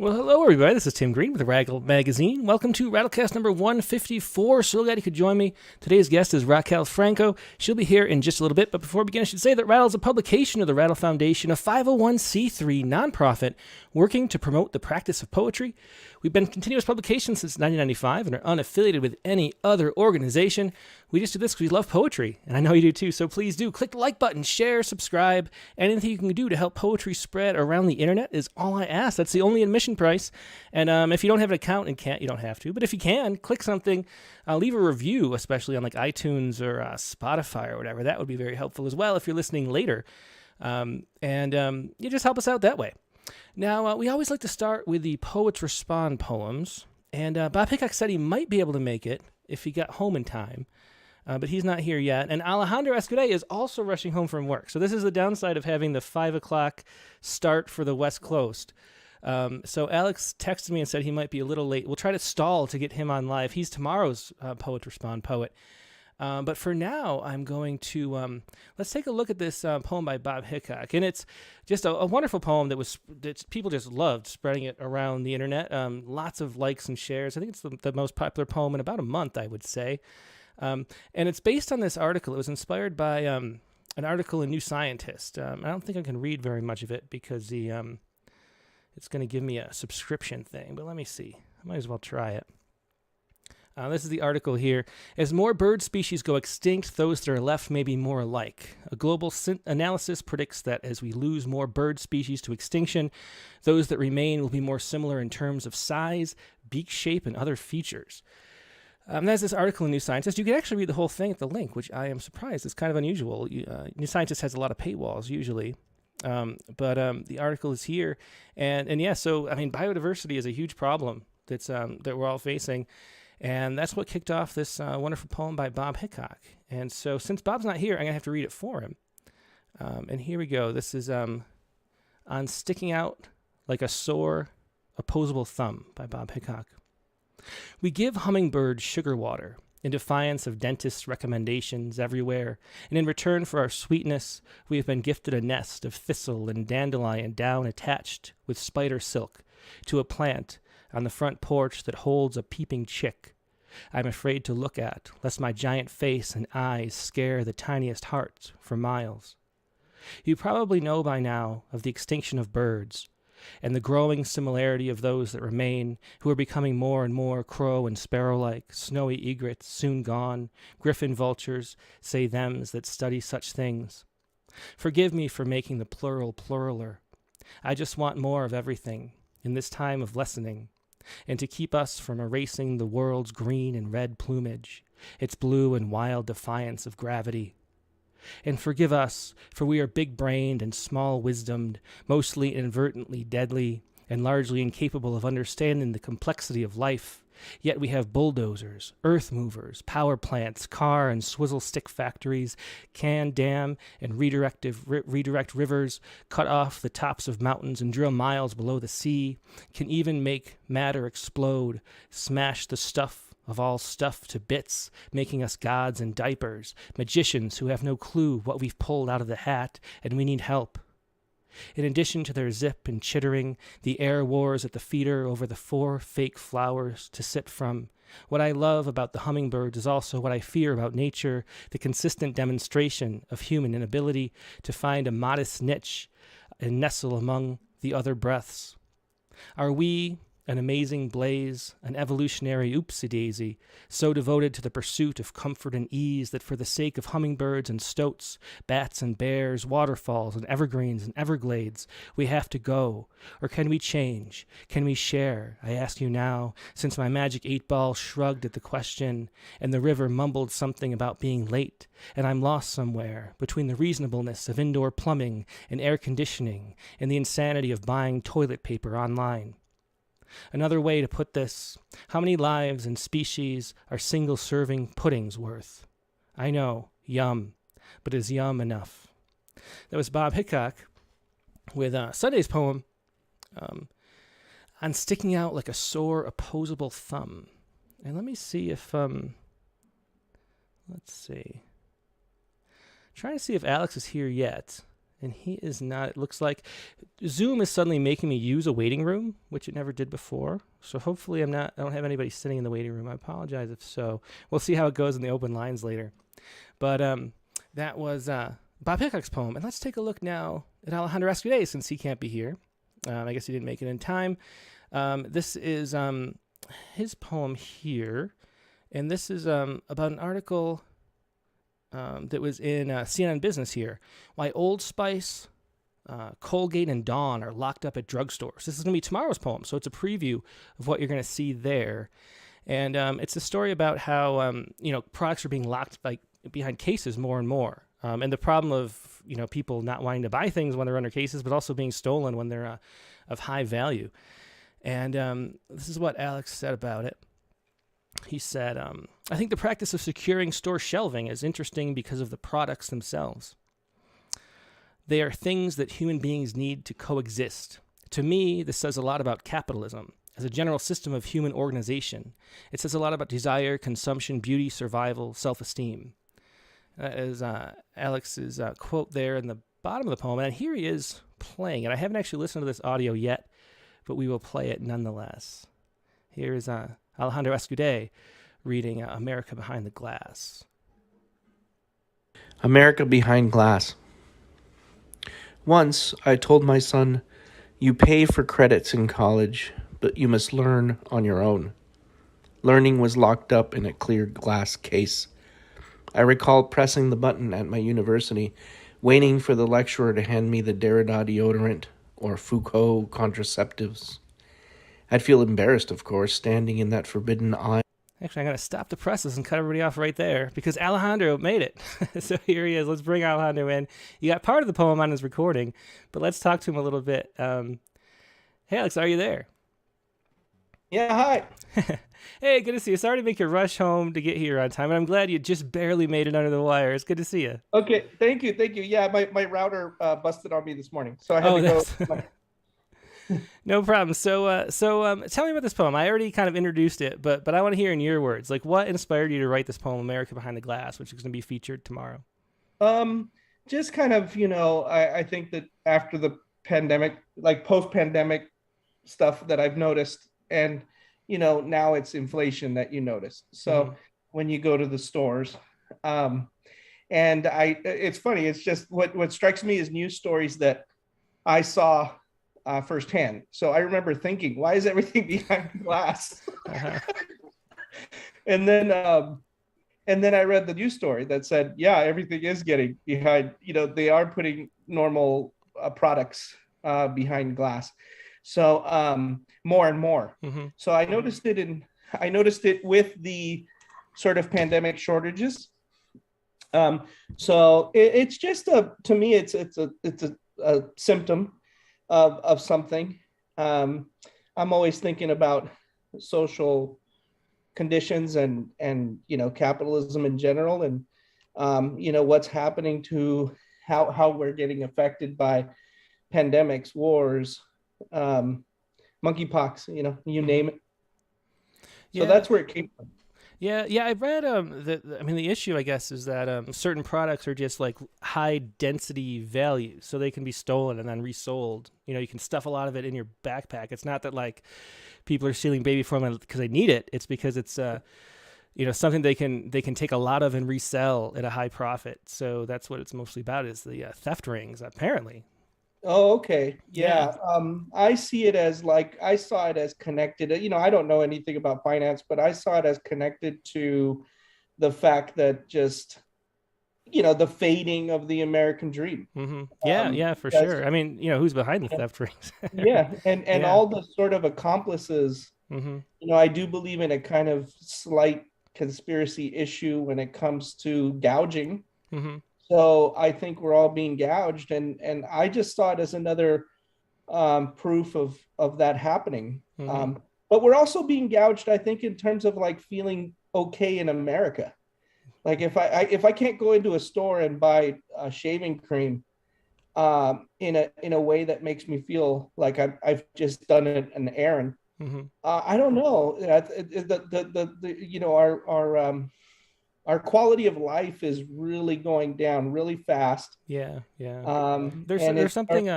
Well, hello, everybody. This is Tim Green with the Rattlecast magazine. Welcome to Rattlecast number 154. So glad you could join me. Today's guest is Raquel Franco. She'll be here in just a little bit. But before we begin, I should say that Rattle is a publication of the Rattle Foundation, a 501c3 nonprofit working to promote the practice of poetry. We've been continuous publication since 1995 and are unaffiliated with any other organization. We just do this because we love poetry, and I know you do too, so please do. Click the like button, share, subscribe. Anything you can do to help poetry spread around the internet is all I ask. That's the only admission price. And if you don't have an account and can't, you don't have to. But if you can, click something, leave a review, especially on like iTunes or Spotify or whatever. That would be very helpful as well if you're listening later. You just help us out that way. Now, we always like to start with the Poets Respond poems, and Bob Hicok said he might be able to make it if he got home in time, but he's not here yet. And Alejandro Escudé is also rushing home from work, so this is the downside of having the 5 o'clock start for the West Coast. So Alex texted me and said he might be a little late. We'll try to stall to get him on live. He's tomorrow's Poets Respond poet. But for now, I'm going to, let's take a look at this poem by Bob Hicok. And it's just a wonderful poem that people just loved spreading it around the internet. Lots of likes and shares. I think it's the most popular poem in about a month, I would say. And it's based on this article. It was inspired by an article in New Scientist. I don't think I can read very much of it because it's going to give me a subscription thing. But let me see. I might as well try it. This is the article here. As more bird species go extinct, those that are left may be more alike. A global analysis predicts that as we lose more bird species to extinction, those that remain will be more similar in terms of size, beak shape, and other features. That's this article in New Scientist. You can actually read the whole thing at the link, which I am surprised. It's kind of unusual. New Scientist has a lot of paywalls usually. But the article is here. And yeah, so, I mean, biodiversity is a huge problem that we're all facing. And that's what kicked off this wonderful poem by Bob Hicok. And so since Bob's not here, I'm going to have to read it for him. And here we go. This is On Sticking Out Like a Sore, Opposable Thumb by Bob Hicok. We give hummingbirds sugar water in defiance of dentists' recommendations everywhere, and in return for our sweetness, we have been gifted a nest of thistle and dandelion down attached with spider silk to a plant on the front porch that holds a peeping chick I'm afraid to look at, lest my giant face and eyes scare the tiniest hearts for miles. You probably know by now of the extinction of birds, and the growing similarity of those that remain, who are becoming more and more crow and sparrow-like, snowy egrets soon gone, griffin vultures, say thems that study such things. Forgive me for making the plural pluraler. I just want more of everything, in this time of lessening, and to keep us from erasing the world's green and red plumage, its blue and wild defiance of gravity. And forgive us, for we are big-brained and small-wisdomed, mostly inadvertently deadly, and largely incapable of understanding the complexity of life. Yet we have bulldozers, earth movers, power plants, car and swizzle stick factories, can dam and redirect rivers, cut off the tops of mountains and drill miles below the sea, can even make matter explode, smash the stuff of all stuff to bits, making us gods in diapers, magicians who have no clue what we've pulled out of the hat, and we need help. In addition to their zip and chittering, the air wars at the feeder over the 4 fake flowers to sip from. What I love about the hummingbirds is also what I fear about nature, the consistent demonstration of human inability to find a modest niche and nestle among the other breaths. Are we an amazing blaze, an evolutionary oopsie-daisy, so devoted to the pursuit of comfort and ease that for the sake of hummingbirds and stoats, bats and bears, waterfalls and evergreens and everglades, we have to go? Or can we change? Can we share? I ask you now, since my magic 8-ball shrugged at the question, and the river mumbled something about being late, and I'm lost somewhere between the reasonableness of indoor plumbing and air conditioning and the insanity of buying toilet paper online. Another way to put this, how many lives and species are single-serving puddings worth? I know, yum, but is yum enough? That was Bob Hicok with Sunday's poem, On Sticking Out Like a Sore, Opposable Thumb. And let me see if, let's see. Trying to see if Alex is here yet. And he is not. It looks like Zoom is suddenly making me use a waiting room, which it never did before. So hopefully I don't have anybody sitting in the waiting room. I apologize if so. We'll see how it goes in the open lines later. But that was Bob Hicok's poem. And let's take a look now at Alejandro Escudé, since he can't be here. I guess he didn't make it in time. This is his poem here. And this is about an article that was in CNN Business here. Why Old Spice, Colgate, and Dawn are locked up at drugstores. This is going to be tomorrow's poem, so it's a preview of what you're going to see there. And it's a story about how products are being locked behind cases more and more. And the problem of people not wanting to buy things when they're under cases, but also being stolen when they're of high value. And this is what Alex said about it. He said, I think the practice of securing store shelving is interesting because of the products themselves. They are things that human beings need to coexist. To me, this says a lot about capitalism as a general system of human organization. It says a lot about desire, consumption, beauty, survival, self-esteem. That is Alex's quote there in the bottom of the poem. And here he is playing it. I haven't actually listened to this audio yet, but we will play it nonetheless. Here is Alejandro Escudé reading America Behind the Glass. America Behind Glass. Once I told my son, you pay for credits in college, but you must learn on your own. Learning was locked up in a clear glass case. I recall pressing the button at my university, waiting for the lecturer to hand me the Derrida deodorant or Foucault contraceptives. I'd feel embarrassed, of course, standing in that forbidden aisle. Actually, I'm going to stop the presses and cut everybody off right there because Alejandro made it. So here he is. Let's bring Alejandro in. You got part of the poem on his recording, but let's talk to him a little bit. Hey, Alex, are you there? Yeah, hi. Hey, good to see you. Sorry to make you rush home to get here on time, and I'm glad you just barely made it under the wire. It's good to see you. Okay, thank you. Yeah, my router busted on me this morning, so I had to go. No problem. So tell me about this poem. I already kind of introduced it, but I want to hear in your words, like what inspired you to write this poem, America Behind the Glass, which is going to be featured tomorrow? Just kind of, I think that after the pandemic, like post-pandemic stuff that I've noticed, and, now it's inflation that you notice. So when you go to the stores, and it's funny, it's just what strikes me is news stories that I saw firsthand. So I remember thinking, why is everything behind glass? And then I read the news story that said, yeah, everything is getting behind, they are putting normal products behind glass. So more and more. So I noticed it with the sort of pandemic shortages. So it's just to me, it's a symptom of something. I'm always thinking about social conditions and capitalism in general, and what's happening to how we're getting affected by pandemics, wars, monkeypox, you name it. So that's where it came from. Yeah. I read the issue, I guess, is that certain products are just like high density value, so they can be stolen and then resold. You can stuff a lot of it in your backpack. It's not that like people are stealing baby formula because they need it. It's because it's something they can take a lot of and resell at a high profit. So that's what it's mostly about, is the theft rings, apparently. Oh, okay. Yeah. I see it as I saw it as connected. I don't know anything about finance, but I saw it as connected to the fact that just, the fading of the American dream. Yeah, for sure. I mean, who's behind the theft rings? Yeah. And all the sort of accomplices, I do believe in a kind of slight conspiracy issue when it comes to gouging. So I think we're all being gouged, and I just saw it as another proof of that happening. But we're also being gouged, I think, in terms of feeling okay in America. Like if I can't go into a store and buy a shaving cream in a way that makes me feel like I've just done an errand, our quality of life is really going down really fast. Yeah. There's something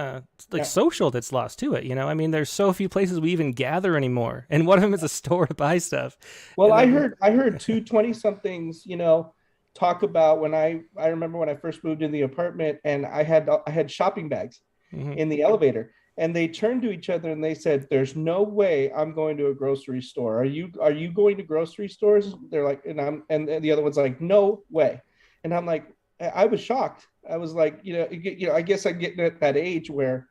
social that's lost to it. I mean, there's so few places we even gather anymore, and one of them is a store to buy stuff. Well, I heard two 20-somethings, talk about when I remember when I first moved in the apartment, and I had shopping bags in the elevator, and they turned to each other and they said, "There's no way I'm going to a grocery store. Are you going to grocery stores?" They're like, and the other one's like, "No way." And I'm like, I was shocked. I was like, I guess I'm getting at that age where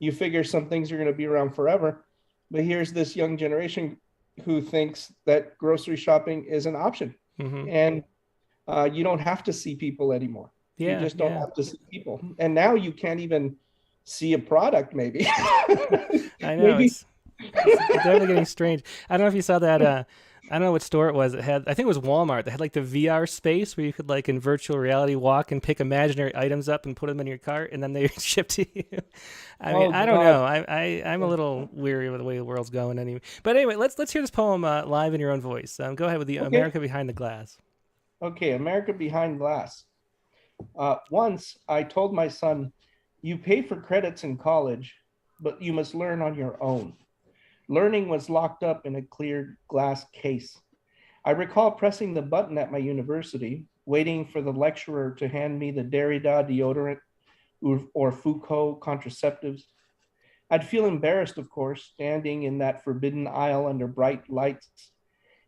you figure some things are going to be around forever, but here's this young generation who thinks that grocery shopping is an option, and you don't have to see people anymore. You just don't have to see people, and now you can't even see a product. Maybe I know it's definitely getting strange. I don't know if you saw that. I don't know what store it was. I think it was Walmart. They had like the VR space where you could like in virtual reality walk and pick imaginary items up and put them in your cart, and then they ship to you. I mean, I don't know. I'm a little weary of the way the world's going anyway. But anyway, let's hear this poem live in your own voice. Go ahead with the America Behind the Glass. Okay, America Behind Glass. Once I told my son, "You pay for credits in college, but you must learn on your own." Learning was locked up in a clear glass case. I recall pressing the button at my university, waiting for the lecturer to hand me the Derrida deodorant or Foucault contraceptives. I'd feel embarrassed, of course, standing in that forbidden aisle under bright lights.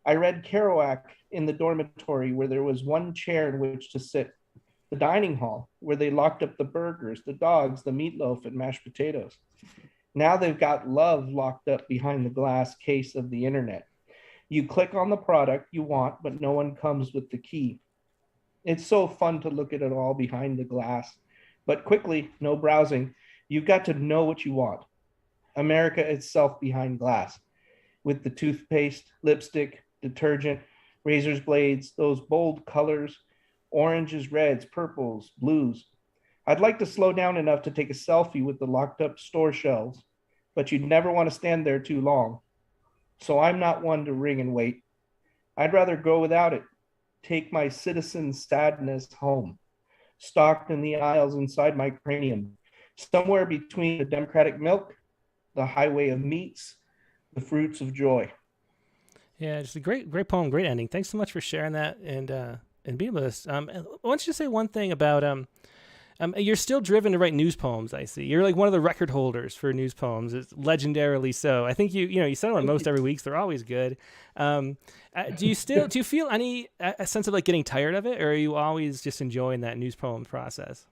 I read Kerouac in the dormitory where there was one chair in which to sit, the dining hall where they locked up the burgers, the dogs, the meatloaf, and mashed potatoes. Now they've got love locked up behind the glass case of the internet. You click on the product you want, but no one comes with the key. It's so fun to look at it all behind the glass, but quickly, no browsing. You've got to know what you want. America itself behind glass, with the toothpaste, lipstick, detergent, razor's blades, those bold colors, oranges, reds, purples, blues. I'd like to slow down enough to take a selfie with the locked up store shelves, but you'd never want to stand there too long. So I'm not one to ring and wait. I'd rather go without it, take my citizen sadness home, stocked in the aisles inside my cranium, somewhere between the democratic milk, the highway of meats, the fruits of joy. Yeah, just a great poem, great ending. Thanks so much for sharing that and being with us. I want you to say one thing about you're still driven to write news poems. I see you're like one of the record holders for news poems. It's legendarily so. I think you send them most every week. So they're always good. Do you feel any a sense of like getting tired of it, or are you always just enjoying that news poem process?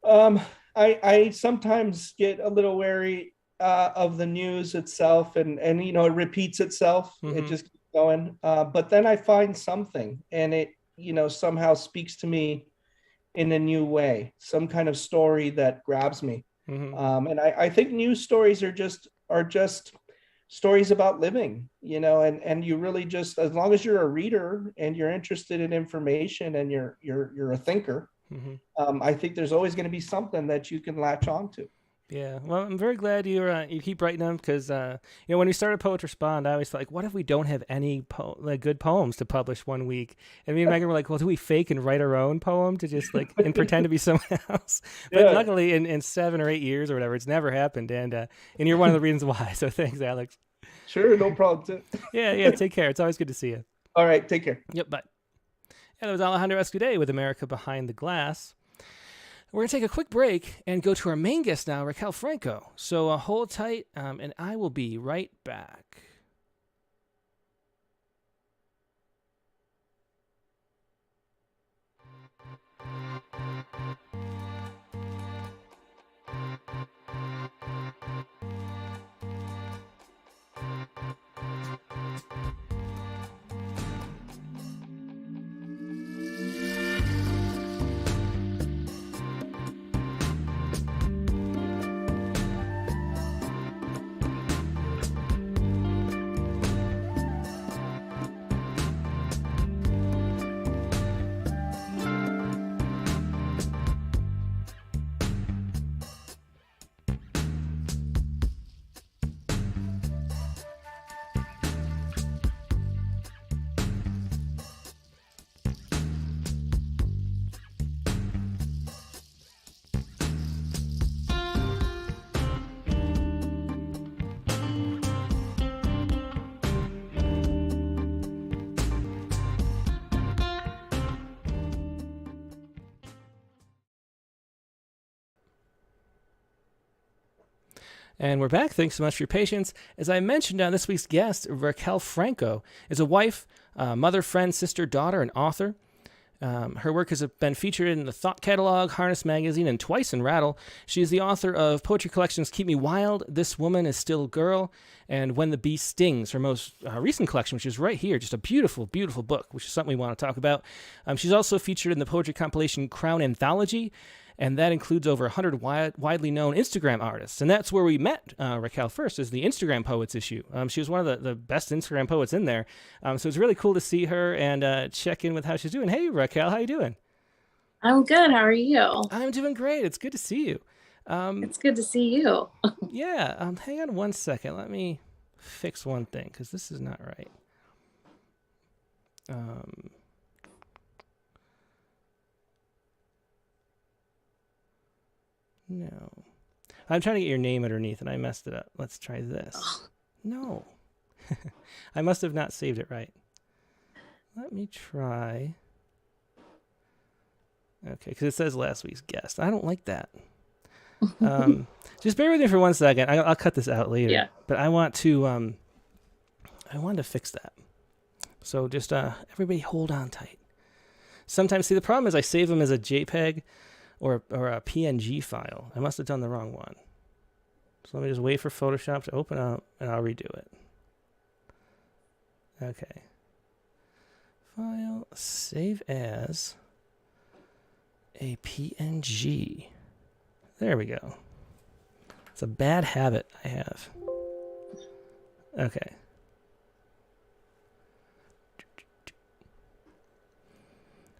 I sometimes get a little wary of the news itself, and it repeats itself. Mm-hmm. It just keeps going. But then I find something, and it somehow speaks to me in a new way, some kind of story that grabs me. Mm-hmm. And I think news stories are just stories about living, and you really just, as long as you're a reader and you're interested in information and you're a thinker, mm-hmm. I think there's always going to be something that you can latch on to. Yeah, well, I'm very glad you keep writing them because when we started Poets Respond, I always felt like, what if we don't have any good poems to publish one week? And me and Megan were like, well, do we fake and write our own poem to just and pretend to be someone else? But luckily, in 7 or 8 years or whatever, it's never happened, and you're one of the reasons why. So thanks, Alex. Sure, no problem. Yeah. Take care. It's always good to see you. All right, take care. Yep, bye. Yeah, that was Alejandro Escudé with America Behind the Glass. We're going to take a quick break and go to our main guest now, Raquel Franco. So hold tight, and I will be right back. And we're back. Thanks so much for your patience. As I mentioned, this week's guest, Raquel Franco, is a wife, mother, friend, sister, daughter, and author. Her work has been featured in the Thought Catalog, Harness Magazine, and twice in Rattle. She is the author of poetry collections Keep Me Wild, This Woman Is Still a Girl, and When the Bee Stings, her most recent collection, which is right here. Just a beautiful, beautiful book, which is something we want to talk about. She's also featured in the poetry compilation Crown Anthology, and that includes over 100 widely known Instagram artists. And that's where we met Raquel first, is the Instagram Poets issue. She was one of the best Instagram poets in there. So it's really cool to see her and check in with how she's doing. Hey, Raquel, how you doing? I'm good. How are you? I'm doing great. It's good to see you. It's good to see you. Yeah. Hang on one second. Let me fix one thing, because this is not right. No. I'm trying to get your name underneath, and I messed it up. Let's try this. Oh. No. I must have not saved it right. Let me try. Okay, because it says last week's guest. I don't like that. Just bear with me for 1 second. I'll cut this out later. Yeah. But I want to. I want to fix that. So just everybody hold on tight. Sometimes, see, the problem is I save them as a JPEG or a PNG file. I must have done the wrong one. So let me just wait for Photoshop to open up, and I'll redo it. Okay. File, save as a PNG. There we go. It's a bad habit I have. Okay.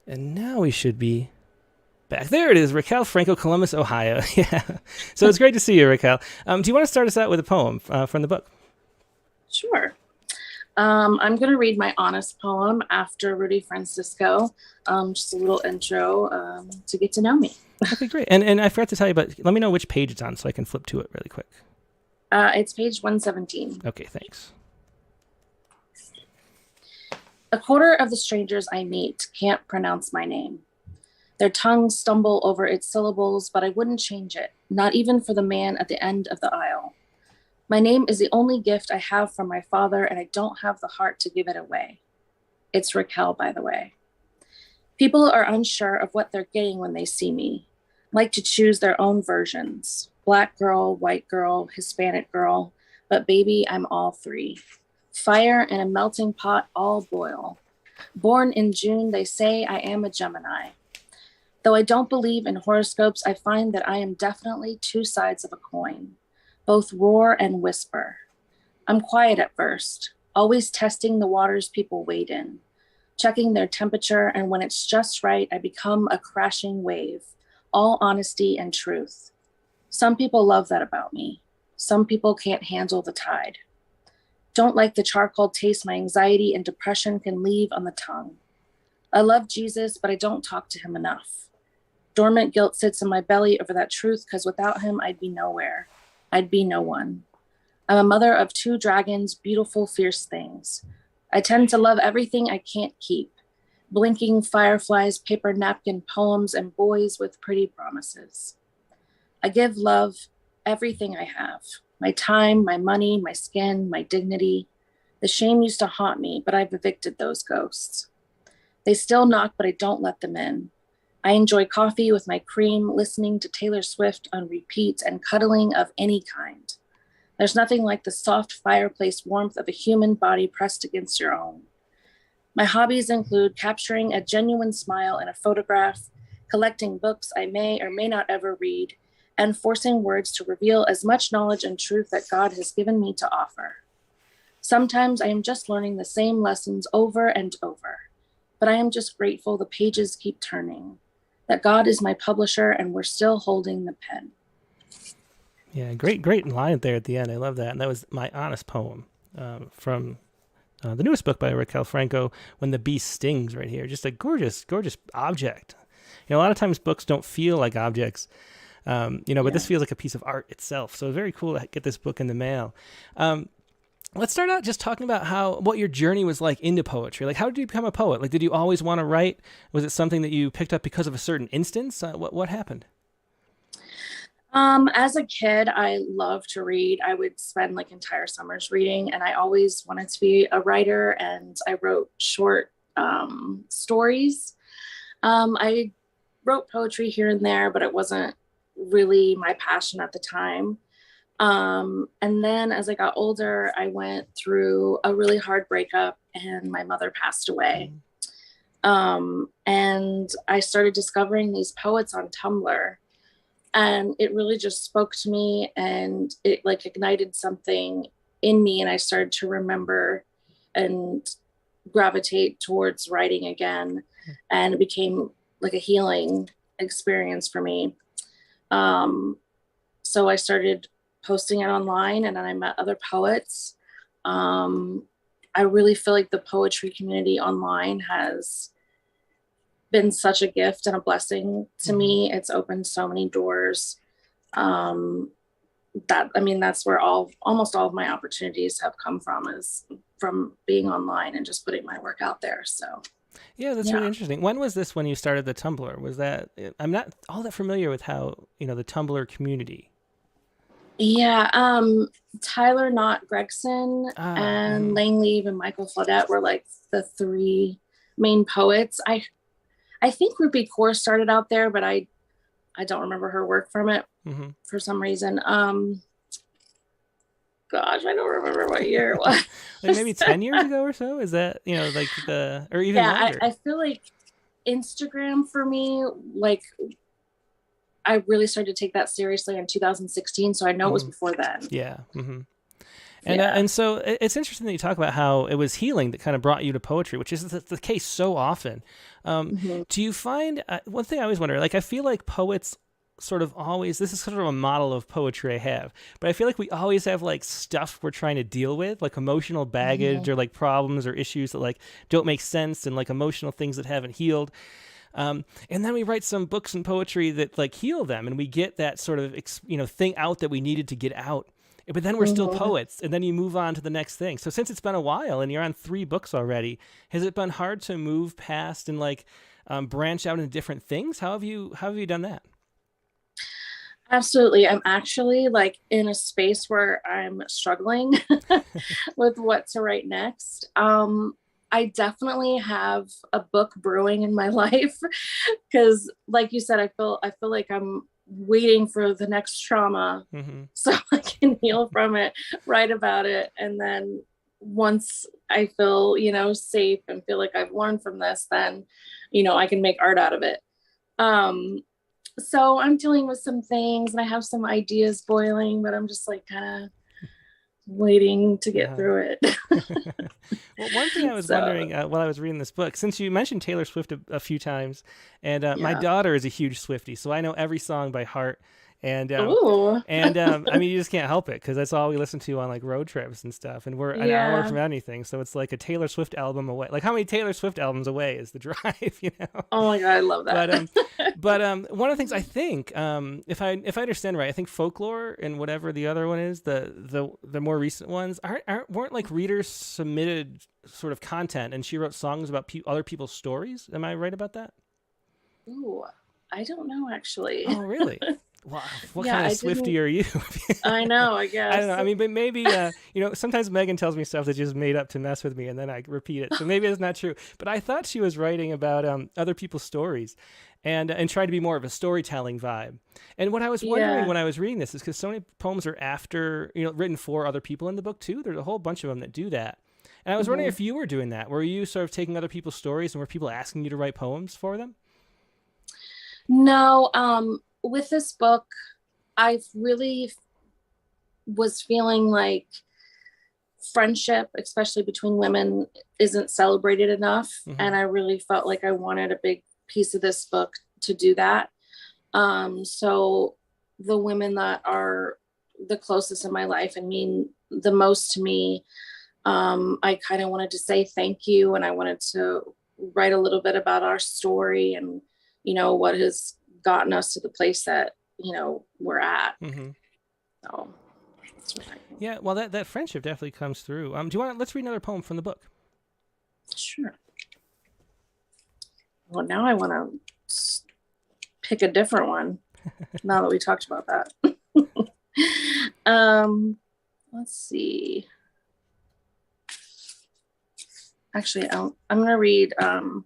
And now we should be back. There it is, Raquel Franco, Columbus, Ohio. Yeah. So it's great to see you, Raquel. Do you want to start us out with a poem from the book? Sure. I'm going to read my honest poem after Rudy Francisco. Just a little intro to get to know me. Okay, great. And I forgot to tell you, but let me know which page it's on so I can flip to it really quick. It's page 117. Okay, thanks. A quarter of the strangers I meet can't pronounce my name. Their tongues stumble over its syllables, but I wouldn't change it, not even for the man at the end of the aisle. My name is the only gift I have from my father, and I don't have the heart to give it away. It's Raquel, by the way. People are unsure of what they're getting when they see me, like to choose their own versions. Black girl, white girl, Hispanic girl, but baby, I'm all three. Fire and a melting pot all boil. Born in June, they say I am a Gemini. Though I don't believe in horoscopes, I find that I am definitely two sides of a coin, both roar and whisper. I'm quiet at first, always testing the waters people wade in, checking their temperature, and when it's just right, I become a crashing wave, all honesty and truth. Some people love that about me. Some people can't handle the tide. Don't like the charcoal taste my anxiety and depression can leave on the tongue. I love Jesus, but I don't talk to him enough. Dormant guilt sits in my belly over that truth, because without him, I'd be nowhere. I'd be no one. I'm a mother of two dragons, beautiful, fierce things. I tend to love everything I can't keep. Blinking fireflies, paper napkin poems, and boys with pretty promises. I give love everything I have. My time, my money, my skin, my dignity. The shame used to haunt me, but I've evicted those ghosts. They still knock, but I don't let them in. I enjoy coffee with my cream, listening to Taylor Swift on repeat, and cuddling of any kind. There's nothing like the soft fireplace warmth of a human body pressed against your own. My hobbies include capturing a genuine smile in a photograph, collecting books I may or may not ever read, and forcing words to reveal as much knowledge and truth that God has given me to offer. Sometimes I am just learning the same lessons over and over, but I am just grateful the pages keep turning, that God is my publisher and we're still holding the pen. Yeah, great line there at the end. I love that. And that was my honest poem from the newest book by Raquel Franco, When the Bee Stings, right here. Just a gorgeous, gorgeous object. You know, a lot of times books don't feel like objects. But this feels like a piece of art itself. So very cool to get this book in the mail. Let's start out just talking about what your journey was like into poetry. Like, how did you become a poet? Like, did you always want to write? Was it something that you picked up because of a certain instance? What happened? As a kid, I loved to read. I would spend like entire summers reading, and I always wanted to be a writer, and I wrote short stories. I wrote poetry here and there, but it wasn't really my passion at the time. And then as I got older, I went through a really hard breakup and my mother passed away. And I started discovering these poets on Tumblr, and it really just spoke to me, and it like ignited something in me, and I started to remember and gravitate towards writing again, and it became like a healing experience for me. So I started posting it online, and then I met other poets. I really feel like the poetry community online has been such a gift and a blessing to me. It's opened so many doors. That's where almost all of my opportunities have come from, is from being online and just putting my work out there. So yeah, that's really interesting. When was this, when you started the Tumblr? Was that, I'm not all that familiar with how, the Tumblr community. Yeah, Tyler Knott Gregson and Lang Leave and Michael Flaudette were like the three main poets. I think Ruby Kaur started out there, but I don't remember her work from it for some reason. Gosh, I don't remember what year it was. Like maybe 10 years ago or so? Is that, like or even longer? I feel like Instagram for me, like I really started to take that seriously in 2016. So I know it was before then. Yeah. And so it's interesting that you talk about how it was healing that kind of brought you to poetry, which is the case so often. Do you find, one thing I always wonder, like I feel like poets sort of always, this is sort of a model of poetry I have, but I feel like we always have like stuff we're trying to deal with, like emotional baggage or like problems or issues that like don't make sense, and like emotional things that haven't healed. And then we write some books and poetry that like heal them, and we get that sort of, thing out that we needed to get out. But then we're still poets, and then you move on to the next thing. So since it's been a while and you're on 3 books already, has it been hard to move past and like branch out into different things? How have you done that? Absolutely. I'm actually like in a space where I'm struggling with what to write next. I definitely have a book brewing in my life because, like you said, I feel like I'm waiting for the next trauma so I can heal from it, write about it, and then once I feel safe and feel like I've learned from this, then I can make art out of it. So I'm dealing with some things, and I have some ideas boiling, but I'm just like kind of waiting to get through it. Well, one thing I was wondering while I was reading this book, since you mentioned Taylor Swift a few times, and my daughter is a huge Swiftie, so I know every song by heart. And I mean, you just can't help it because that's all we listen to on like road trips and stuff, and we're an hour from anything, so it's like a Taylor Swift album away. Like, how many Taylor Swift albums away is the drive? Oh my god, I love that. But one of the things I think, if I understand right, I think Folklore and whatever the other one is, the more recent ones weren't like readers submitted sort of content, and she wrote songs about other people's stories. Am I right about that? Ooh, I don't know actually. Oh, really? Wow, what kind of Swiftie are you? I know, I guess. I don't know. I mean, but maybe, sometimes Megan tells me stuff that's just made up to mess with me, and then I repeat it. So maybe it's not true. But I thought she was writing about other people's stories and tried to be more of a storytelling vibe. And what I was wondering when I was reading this is because so many poems are after, written for other people in the book, too. There's a whole bunch of them that do that. And I was wondering if you were doing that. Were you sort of taking other people's stories, and were people asking you to write poems for them? No, with this book, I really was feeling like friendship, especially between women, isn't celebrated enough. And I really felt like I wanted a big piece of this book to do that. So the women that are the closest in my life and mean the most to me, I kind of wanted to say thank you. And I wanted to write a little bit about our story and, what has gotten us to the place that we're at. So that's what I think. Yeah, well, that friendship definitely comes through. Do you want? Let's read another poem from the book. Sure. Well, now I want to pick a different one. Now that we talked about that. Let's see. Actually, I'm going to read a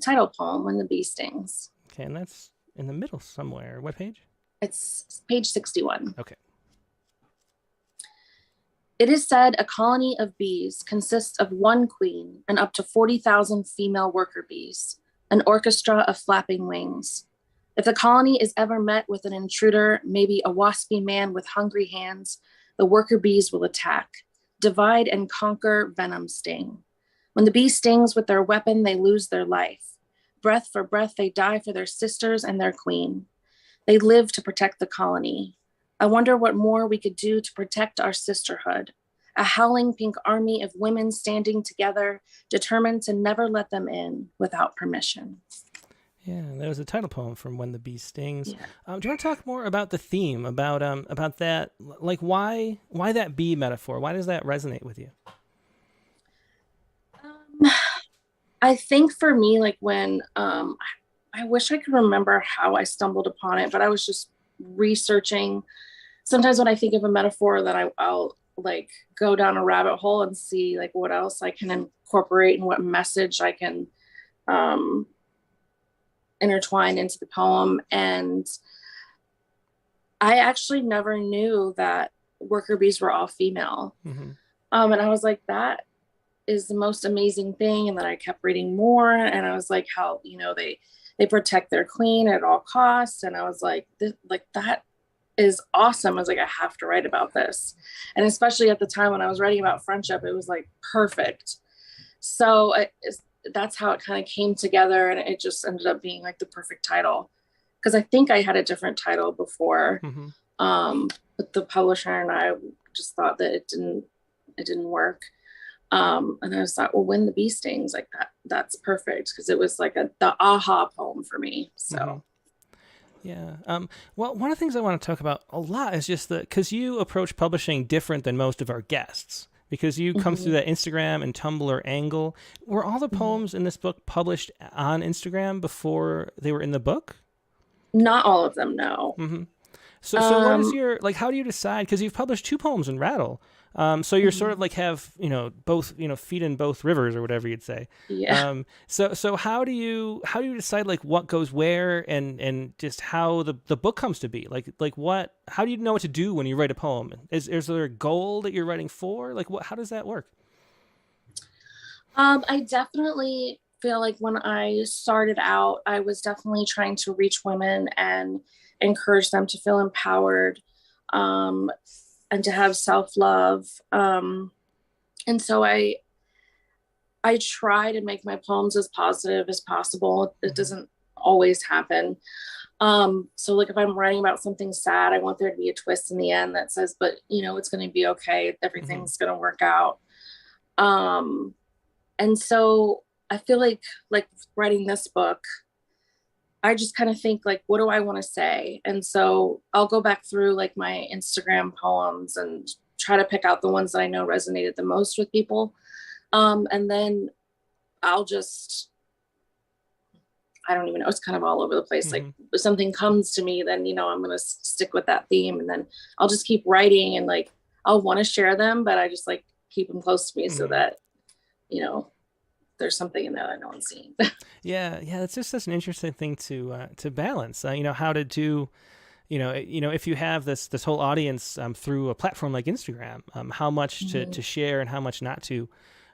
title poem, When the Bee Stings. Okay, and that's in the middle somewhere. What page? It's page 61. Okay. It is said a colony of bees consists of one queen and up to 40,000 female worker bees, an orchestra of flapping wings. If the colony is ever met with an intruder, maybe a waspy man with hungry hands, the worker bees will attack, divide and conquer, venom sting. When the bee stings with their weapon, they lose their life. Breath for breath, they die for their sisters and their queen. They live to protect the colony. I wonder what more we could do to protect our sisterhood. A howling pink army of women standing together, determined to never let them in without permission. Yeah, there was a title poem from When the Bee Stings. Yeah. Do you want to talk more about the theme, about that, like why that bee metaphor? Why does that resonate with you? I think for me, like when I wish I could remember how I stumbled upon it, but I was just researching. Sometimes when I think of a metaphor, that I'll like go down a rabbit hole and see like what else I can incorporate and what message I can intertwine into the poem. And I actually never knew that worker bees were all female. Mm-hmm. And I was like, that is the most amazing thing. And then I kept reading more, and I was like, how, you know, they protect their queen at all costs. And I was like, that is awesome. I was like, I have to write about this. And especially at the time when I was writing about friendship, it was like perfect. So that's how it kind of came together, and it just ended up being like the perfect title, because I think I had a different title before. Mm-hmm. But the publisher and I just thought that it didn't work. And I just thought, well, When the Bee Stings, like that's perfect, because it was like the aha poem for me. So. Mm-hmm. Yeah. Well, one of the things I want to talk about a lot is just because you approach publishing different than most of our guests, because you come through that Instagram and Tumblr angle. Were all the poems in this book published on Instagram before they were in the book? Not all of them, no. Mm-hmm. So what is your, like, how do you decide? Because you've published 2 poems in Rattle. So you're sort of like have, both, feet in both rivers, or whatever you'd say. Yeah. So how do you decide like what goes where, and just how the book comes to be? How do you know what to do when you write a poem? Is there a goal that you're writing for? Like how does that work? I definitely feel like when I started out, I was definitely trying to reach women and encourage them to feel empowered, and to have self-love. And so I try to make my poems as positive as possible. It doesn't always happen. So like if I'm writing about something sad, I want there to be a twist in the end that says, but it's going to be okay. Everything's going to work out. And so I feel like writing this book, I just kind of think like, what do I want to say? And so I'll go back through like my Instagram poems and try to pick out the ones that I know resonated the most with people. And then I'll just, I don't even know, it's kind of all over the place. Like if something comes to me, then, I'm going to stick with that theme, and then I'll just keep writing, and like, I'll want to share them, but I just like keep them close to me so that, there's something in there that no one's seen. Yeah. It's just such an interesting thing to balance. How to do, if you have this whole audience through a platform like Instagram, how much to share and how much not to.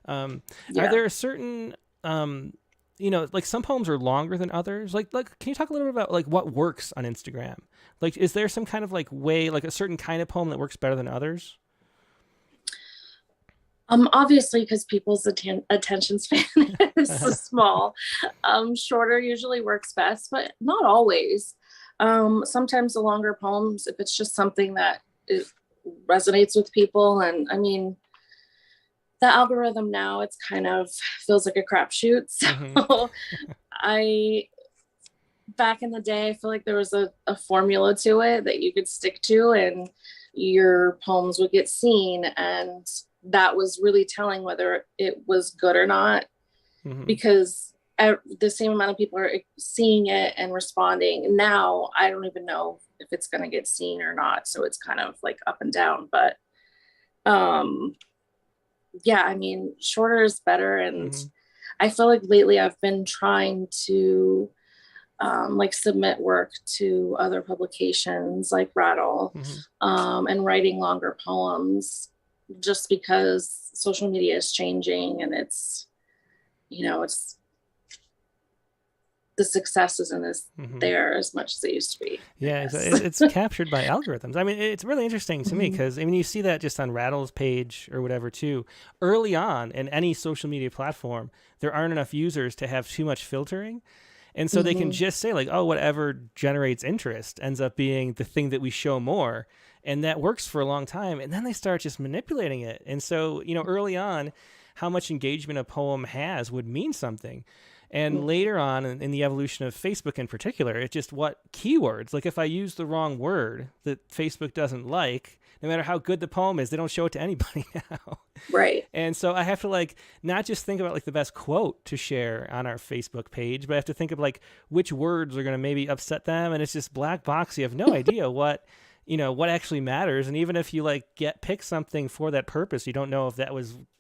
Are there a certain, like some poems are longer than others? Like, can you talk a little bit about like what works on Instagram? Like, is there some kind of like way, like a certain kind of poem that works better than others? Obviously, because people's attention span is so small. Shorter usually works best, but not always. Sometimes the longer poems, if it's just something that resonates with people. And I mean, the algorithm now, it's kind of feels like a crapshoot. So back in the day, I feel like there was a formula to it that you could stick to, and your poems would get seen, and that was really telling whether it was good or not. Because the same amount of people are seeing it and responding. Now I don't even know if it's going to get seen or not. So it's kind of like up and down, but yeah, I mean, shorter is better. And I feel like lately I've been trying to like submit work to other publications like Rattle, and writing longer poems, just because social media is changing, and it's, you know, it's, the success isn't there as much as it used to be. Yeah, it's captured by algorithms. I mean, it's really interesting to me because, I mean, you see that just on Rattle's page or whatever too. Early on in any social media platform, there aren't enough users to have too much filtering. And so they can just say like, oh, whatever generates interest ends up being the thing that we show more. And that works for a long time. And then they start just manipulating it. And so, you know, early on, how much engagement a poem has would mean something. And later on in the evolution of Facebook in particular, it's just what keywords, like if I use the wrong word that Facebook doesn't like, no matter how good the poem is, they don't show it to anybody now. Right. And so I have to like, not just think about like the best quote to share on our Facebook page, but I have to think of like which words are going to maybe upset them. And it's just black box. You have no idea what, you know, what actually matters. And even if you like pick something for that purpose, you don't know if that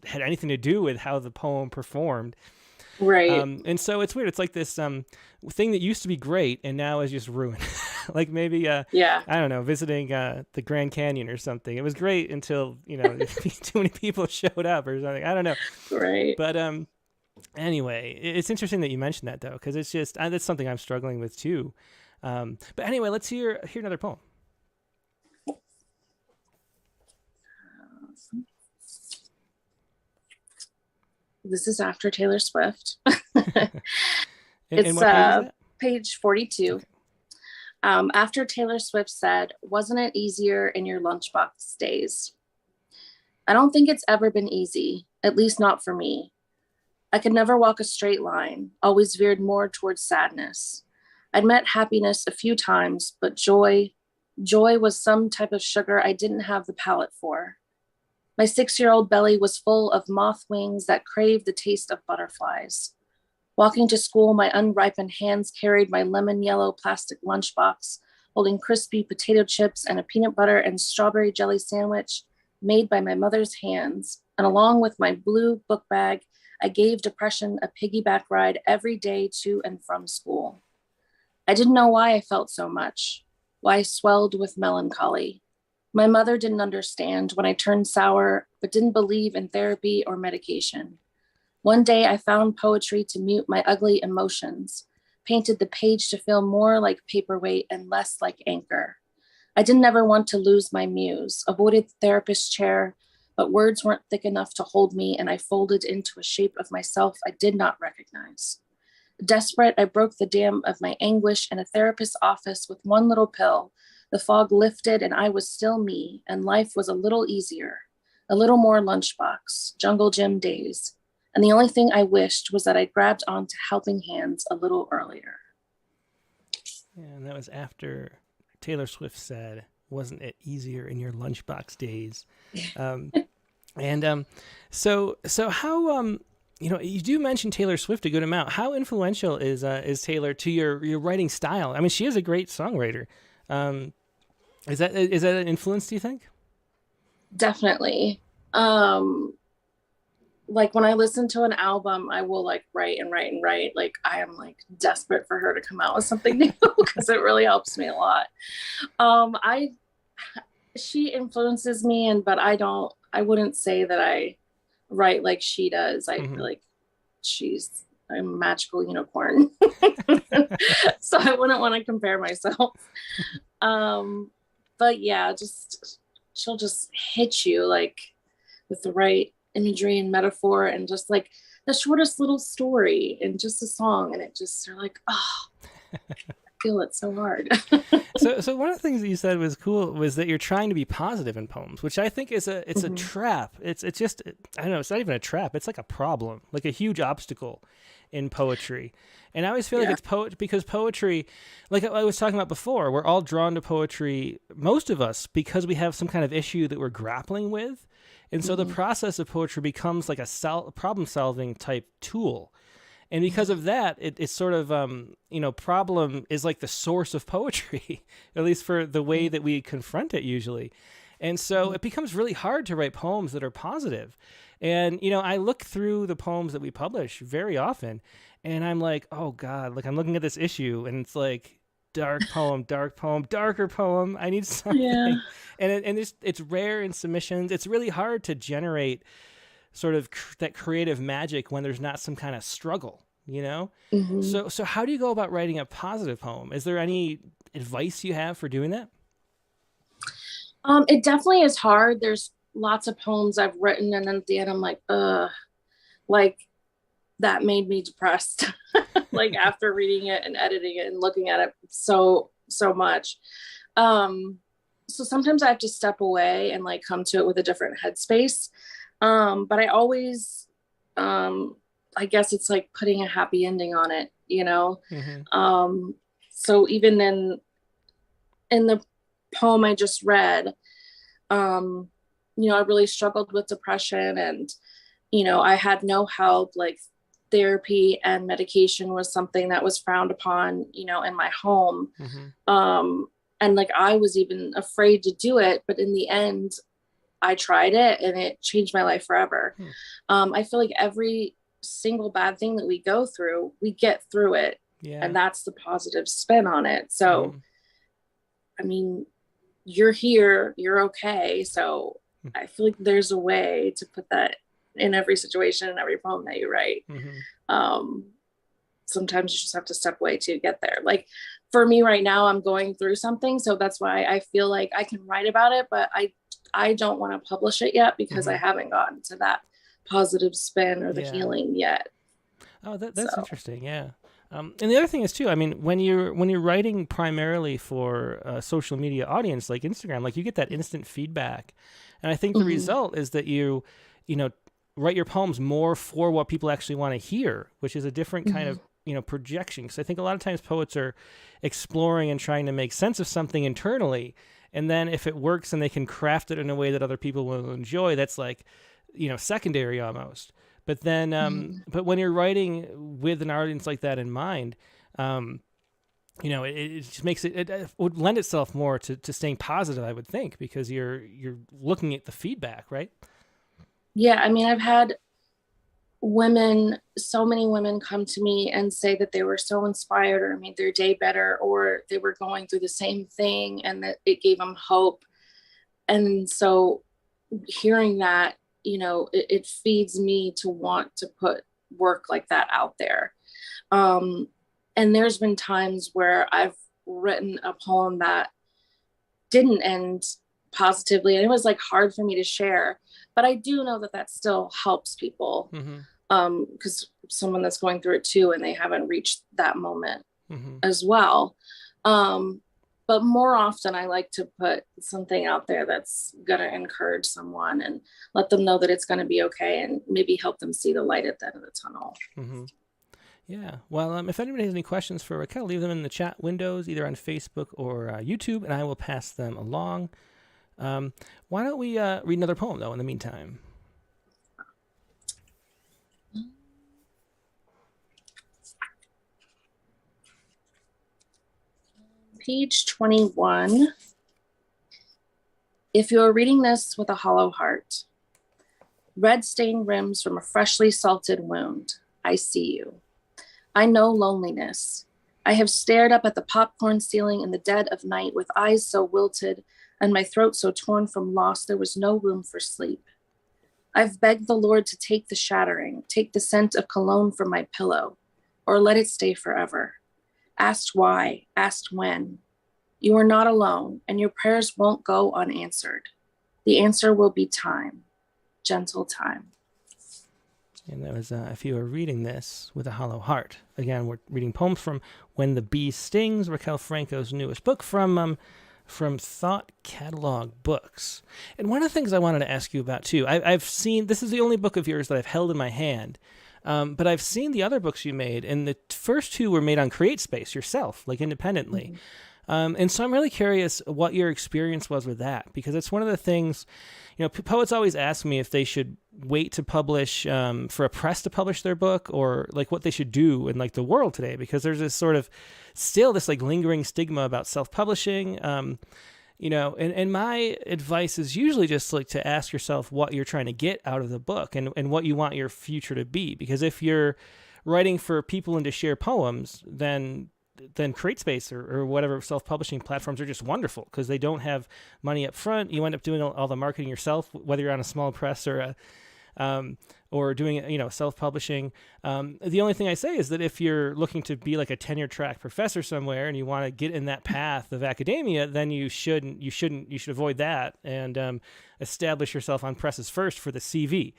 had anything to do with how the poem performed. Right. And so it's weird. It's like this thing that used to be great and now is just ruined. Like maybe, I don't know, visiting the Grand Canyon or something. It was great until, you know, too many people showed up or something. I don't know. Right. But anyway, it's interesting that you mentioned that, though, because it's just, that's something I'm struggling with, too. But anyway, let's hear another poem. This is after Taylor Swift. It's page 42. Okay. After Taylor Swift said, "Wasn't it easier in your lunchbox days?" I don't think it's ever been easy, at least not for me. I could never walk a straight line, always veered more towards sadness. I'd met happiness a few times, but joy was some type of sugar I didn't have the palate for. My 6-year-old belly was full of moth wings that craved the taste of butterflies. Walking to school, my unripened hands carried my lemon yellow plastic lunchbox, holding crispy potato chips and a peanut butter and strawberry jelly sandwich made by my mother's hands. And along with my blue book bag, I gave depression a piggyback ride every day to and from school. I didn't know why I felt so much, why I swelled with melancholy. My mother didn't understand when I turned sour, but didn't believe in therapy or medication. One day I found poetry to mute my ugly emotions, painted the page to feel more like paperweight and less like anchor. I didn't ever want to lose my muse, avoided the therapist's chair, but words weren't thick enough to hold me, and I folded into a shape of myself I did not recognize. Desperate, I broke the dam of my anguish in a therapist's office with one little pill. The fog lifted and I was still me, and life was a little easier, a little more lunchbox, jungle gym days. And the only thing I wished was that I grabbed onto helping hands a little earlier. Yeah, and that was after Taylor Swift said, "Wasn't it easier in your lunchbox days?" So how you know, you do mention Taylor Swift a good amount. How influential is Taylor to your writing style? I mean, she is a great songwriter. Is that an influence, do you think? Definitely. Like when I listen to an album, I will like write and write and write. Like I am like desperate for her to come out with something new because it really helps me a lot. She influences me, but I wouldn't say that I write like she does. I feel like she's a magical unicorn. So I wouldn't want to compare myself. But yeah, she'll just hit you like with the right imagery and metaphor and just like the shortest little story and just a song, and you're like, oh, I feel it so hard. So one of the things that you said was cool was that you're trying to be positive in poems, which I think is a trap. It's just, I don't know, it's not even a trap. It's like a problem, like a huge obstacle in poetry. And I always feel like it's because poetry, like I was talking about before, we're all drawn to poetry, most of us, because we have some kind of issue that we're grappling with. And so the process of poetry becomes like a problem-solving type tool. And because of that, it's sort of, problem is like the source of poetry, at least for the way that we confront it usually. And so it becomes really hard to write poems that are positive. And, I look through the poems that we publish very often, and I'm like, oh God, like I'm looking at this issue and it's like dark poem, darker poem. I need something. Yeah. And it's rare in submissions. It's really hard to generate sort of that creative magic when there's not some kind of struggle, So how do you go about writing a positive poem? Is there any advice you have for doing that? It definitely is hard. There's lots of poems I've written, and then at the end I'm like, like that made me depressed. Like after reading it and editing it and looking at it so much. So sometimes I have to step away and like come to it with a different headspace. But I always, I guess it's like putting a happy ending on it, So even in the poem I just read, I really struggled with depression, and, I had no help. Like therapy and medication was something that was frowned upon, in my home. And like, I was even afraid to do it, but in the end, I tried it and it changed my life forever. I feel like every single bad thing that we go through, we get through it. Yeah. And that's the positive spin on it. So, I mean, you're here, you're okay. So I feel like there's a way to put that in every situation, in every poem that you write. Sometimes you just have to step away to get there. Like for me right now, I'm going through something. So that's why I feel like I can write about it, but I don't want to publish it yet because I haven't gotten to that positive spin or the healing yet. Oh, that's interesting. Yeah. And the other thing is too, I mean, when you're writing primarily for a social media audience like Instagram, like you get that instant feedback. And I think the result is that you write your poems more for what people actually want to hear, which is a different kind of, projection. Because I think a lot of times poets are exploring and trying to make sense of something internally. And then if it works and they can craft it in a way that other people will enjoy, that's like, secondary almost. But then, but when you're writing with an audience like that in mind, it just makes it would lend itself more to staying positive, I would think, because you're looking at the feedback, right? Yeah. I mean, I've had so many women come to me and say that they were so inspired or made their day better, or they were going through the same thing and that it gave them hope. And so hearing that, it feeds me to want to put work like that out there. And there's been times where I've written a poem that didn't end positively, and it was like hard for me to share, but I do know that still helps people. Because someone that's going through it too, and they haven't reached that moment as well. But more often I like to put something out there that's going to encourage someone and let them know that it's going to be okay, and maybe help them see the light at the end of the tunnel. Yeah. Well, if anybody has any questions for Raquel, leave them in the chat windows, either on Facebook or YouTube, and I will pass them along. Why don't we read another poem, though, in the meantime? Page 21. If you are reading this with a hollow heart, red stained rims from a freshly salted wound, I see you. I know loneliness. I have stared up at the popcorn ceiling in the dead of night with eyes so wilted and my throat so torn from loss there was no room for sleep. I've begged the Lord to take the shattering, take the scent of cologne from my pillow, or let it stay forever. Asked why, asked when. You are not alone, and your prayers won't go unanswered. The answer will be time, gentle time. And that was, if you are reading this with a hollow heart. Again, we're reading poems from When the Bee Stings, Raquel Franco's newest book from Thought Catalog Books. And one of the things I wanted to ask you about, too, I've seen, this is the only book of yours that I've held in my hand, but I've seen the other books you made, and the first two were made on CreateSpace yourself, like independently. And so I'm really curious what your experience was with that, because it's one of the things, poets always ask me if they should wait to publish for a press to publish their book, or like what they should do in like the world today, because there's this sort of still this like lingering stigma about self-publishing. And my advice is usually just like to ask yourself what you're trying to get out of the book and what you want your future to be. Because if you're writing for people and to share poems, then CreateSpace or whatever self-publishing platforms are just wonderful, because they don't have money up front. You end up doing all the marketing yourself, whether you're on a small press or doing self-publishing. The only thing I say is that if you're looking to be like a tenure track professor somewhere and you want to get in that path of academia, then you should avoid that and establish yourself on presses first for the CV.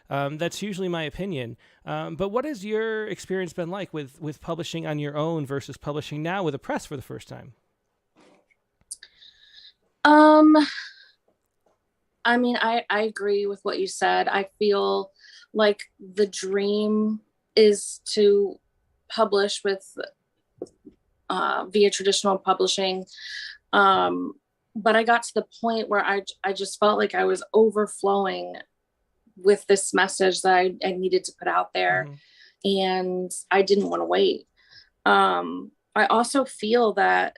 That's usually my opinion. But what has your experience been like with publishing on your own versus publishing now with a press for the first time? I mean, I agree with what you said. I feel like the dream is to publish with via traditional publishing. But I got to the point where I just felt like I was overflowing with this message that I needed to put out there. Mm-hmm. And I didn't want to wait. I also feel that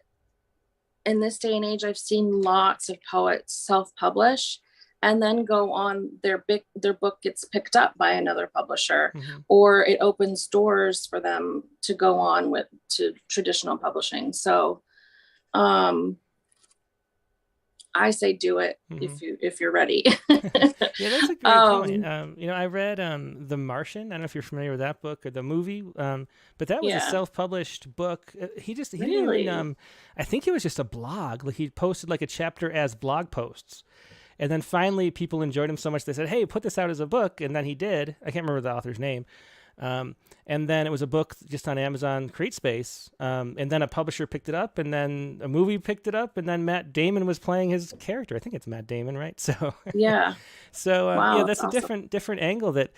in this day and age, I've seen lots of poets self-publish and then go on, their book gets picked up by another publisher, mm-hmm. or it opens doors for them to go on to traditional publishing. So I say do it, mm-hmm. if you're ready. Yeah, that's a great point. I read The Martian. I don't know if you're familiar with that book or the movie, but that was a self-published book. He really? Didn't, I think it was just a blog. Like, he posted like a chapter as blog posts, and then finally people enjoyed him so much they said, "Hey, put this out as a book." And then he did. I can't remember the author's name. And then it was a book just on Amazon CreateSpace. And then a publisher picked it up, and then a movie picked it up, and then Matt Damon was playing his character. I think it's Matt Damon, right? So yeah. So wow, that's awesome. a different angle that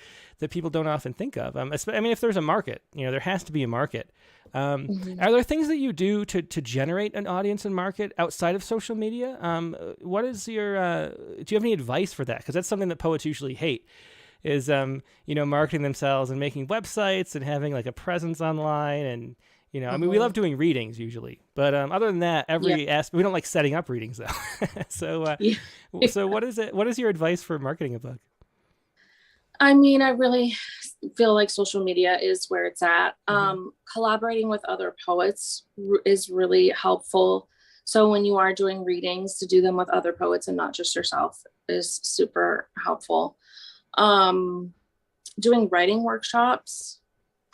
people don't often think of. I mean, if there's a market, there has to be a market. Mm-hmm. Are there things that you do to generate an audience and market outside of social media? What is your do you have any advice for that? Because that's something that poets usually hate. Is marketing themselves and making websites and having like a presence online, and mm-hmm. I mean, we love doing readings usually, but other than that, we don't like setting up readings though. So so what is your advice for marketing a book? I mean, I really feel like social media is where it's at. Mm-hmm. Collaborating with other poets is really helpful. So when you are doing readings, to do them with other poets and not just yourself is super helpful. Doing writing workshops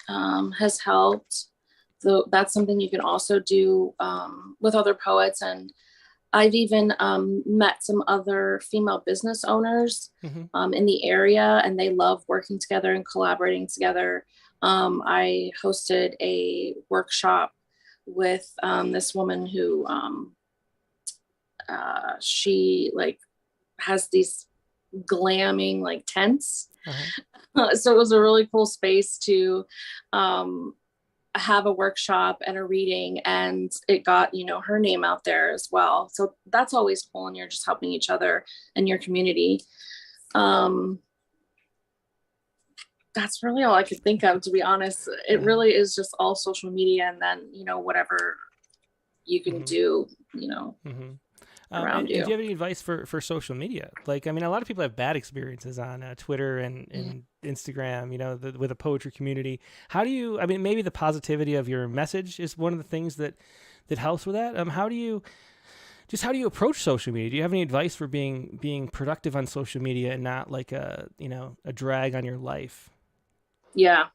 has helped. So that's something you can also do with other poets. And I've even met some other female business owners mm-hmm. In the area, and they love working together and collaborating together. I hosted a workshop with this woman who she like has these glamming like tents. Uh-huh. So it was a really cool space to have a workshop and a reading, and it got her name out there as well. So that's always cool, and you're just helping each other and your community. That's really all I could think of, to be honest. It really is just all social media, and then whatever you can mm-hmm. do mm-hmm. around you. And do you have any advice for social media? Like, I mean, a lot of people have bad experiences on Twitter and Instagram, with a poetry community. How do you, I mean, maybe the positivity of your message is one of the things that helps with that. How do you approach social media? Do you have any advice for being productive on social media and not like a drag on your life? Yeah.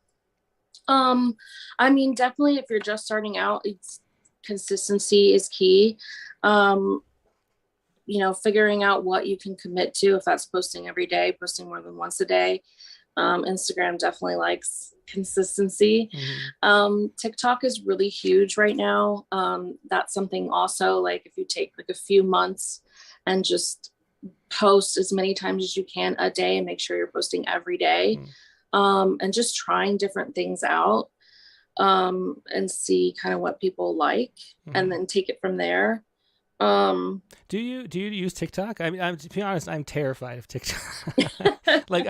I mean, definitely if you're just starting out, consistency is key. Figuring out what you can commit to, if that's posting every day, posting more than once a day. Instagram definitely likes consistency. Mm-hmm. TikTok is really huge right now. That's something also, like if you take like a few months and just post as many times as you can a day and make sure you're posting every day, and just trying different things out. and see kind of what people like, and then take it from there. Do you use TikTok? I mean, to be honest, I'm terrified of TikTok. Like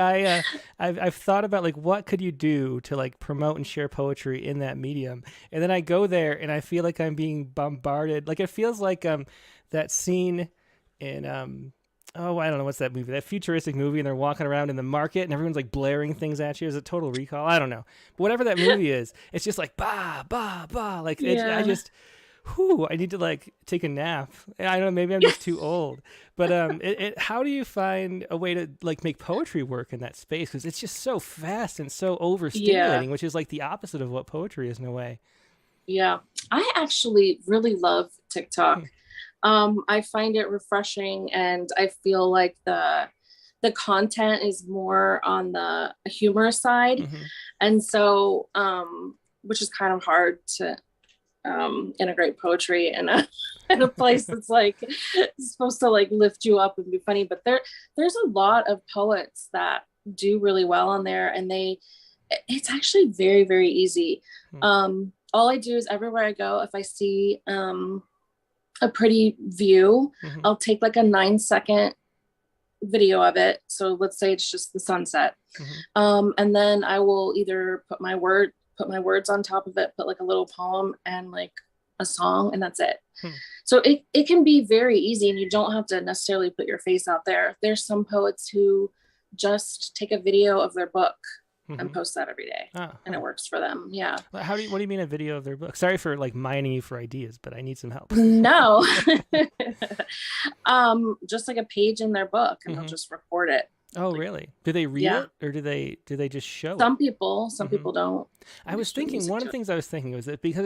I've thought about like what could you do to like promote and share poetry in that medium, and then I go there and I feel like I'm being bombarded. Like it feels like that scene in oh, I don't know what's that movie, that futuristic movie, and they're walking around in the market and everyone's like blaring things at you. Is it Total Recall? I don't know, but whatever that movie is, it's just like bah bah bah. Like I just. Whew, I need to like take a nap. I don't know, maybe I'm just too old. But how do you find a way to like make poetry work in that space? Because it's just so fast and so overstimulating, which is like the opposite of what poetry is in a way. Yeah, I actually really love TikTok. I find it refreshing, and I feel like the content is more on the humorous side, and so which is kind of hard to integrate poetry in a place that's like supposed to like lift you up and be funny. But there's a lot of poets that do really well on there, and it's actually very, very easy. All I do is everywhere I go, if I see a pretty view, I'll take like a 9-second video of it. So let's say it's just the sunset, and then I will either put my words on top of it, put like a little poem and like a song, and that's it. So it can be very easy, and you don't have to necessarily put your face out there. There's some poets who just take a video of their book and post that every day, and it works for them. Yeah. What do you mean a video of their book? Sorry for like mining you for ideas, but I need some help. No. Just like a page in their book, and they'll just record it. Oh, really? Do they read it, or do they just show some it? People don't. I was thinking, one of the things I was thinking was that because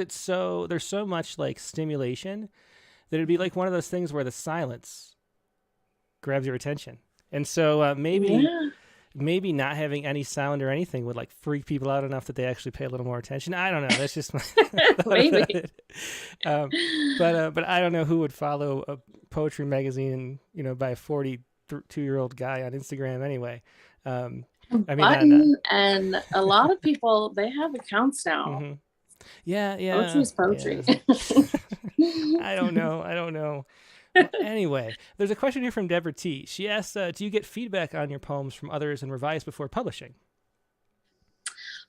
there's so much like stimulation, that it'd be like one of those things where the silence grabs your attention. And so maybe not having any sound or anything would like freak people out enough that they actually pay a little more attention. I don't know. That's just my maybe. But I don't know who would follow a poetry magazine, by a 42-year-old guy on Instagram anyway. I mean, and a lot of people, they have accounts now. Yeah. Poetry is poetry. Yeah. I don't know. Well, anyway, there's a question here from Deborah T. She asks, do you get feedback on your poems from others and revise before publishing?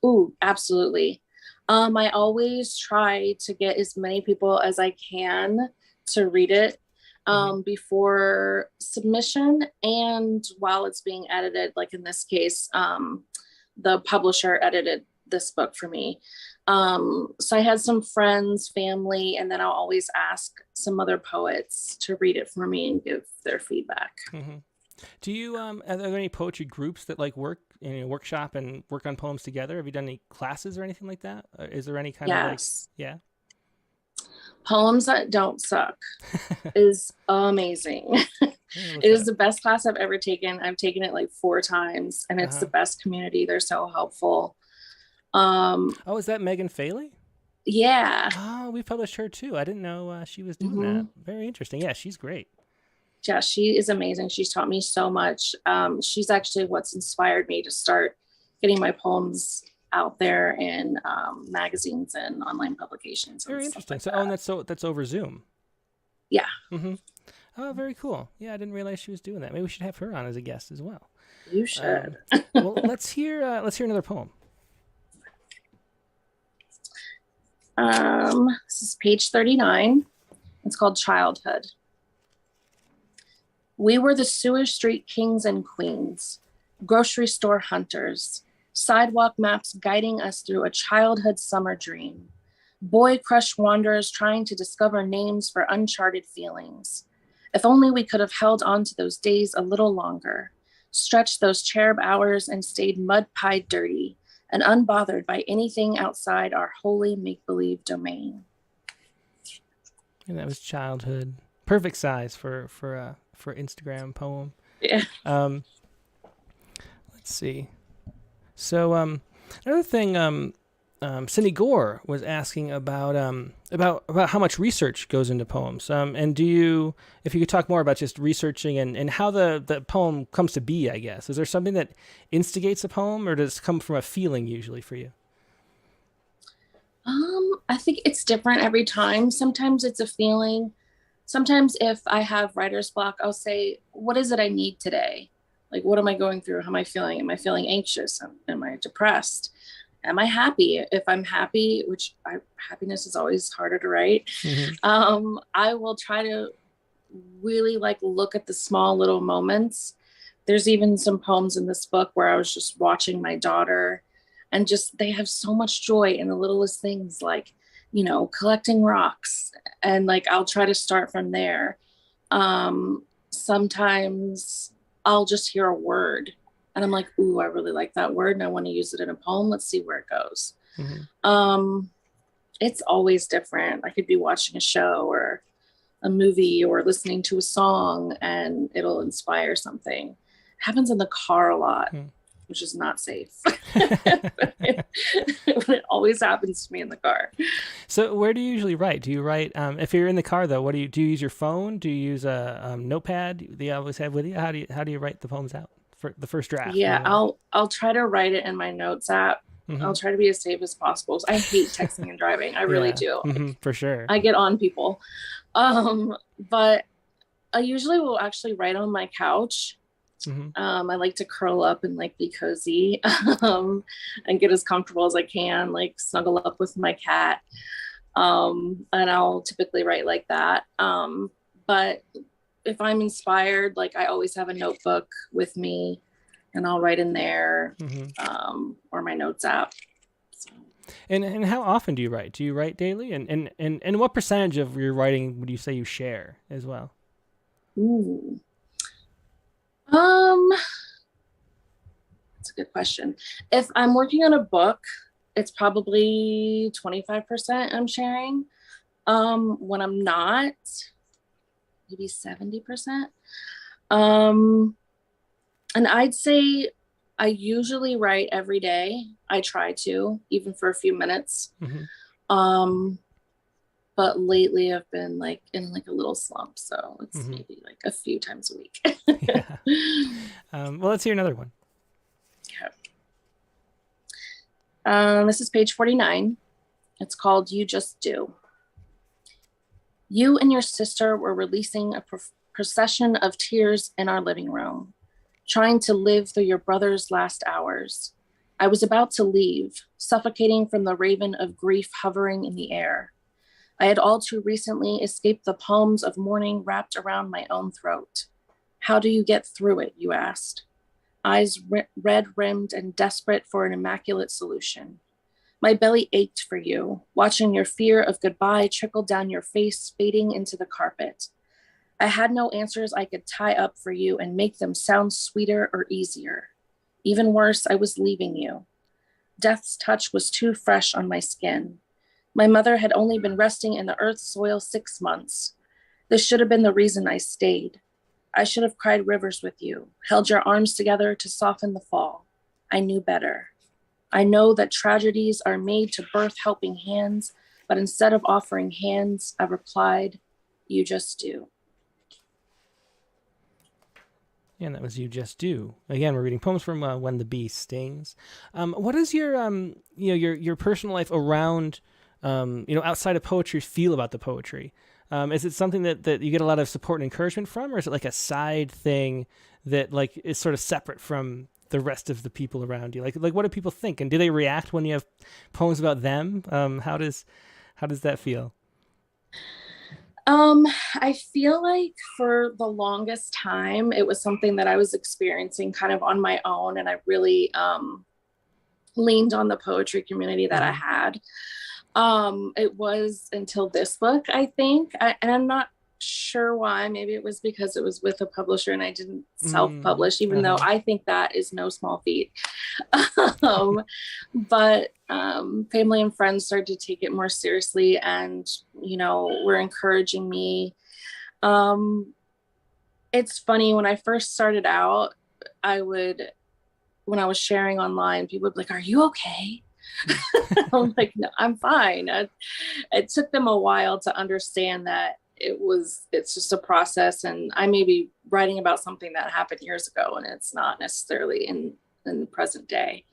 Ooh, absolutely. I always try to get as many people as I can to read it before submission, and while it's being edited. Like in this case, the publisher edited this book for me. So I had some friends, family, and then I'll always ask some other poets to read it for me and give their feedback. Do you, are there any poetry groups that like workshop and work on poems together? Have you done any classes or anything like that? Is there any kind of like, yeah? Poems That Don't Suck is amazing. It is the best class I've ever taken. I've taken it like 4 times, and it's the best community. They're so helpful. Is that Megan Faley? Yeah. Oh, we published her too. I didn't know she was doing that. Very interesting. Yeah, she's great. Yeah, she is amazing. She's taught me so much. She's actually what's inspired me to start getting my poems out there in magazines and online publications. Very interesting. Like and that's over Zoom. Yeah. Oh, very cool. Yeah, I didn't realize she was doing that. Maybe we should have her on as a guest as well. You should. Well, let's hear another poem. This is page 39. It's called Childhood. We were the sewer street kings and queens, grocery store hunters, sidewalk maps guiding us through a childhood summer dream, boy crush wanderers trying to discover names for uncharted feelings. If only we could have held on to those days a little longer, stretched those cherub hours and stayed mud-pied dirty and unbothered by anything outside our holy make-believe domain. And that was Childhood. Perfect size for Instagram poem. Yeah. Let's see. So another thing, Cindy Gore was asking about how much research goes into poems. And if you could talk more about just researching and how the poem comes to be, I guess. Is there something that instigates a poem, or does it come from a feeling usually for you? I think it's different every time. Sometimes it's a feeling. Sometimes if I have writer's block, I'll say, what is it I need today? Like, what am I going through? How am I feeling? Am I feeling anxious? Am I depressed? Am I happy? If I'm happy, happiness is always harder to write. Mm-hmm. I will try to really like look at the small little moments. There's even some poems in this book where I was just watching my daughter, and just they have so much joy in the littlest things, like, you know, collecting rocks, and like I'll try to start from there. Sometimes I'll just hear a word and I'm like, ooh, I really like that word and I want to use it in a poem. Let's see where it goes. Mm-hmm. It's always different. I could be watching a show or a movie or listening to a song and it'll inspire something. It happens in the car a lot, which is not safe. But it always happens to me in the car. So where do you usually write? Do you write, if you're in the car though, do you use your phone? Do you use a notepad that you always have with you? How do you write the poems out for the first draft? Yeah, I'll try to write it in my notes app. Mm-hmm. I'll try to be as safe as possible. I hate texting and driving. I really do. Mm-hmm, for sure. I get on people. But I usually will actually write on my couch. Mm-hmm. I like to curl up and like be cozy and get as comfortable as I can, like snuggle up with my cat. And I'll typically write like that. But if I'm inspired, like I always have a notebook with me and I'll write in there, or my notes app. So. And how often do you write? Do you write daily? And what percentage of your writing would you say you share as well? Ooh. That's a good question. If I'm working on a book, it's probably 25% I'm sharing. When I'm not, maybe 70%. And I'd say I usually write every day. I try to, even for a few minutes. Mm-hmm. But lately I've been like in like a little slump. So it's maybe like a few times a week. Yeah. Well, let's hear another one. Okay. This is page 49. It's called You Just Do. You and your sister were releasing a procession of tears in our living room, trying to live through your brother's last hours. I was about to leave, suffocating from the raven of grief hovering in the air. I had all too recently escaped the palms of mourning wrapped around my own throat. How do you get through it, you asked. Eyes red-rimmed and desperate for an immaculate solution. My belly ached for you, watching your fear of goodbye trickle down your face, fading into the carpet. I had no answers I could tie up for you and make them sound sweeter or easier. Even worse, I was leaving you. Death's touch was too fresh on my skin. My mother had only been resting in the earth's soil 6 months. This should have been the reason I stayed. I should have cried rivers with you, held your arms together to soften the fall. I knew better. I know that tragedies are made to birth helping hands, but instead of offering hands, I replied, you just do. Yeah, and that was You Just Do. Again, we're reading poems from When the Bee Stings. What is your your personal life around outside of poetry feel about the poetry? Is it something that you get a lot of support and encouragement from, or is it like a side thing that like is sort of separate from the rest of the people around you? Like what do people think, and do they react when you have poems about them? How does that feel? I feel like for the longest time, it was something that I was experiencing kind of on my own. And I really leaned on the poetry community that I had. It was until this book, I think. And I'm not sure why. Maybe it was because it was with a publisher and I didn't self-publish, even though I think that is no small feat. But family and friends started to take it more seriously and, were encouraging me. It's funny, when I first started out, when I was sharing online, people would be like, are you okay? I'm like, no, I'm fine. It took them a while to understand that it's just a process, and I may be writing about something that happened years ago and it's not necessarily in the present day.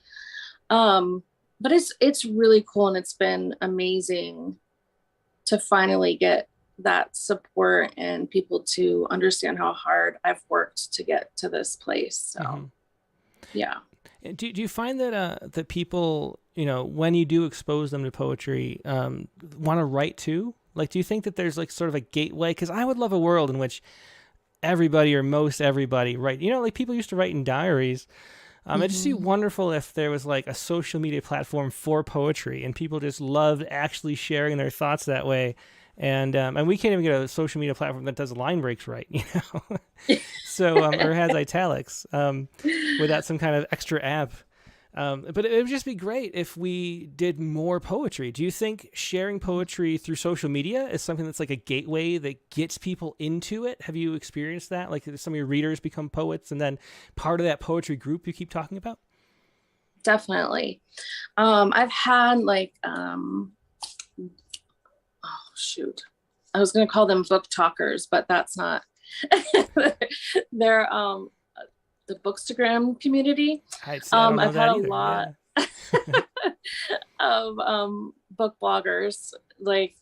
but it's really cool, and it's been amazing to finally get that support and people to understand how hard I've worked to get to this place. So, yeah. Do you find that that people, when you do expose them to poetry, want to write too? Like, do you think that there's like sort of a gateway? Because I would love a world in which everybody or most everybody write. Like people used to write in diaries. It'd just be wonderful if there was like a social media platform for poetry, and people just loved actually sharing their thoughts that way. And we can't even get a social media platform that does line breaks right, so or has italics without some kind of extra app. But it would just be great if we did more poetry. Do you think sharing poetry through social media is something that's like a gateway that gets people into it? Have you experienced that? Like some of your readers become poets and then part of that poetry group you keep talking about? Definitely. I've had like, oh shoot, I was going to call them book talkers, but that's not, they're, the Bookstagram community. I've had a lot of book bloggers like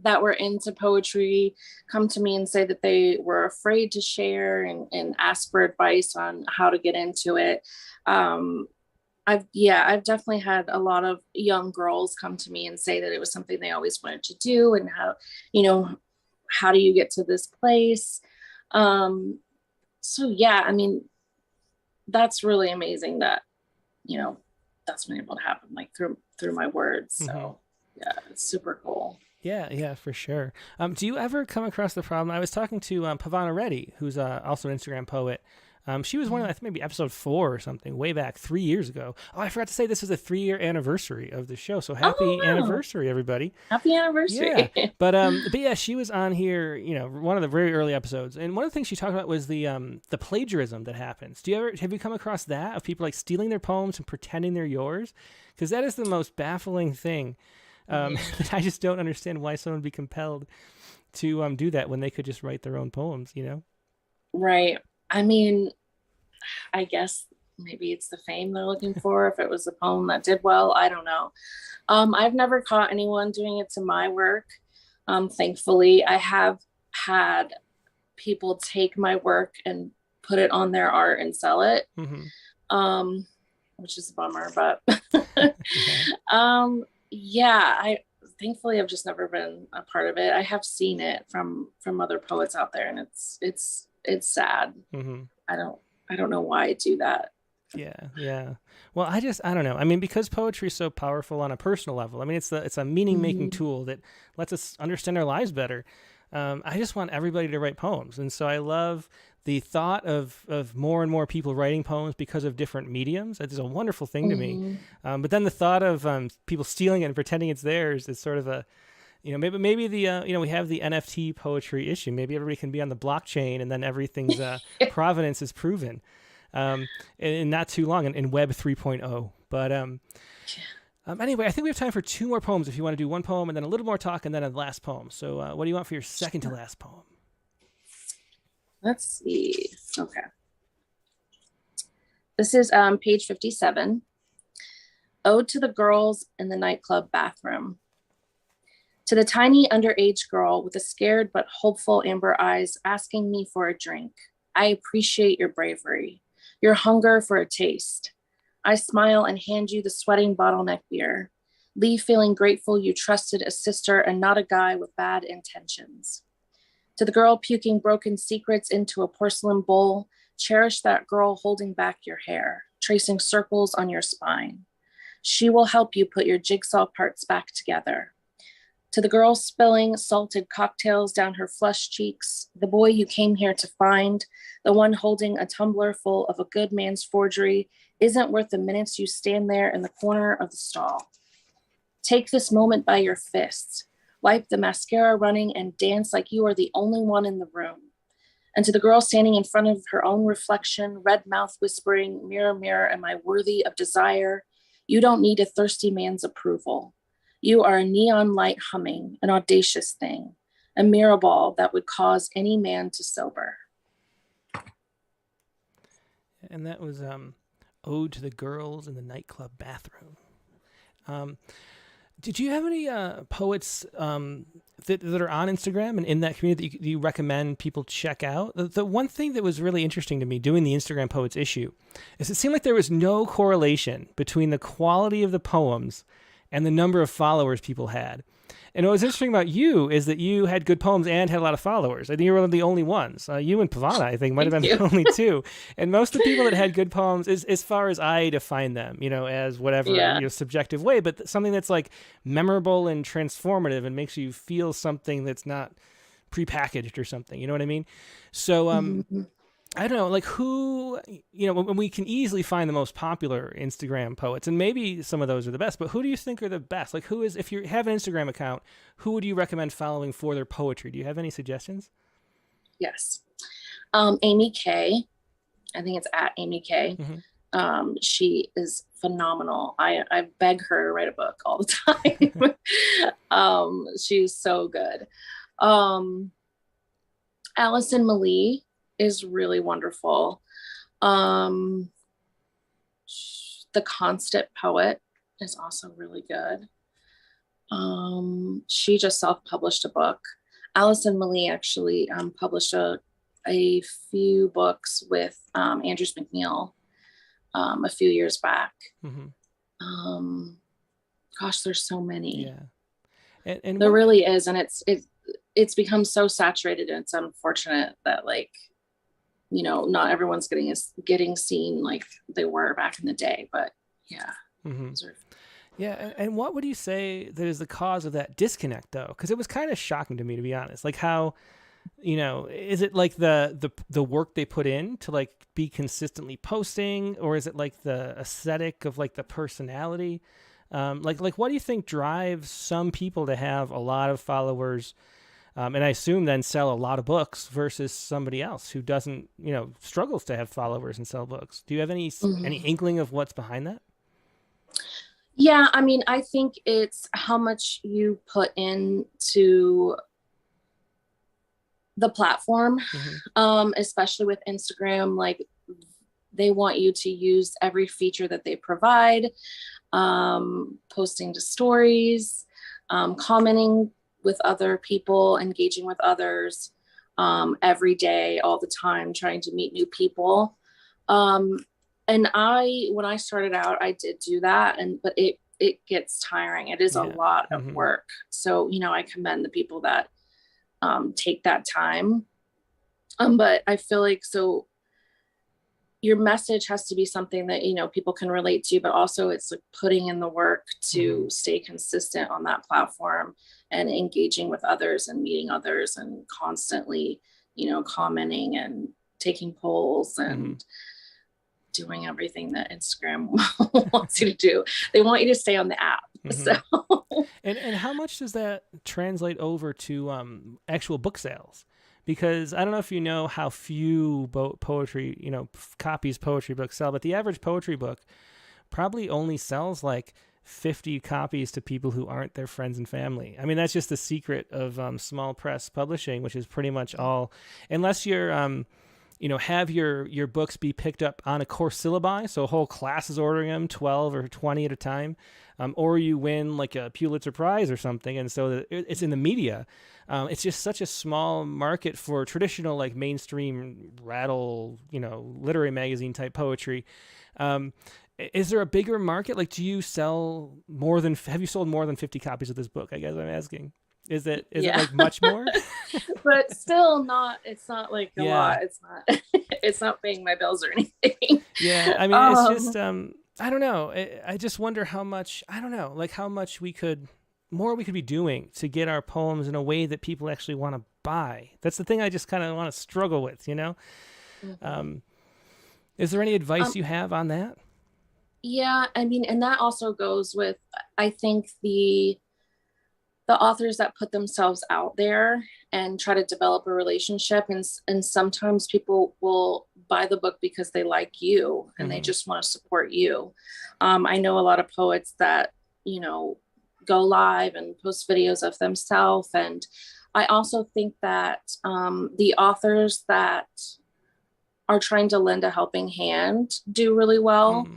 that were into poetry come to me and say that they were afraid to share and ask for advice on how to get into it. I've definitely had a lot of young girls come to me and say that it was something they always wanted to do, and how do you get to this place? So yeah, I mean, that's really amazing that, that's been able to happen like through my words. So yeah, it's super cool. Yeah, for sure. Do you ever come across the problem? I was talking to Pavana Reddy, who's also an Instagram poet. She was one of, I think maybe episode 4 or something, way back 3 years ago. Oh, I forgot to say this is a 3-year anniversary of the show. So happy anniversary, everybody! Happy anniversary! Yeah, but yeah, she was on here, one of the very early episodes, and one of the things she talked about was the plagiarism that happens. Have you come across that, of people like stealing their poems and pretending they're yours? Because that is the most baffling thing. That I just don't understand why someone would be compelled to do that when they could just write their own poems. Right. I mean, I guess maybe it's the fame they're looking for. If it was a poem that did well, I don't know. I've never caught anyone doing it to my work. Thankfully, I have had people take my work and put it on their art and sell it, which is a bummer. But yeah, thankfully I've just never been a part of it. I have seen it from other poets out there, and it's sad. I don't know why I do that. Yeah. Well, I don't know. I mean, because poetry is so powerful on a personal level. I mean, it's a meaning-making tool that lets us understand our lives better. I just want everybody to write poems. And so I love the thought of more and more people writing poems because of different mediums. It's a wonderful thing to me. But then the thought of people stealing it and pretending it's theirs is sort of a, maybe the, we have the NFT poetry issue. Maybe everybody can be on the blockchain and then everything's provenance is proven in not too long in Web 3.0. But anyway, I think we have time for 2 more poems if you want to do one poem and then a little more talk and then a last poem. So what do you want for your second to last poem? Let's see. Okay. This is page 57. Ode to the Girls in the Nightclub Bathroom. To the tiny underage girl with the scared but hopeful amber eyes asking me for a drink, I appreciate your bravery, your hunger for a taste. I smile and hand you the sweating bottleneck beer. Leave feeling grateful you trusted a sister and not a guy with bad intentions. To the girl puking broken secrets into a porcelain bowl, cherish that girl holding back your hair, tracing circles on your spine. She will help you put your jigsaw parts back together. To the girl spilling salted cocktails down her flushed cheeks, the boy you came here to find, the one holding a tumbler full of a good man's forgery, isn't worth the minutes you stand there in the corner of the stall. Take this moment by your fists, wipe the mascara running, and dance like you are the only one in the room. And to the girl standing in front of her own reflection, red mouth whispering, mirror, mirror, am I worthy of desire? You don't need a thirsty man's approval. You are a neon light humming, an audacious thing, a mirror ball that would cause any man to sober. And that was Ode to the Girls in the Nightclub Bathroom. Did you have any poets that are on Instagram and in that community that you recommend people check out? The one thing that was really interesting to me doing the Instagram Poets issue is it seemed like there was no correlation between the quality of the poems and the number of followers people had. And what was interesting about you is that you had good poems and had a lot of followers. I think you were one of the only ones. You and Pavana, I think, might have been the only two. And most of the people that had good poems, as far as I define them, as whatever subjective way, but something that's like memorable and transformative and makes you feel something that's not prepackaged or something. You know what I mean? So I don't know, like who, when we can easily find the most popular Instagram poets, and maybe some of those are the best, but who do you think are the best? Like who is, if you have an Instagram account, who would you recommend following for their poetry? Do you have any suggestions? Yes. Amy K. I think it's at Amy K. She is phenomenal. I beg her to write a book all the time. She's so good. Allison Malie is really wonderful. The Constant Poet is also really good. She just self-published a book. Allison Malie actually published a few books with Andrews McNeil a few years back. Gosh, there's so many. Yeah, and there really is, and it's become so saturated, and it's unfortunate that not everyone's getting seen like they were back in the day, but yeah. Yeah, and what would you say that is the cause of that disconnect, though? Because it was kind of shocking to me, to be honest. Like how, is it like the work they put in to like be consistently posting, or is it like the aesthetic of like the personality? Like what do you think drives some people to have a lot of followers? And I assume then sell a lot of books versus somebody else who doesn't, struggles to have followers and sell books. Do you have any inkling of what's behind that? Yeah, I mean, I think it's how much you put into the platform, especially with Instagram. Like they want you to use every feature that they provide, posting to stories, commenting with other people, engaging with others every day, all the time, trying to meet new people. And when I started out, I did do that, but it gets tiring. It is a lot of work. So, I commend the people that take that time. But I feel like, so your message has to be something that, people can relate to, but also it's like putting in the work to stay consistent on that platform and engaging with others and meeting others and constantly, commenting and taking polls and doing everything that Instagram wants you to do. They want you to stay on the app. So, and how much does that translate over to actual book sales? Because I don't know if you know how few poetry, copies poetry books sell, but the average poetry book probably only sells like 50 copies to people who aren't their friends and family. I mean, that's just the secret of small press publishing, which is pretty much all, unless you're, have your books be picked up on a course syllabi, so a whole class is ordering them 12 or 20 at a time, or you win like a Pulitzer Prize or something, and so it's in the media. It's just such a small market for traditional, like mainstream literary magazine type poetry. Is there a bigger market? Like, have you sold more than 50 copies of this book? I guess I'm asking. Is it like much more? But still it's not like a lot. It's not paying my bills or anything. Yeah. I mean, it's just, I don't know. I just wonder how much we could be doing to get our poems in a way that people actually want to buy. That's the thing I just kind of want to struggle with, Is there any advice you have on that? Yeah. I mean, and that also goes with, I think the authors that put themselves out there and try to develop a relationship. And sometimes people will buy the book because they like you and they just want to support you. I know a lot of poets that, go live and post videos of themselves. And I also think that the authors that are trying to lend a helping hand do really well.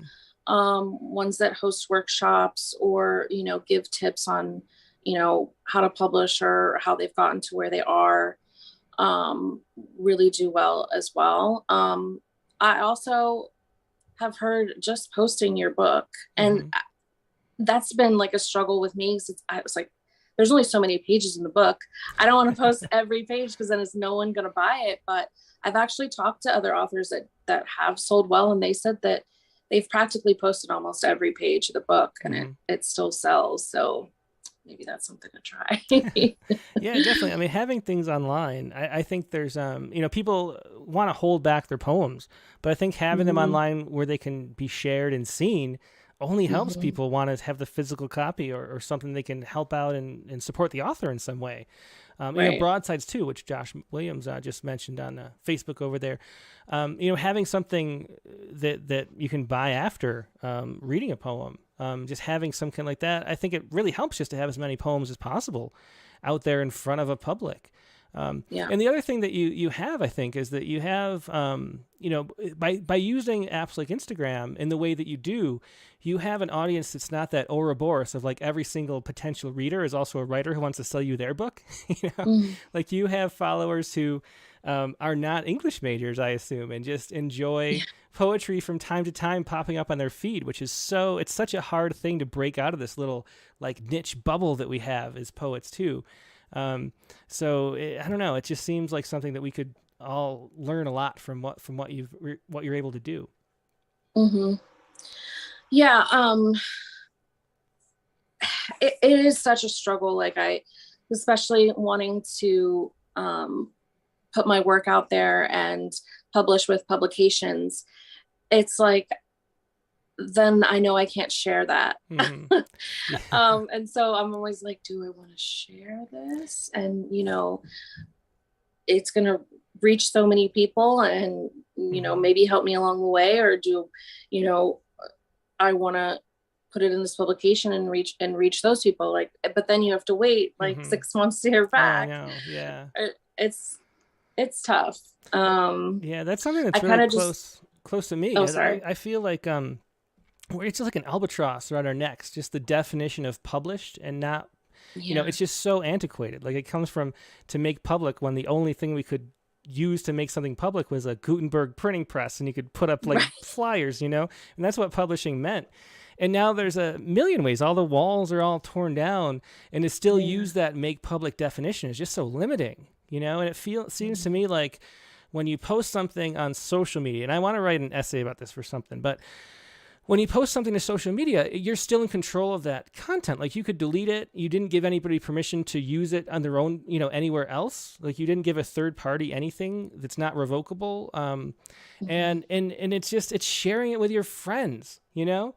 ones that host workshops or, you know, give tips on, you know, how to publish or how they've gotten to where they are, really do well as well. I also have heard just posting your book, and that's been like a struggle with me since I was like, there's only so many pages in the book. I don't want to post every page because then is no one going to buy it. But I've actually talked to other authors that have sold well, and they said that they've practically posted almost every page of the book, and it still sells. So maybe that's something to try. Yeah, definitely. I mean, having things online, I think there's, you know, people want to hold back their poems, but I think having them online where they can be shared and seen only helps people want to have the physical copy or something they can help out and support the author in some way. You know, broadsides too, which Josh Williams just mentioned on Facebook over there. You know, having something that you can buy after reading a poem, just having something like that, I think it really helps just to have as many poems as possible out there in front of a public. And the other thing that you have, I think, is that you have, you know, by using apps like Instagram in the way that you do, you have an audience that's not that Ouroboros of like every single potential reader is also a writer who wants to sell you their book. You know, like you have followers who are not English majors, I assume, and just enjoy poetry from time to time popping up on their feed, which is it's such a hard thing to break out of this little like niche bubble that we have as poets too. So I don't know. It just seems like something that we could all learn a lot from what you're able to do. Yeah. It is such a struggle. Like especially wanting to, put my work out there and publish with publications. It's like, then I know I can't share that. And so I'm always like, do I want to share this? And, you know, it's going to reach so many people and, you know, maybe help me along the way, or do, you know, I want to put it in this publication and reach those people. Like, but then you have to wait like 6 months to hear back. I know. Yeah. It's tough. Yeah. That's something that's really close to me. Oh, sorry. I feel like, it's just like an albatross around our necks, just the definition of published and not, you know, it's just so antiquated. Like it comes from to make public when the only thing we could use to make something public was a Gutenberg printing press, and you could put up like flyers, you know, and that's what publishing meant. And now there's a million ways. All the walls are all torn down, and to still use that make public definition is just so limiting, you know, and seems to me like when you post something on social media, and I want to write an essay about this for something, but when you post something to social media, you're still in control of that content. Like you could delete it. You didn't give anybody permission to use it on their own, you know, anywhere else. Like you didn't give a third party anything that's not revocable. And it's sharing it with your friends, you know?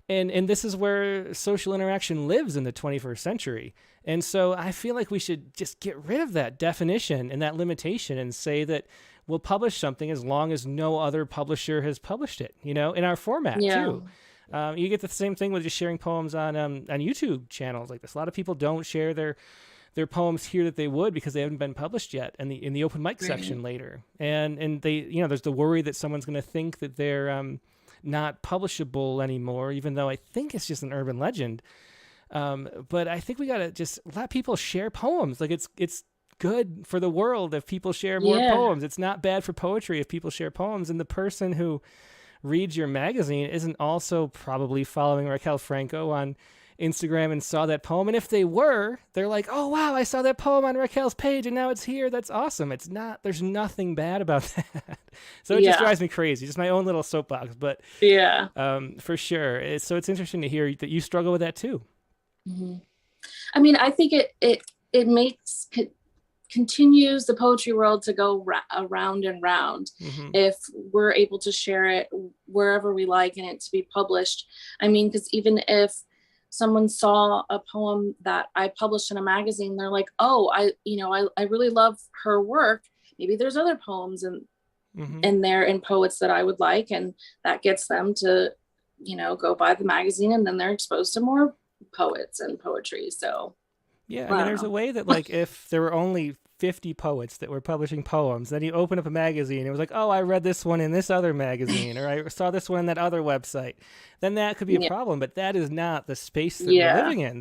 And this is where social interaction lives in the 21st century. And so I feel like we should just get rid of that definition and that limitation and say that we'll publish something as long as no other publisher has published it, you know, in our format too. You get the same thing with just sharing poems on YouTube channels like this. A lot of people don't share their poems here that they would because they haven't been published yet in the open mic section later. And they, you know, there's the worry that someone's going to think that they're not publishable anymore, even though I think it's just an urban legend. But I think we got to just let people share poems. Like it's good for the world if people share more poems. It's not bad for poetry if people share poems. And the person who reads your magazine isn't also probably following Raquel Franco on Instagram and saw that poem. And if they were, they're like, oh, wow, I saw that poem on Raquel's page and now it's here. That's awesome. It's not, there's nothing bad about that. So it just drives me crazy. Just my own little soapbox, but for sure. So it's interesting to hear that you struggle with that too. I mean, I think it continues the poetry world to go around and round if we're able to share it wherever we like and it to be published. I mean, because even if someone saw a poem that I published in a magazine, they're like, oh, I really love her work. Maybe there's other poems in there and poets that I would like, and that gets them to, you know, go buy the magazine, and then they're exposed to more poets and poetry. So Yeah, I mean, there's a way that, like, if there were only 50 poets that were publishing poems, then you open up a magazine, and it was like, oh, I read this one in this other magazine, or I saw this one in that other website, then that could be a problem, but that is not the space that we're living in.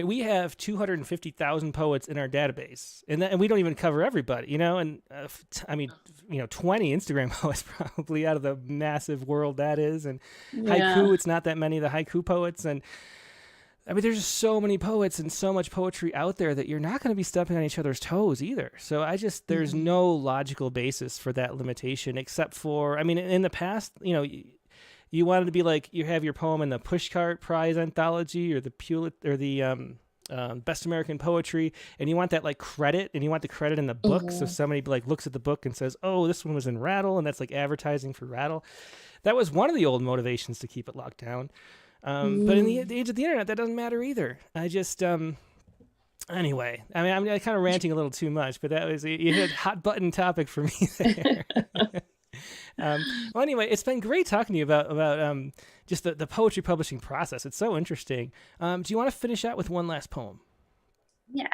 We have 250,000 poets in our database, and we don't even cover everybody, and 20 Instagram poets probably out of the massive world that is, and haiku, it's not that many of the haiku poets, and there's just so many poets and so much poetry out there that you're not going to be stepping on each other's toes either. So there's no logical basis for that limitation, except for, in the past, you wanted to be like, you have your poem in the Pushcart Prize anthology or the Pulitzer or the Best American Poetry, and you want that like credit, and you want the credit in the book. So somebody like looks at the book and says, oh, this one was in Rattle, and that's like advertising for Rattle. That was one of the old motivations to keep it locked down. But in the age of the internet, that doesn't matter either. Anyway, I'm kind of ranting a little too much, but that was, you hit a hot button topic for me there. Well, anyway, it's been great talking to you about just the poetry publishing process. It's so interesting. Do you want to finish out with one last poem? Yeah.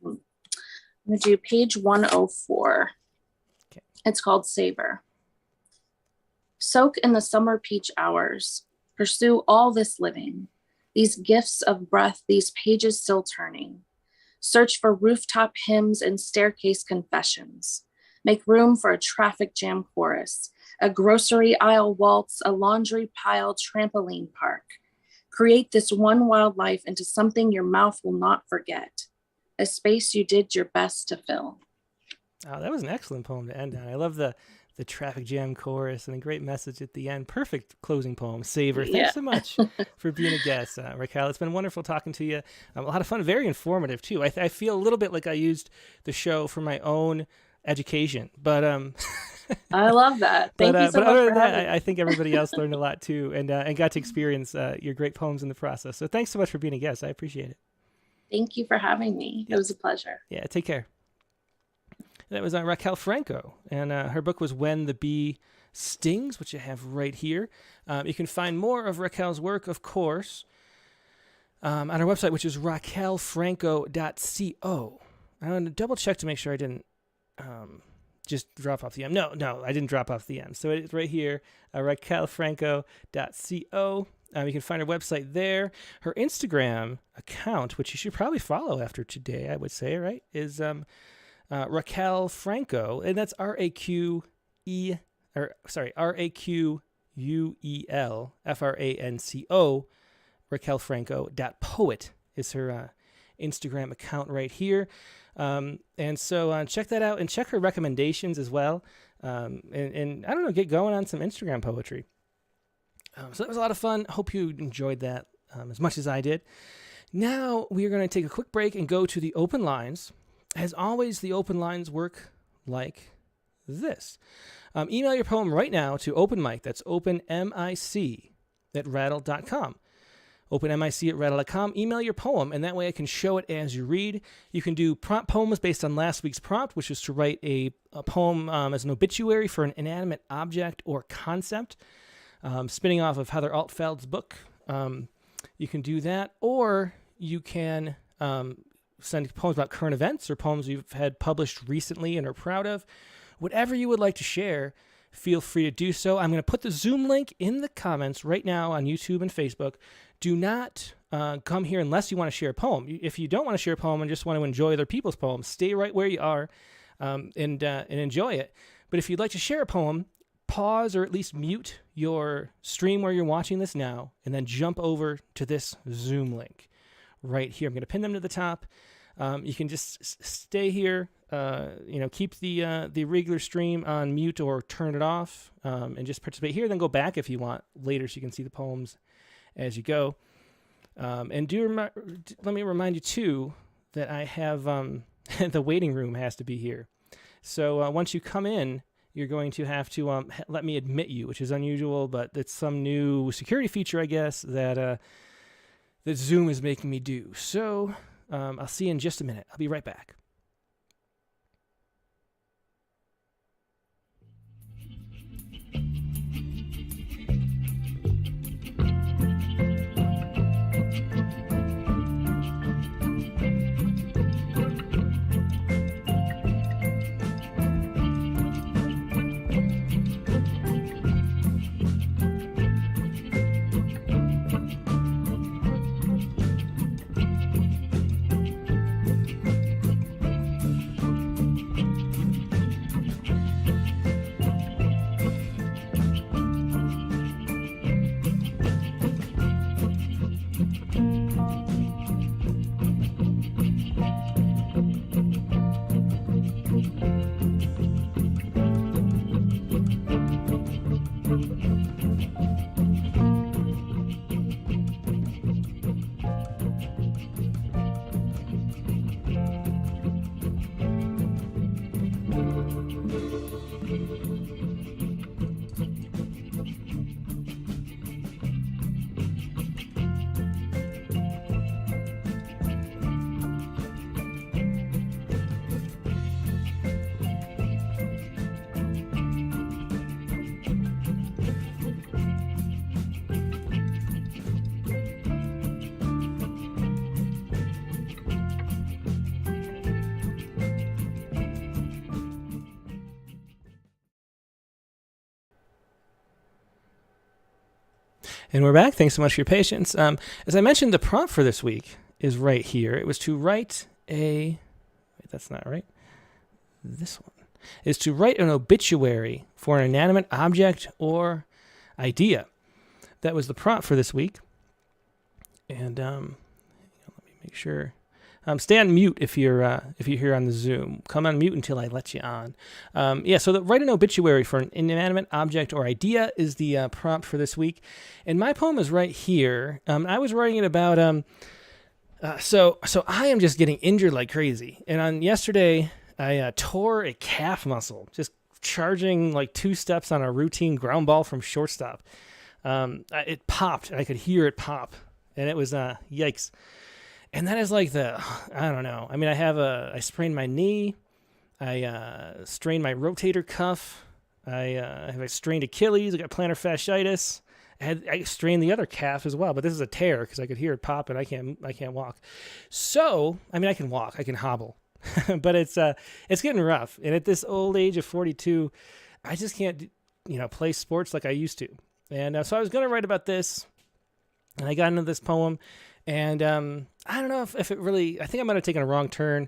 I'm going to do page 104. Okay. It's called Savor. Soak in the summer peach hours. Pursue all this living. These gifts of breath, these pages still turning. Search for rooftop hymns and staircase confessions. Make room for a traffic jam chorus, a grocery aisle waltz, a laundry pile trampoline park. Create this one wildlife into something your mouth will not forget. A space you did your best to fill. Oh, that was an excellent poem to end on. I love the traffic jam chorus and a great message at the end. Perfect closing poem. Savor. Thanks so much for being a guest, Raquel. It's been wonderful talking to you. A lot of fun, very informative too. I feel a little bit like I used the show for my own education, but I love that. Thank you so but much other for than having that, me. I think everybody else learned a lot too, and got to experience your great poems in the process. So thanks so much for being a guest. I appreciate it. Thank you for having me. It was a pleasure. Yeah, take care. That was Raquel Franco, and her book was When the Bee Stings, which I have right here. You can find more of Raquel's work, of course, on our website, which is raquelfranco.co. I'm going to double check to make sure I didn't just drop off the M. No, I didn't drop off the M. So it's right here, raquelfranco.co. You can find her website there. Her Instagram account, which you should probably follow after today, I would say, right, is Raquel Franco, and that's RAQUEL FRANCO. RaquelFranco.poet is her Instagram account right here. And so check that out, and check her recommendations as well. And I don't know, get going on some Instagram poetry. So that was a lot of fun. Hope you enjoyed that as much as I did. Now we are going to take a quick break and go to the open lines. As always, the open lines work like this. Email your poem right now to OpenMic. That's openmic@rattle.com. OpenMic@rattle.com. Email your poem, and that way I can show it as you read. You can do prompt poems based on last week's prompt, which is to write a poem as an obituary for an inanimate object or concept, spinning off of Heather Altfeld's book. You can do that, or you can send poems about current events or poems you've had published recently and are proud of. Whatever you would like to share, feel free to do so. I'm going to put the Zoom link in the comments right now on YouTube and Facebook. Do not come here unless you want to share a poem. If you don't want to share a poem and just want to enjoy other people's poems, stay right where you are and enjoy it. But if you'd like to share a poem, pause or at least mute your stream where you're watching this now, and then jump over to this Zoom link right here. I'm going to pin them to the top. You can just stay here, keep the regular stream on mute or turn it off, and just participate here. Then go back if you want later so you can see the poems as you go. And let me remind you, too, that I have the waiting room has to be here. So once you come in, you're going to have to let me admit you, which is unusual, but it's some new security feature, I guess, that Zoom is making me do. So I'll see you in just a minute. I'll be right back. And we're back. Thanks so much for your patience. As I mentioned, the prompt for this week is right here. It was to write a... Wait, that's not right. This one is to write an obituary for an inanimate object or idea. That was the prompt for this week. And let me make sure... stay on mute if you're here on the Zoom. Come on mute until I let you on. So write an obituary for an inanimate object or idea is the prompt for this week. And my poem is right here. I was writing it about... So I am just getting injured like crazy. And on yesterday, I tore a calf muscle, just charging like 2 steps on a routine ground ball from shortstop. It popped, and I could hear it pop. And it was, yikes. And that is like I don't know. I mean, I sprained my knee. I strained my rotator cuff. I have a strained Achilles. I got plantar fasciitis. I strained the other calf as well, but this is a tear because I could hear it pop and I can't walk. So, I mean, I can walk. I can hobble. But it's getting rough. And at this old age of 42, I just can't, play sports like I used to. And so I was going to write about this, and I got into this poem. And I don't know if it really... I think I might have taken a wrong turn.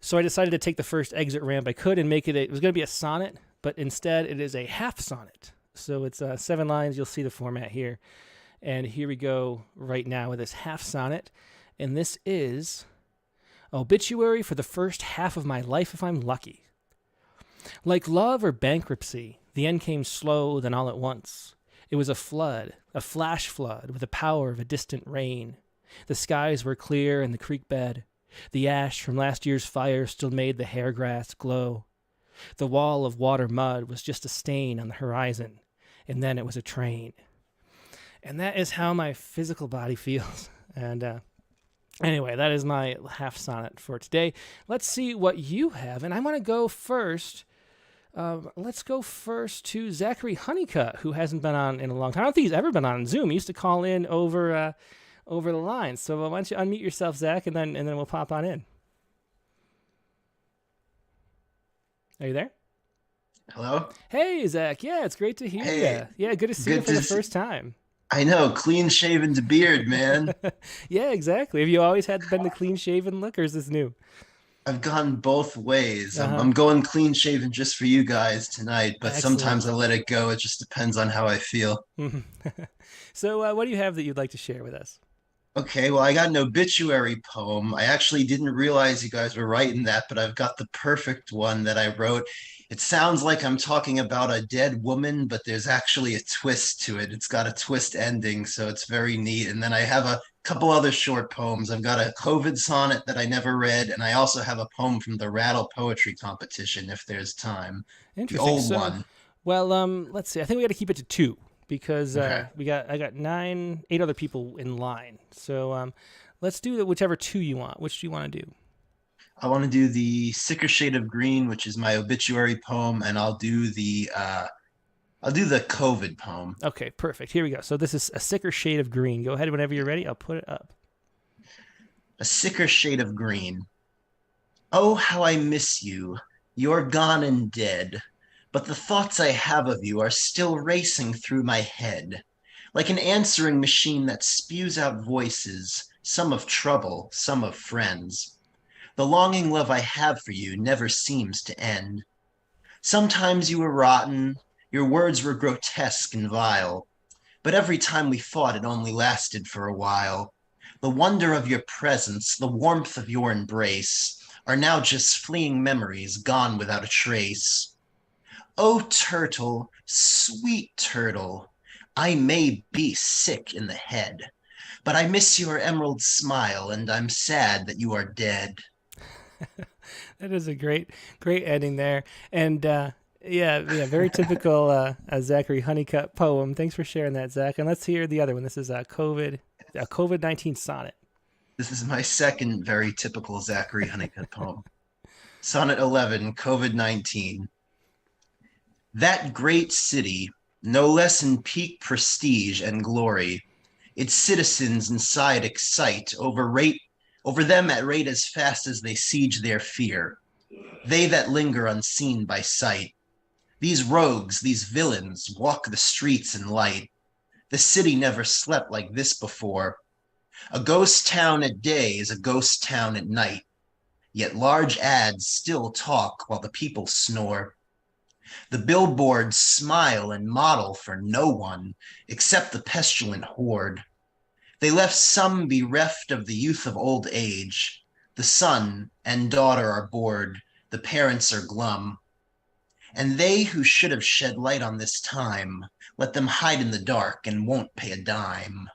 So I decided to take the first exit ramp I could and make it... It was going to be a sonnet, but instead it is a half sonnet. So it's 7 lines. You'll see the format here. And here we go right now with this half sonnet. And this is obituary for the first half of my life if I'm lucky. Like love or bankruptcy, the end came slow, then all at once. It was a flood, a flash flood with the power of a distant rain. The skies were clear in the creek bed. The ash from last year's fire still made the hair grass glow. The wall of water mud was just a stain on the horizon, and then it was a train. And that is how my physical body feels. And anyway, that is my half sonnet for today. Let's see what you have. And I want to go first. Let's go first to Zachary Honeycutt, who hasn't been on in a long time. I don't think he's ever been on Zoom. He used to call in over the line. So why don't you unmute yourself, Zach, and then we'll pop on in. Are you there? Hello? Hey, Zach. Yeah, it's great to hear you. Yeah, good to see you for the first time. I know, clean-shaven to beard, man. Yeah, exactly. Have you always been the clean-shaven look, or is this new? I've gone both ways. I'm going clean-shaven just for you guys tonight, but Excellent. Sometimes I let it go. It just depends on how I feel. So what do you have that you'd like to share with us? Okay, well, I got an obituary poem. I actually didn't realize you guys were writing that, but I've got the perfect one that I wrote. It sounds like I'm talking about a dead woman, but there's actually a twist to it. It's got a twist ending, so it's very neat. And then I have a couple other short poems. I've got a COVID sonnet that I never read, and I also have a poem from the Rattle Poetry Competition, if there's time. Interesting. The old one. Well, let's see. I think we got to keep it to 2 because Okay. I got 8 other people in line. So let's do whichever 2 you want. Which do you want to do? I want to do the Sicker Shade of Green, which is my obituary poem, and I'll do the COVID poem. Okay, perfect. Here we go. So this is A Sicker Shade of Green. Go ahead whenever you're ready. I'll put it up. A Sicker Shade of Green. Oh, how I miss you. You're gone and dead. But the thoughts I have of you are still racing through my head. Like an answering machine that spews out voices, some of trouble, some of friends. The longing love I have for you never seems to end. Sometimes you were rotten, your words were grotesque and vile, but every time we fought it only lasted for a while. The wonder of your presence, the warmth of your embrace, are now just fleeing memories gone without a trace. Oh, turtle, sweet turtle, I may be sick in the head, but I miss your emerald smile, and I'm sad that you are dead. That is a great ending there. And very typical Zachary Honeycutt poem. Thanks for sharing that, Zach. And let's hear the other one. This is a COVID-19 sonnet. This is my second very typical Zachary Honeycutt poem. Sonnet 11, COVID-19. That great city, no less in peak prestige and glory, its citizens inside excite over them at rate as fast as they siege their fear, they that linger unseen by sight. These rogues, these villains, walk the streets in light. The city never slept like this before. A ghost town at day is a ghost town at night, yet large ads still talk while the people snore. The billboards smile and model for no one except the pestilent horde. They left some bereft of the youth of old age. The son and daughter are bored, the parents are glum. And they who should have shed light on this time, let them hide in the dark and won't pay a dime.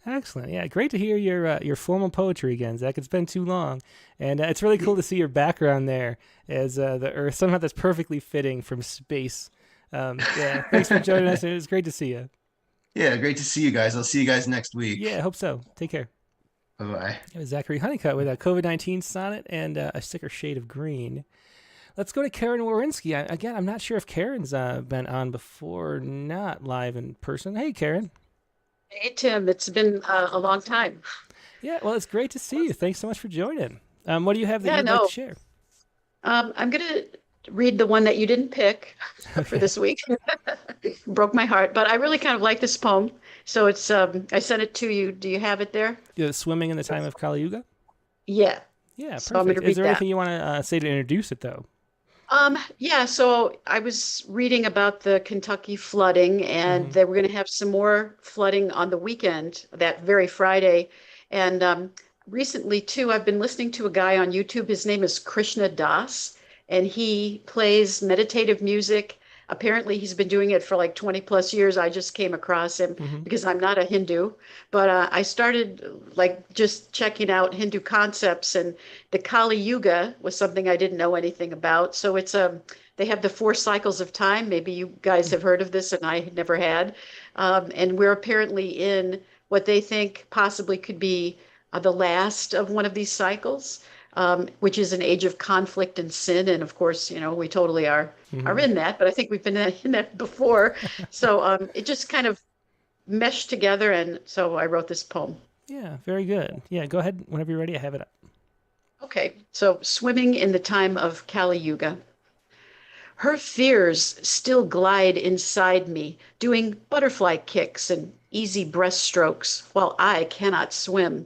Excellent. Yeah, great to hear your formal poetry again, Zach. It's been too long. And it's really cool to see your background there as the Earth. Somehow that's perfectly fitting from space. Yeah, thanks for joining us. It was great to see you. Yeah, great to see you guys. I'll see you guys next week. Yeah, I hope so. Take care. Bye-bye. It was Zachary Honeycutt with a COVID-19 sonnet and a sicker shade of green. Let's go to Karen Wawrinski. Again, I'm not sure if Karen's been on before, not live in person. Hey, Karen. Hey, Tim. It's been a long time. Yeah, well, it's great to see you. Thanks so much for joining. What do you have that you'd like to share? I'm going to read the one that you didn't pick for this week. Broke my heart, but I really kind of like this poem. So it's I sent it to you. Do you have it there? Yeah, Swimming in the Time of Kali Yuga? Yeah. Yeah, perfect. So I'm gonna read Is there that. anything you want to say to introduce it, though? Yeah, so I was reading about the Kentucky flooding, and they were going to have some more flooding on the weekend, that very Friday. And recently, too, I've been listening to a guy on YouTube. His name is Krishna Das, and he plays meditative music. Apparently, he's been doing it for like 20 plus years. I just came across him because I'm not a Hindu, but I started like just checking out Hindu concepts, and the Kali Yuga was something I didn't know anything about. So it's they have the 4 cycles of time. Maybe you guys have heard of this, and I never had. And we're apparently in what they think possibly could be the last of one of these cycles. Which is an age of conflict and sin. And of course, you know, we totally are in that, but I think we've been in that before. So it just kind of meshed together. And so I wrote this poem. Yeah, very good. Yeah, go ahead. Whenever you're ready, I have it up. Okay, so Swimming in the Time of Kali Yuga. Her fears still glide inside me, doing butterfly kicks and easy breaststrokes while I cannot swim.